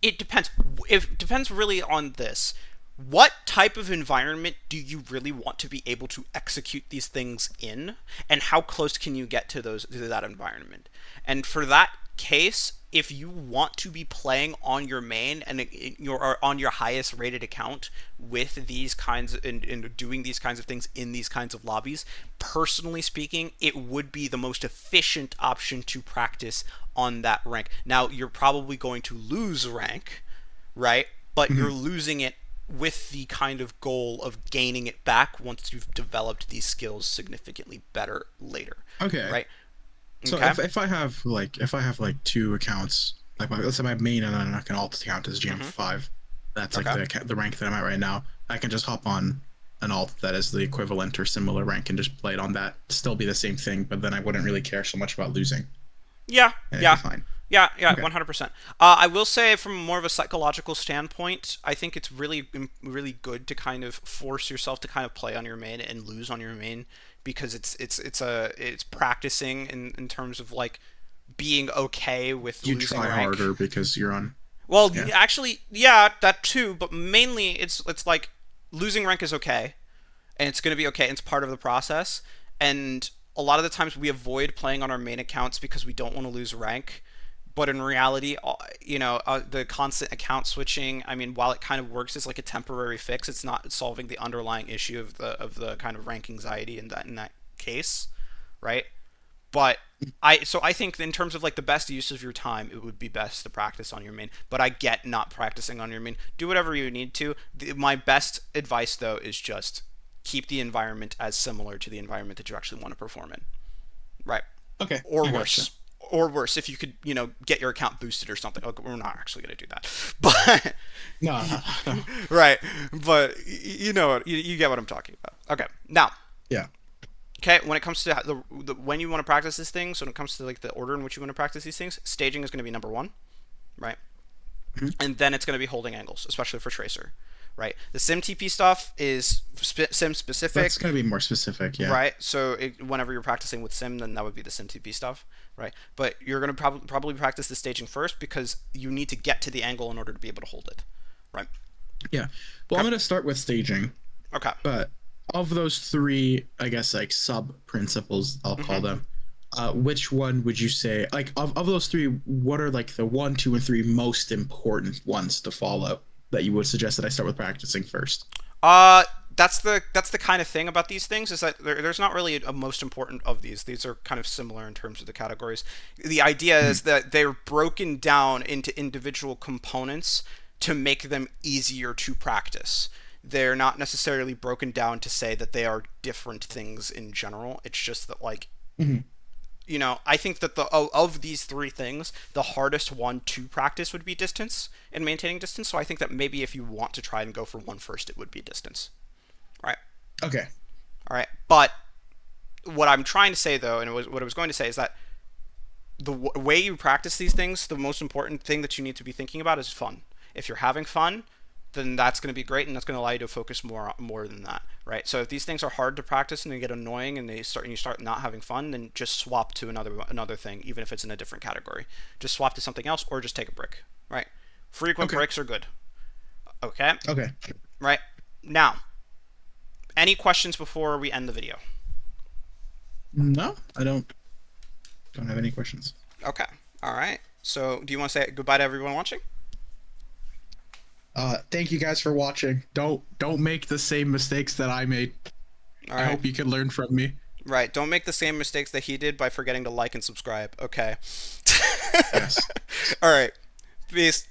It depends. It depends really on this. What type of environment do you really want to be able to execute these things in, and how close can you get to that environment? And for that case, if you want to be playing on your main and you're on your highest rated account with these kinds and doing these kinds of things in these kinds of lobbies, personally speaking, it would be the most efficient option to practice on that rank. Now, you're probably going to lose rank, right? But you're Mhm. losing it with the kind of goal of gaining it back once you've developed these skills significantly better later, Okay. right? So Okay. if I have like two accounts, like let's say my main and then like an alt account is Mm-hmm. GM5. That's like Okay. the rank that I'm at right now. I can just hop on an alt that is the equivalent or similar rank and just play it on that. Still be the same thing, but then I wouldn't really care so much about losing, Yeah. and it'd be Yeah. fine. Yeah, Okay. 100%. I will say, from more of a psychological standpoint, I think it's really good to kind of force yourself to kind of play on your main and lose on your main, because it's practicing in terms of like being okay with You losing try rank. harder because you're on. Well, Yeah. actually, yeah, that too, but mainly it's like losing rank is okay, and it's going to be okay. And it's part of the process, and a lot of the times we avoid playing on our main accounts because we don't want to lose rank. But in reality, the constant account switching, I mean, while it kind of works as like a temporary fix, it's not solving the underlying issue of the kind of rank anxiety in that case, right? But I think in terms of like the best use of your time, it would be best to practice on your main. But I get not practicing on your main. Do whatever you need to. My best advice though is just keep the environment as similar to the environment that you actually want to perform in. Right. Okay. Or I gotcha. worse. Or worse, if you could, get your account boosted or something. Okay, we're not actually going to do that, but No, no, no. right. But you know what? You get what I'm talking about. Okay, now, Yeah. okay, when it comes to when you want to practice these things, when it comes to like the order in which you want to practice these things, staging is going to be number one, right? Mhm. And then it's going to be holding angles, especially for tracer, right? The sim TP stuff is sim specific, That's gonna be more specific. Yeah. right? So whenever you're practicing with sim, then that would be the sim TP stuff, right? But you're going to probably practice the staging first, because you need to get to the angle in order to be able to hold it, right? Yeah. Well, I'm Okay. gonna start with staging. Okay. But of those three, I guess like sub principles, I'll call Mm-hmm. them. Which one would you say, like of those three, what are like the one, two, and three most important ones to follow that you would suggest that I start with practicing first? that's the kind of thing about these things is that there's not really a most important of these. These are kind of similar in terms of the categories. The idea Mhm. is that they're broken down into individual components to make them easier to practice. They're not necessarily broken down to say that they are different things in general. It's just that like Mhm. I think that the of these three things, the hardest one to practice would be distance and maintaining distance. So I think that maybe if you want to try and go for one first, it would be distance. All right. Okay. All right. But what I'm trying to say though, and what I was going to say is that the way you practice these things, the most important thing that you need to be thinking about is fun. If you're having fun, then that's going to be great, and that's going to allow you to focus more than that, right? So if these things are hard to practice and they get annoying and you start not having fun, then just swap to another thing, even if it's in a different category. Just swap to something else, or just take a break, right? Frequent Okay. breaks are good. Okay, Okay. right now. Any questions before we end the video? No, I don't have any questions. Okay, all right. So do you want to say goodbye to everyone watching? Thank you guys for watching. Don't make the same mistakes that I made. All I right. hope you can learn from me. Right. Don't make the same mistakes that he did by forgetting to like and subscribe. Okay. Yes. All right. Peace.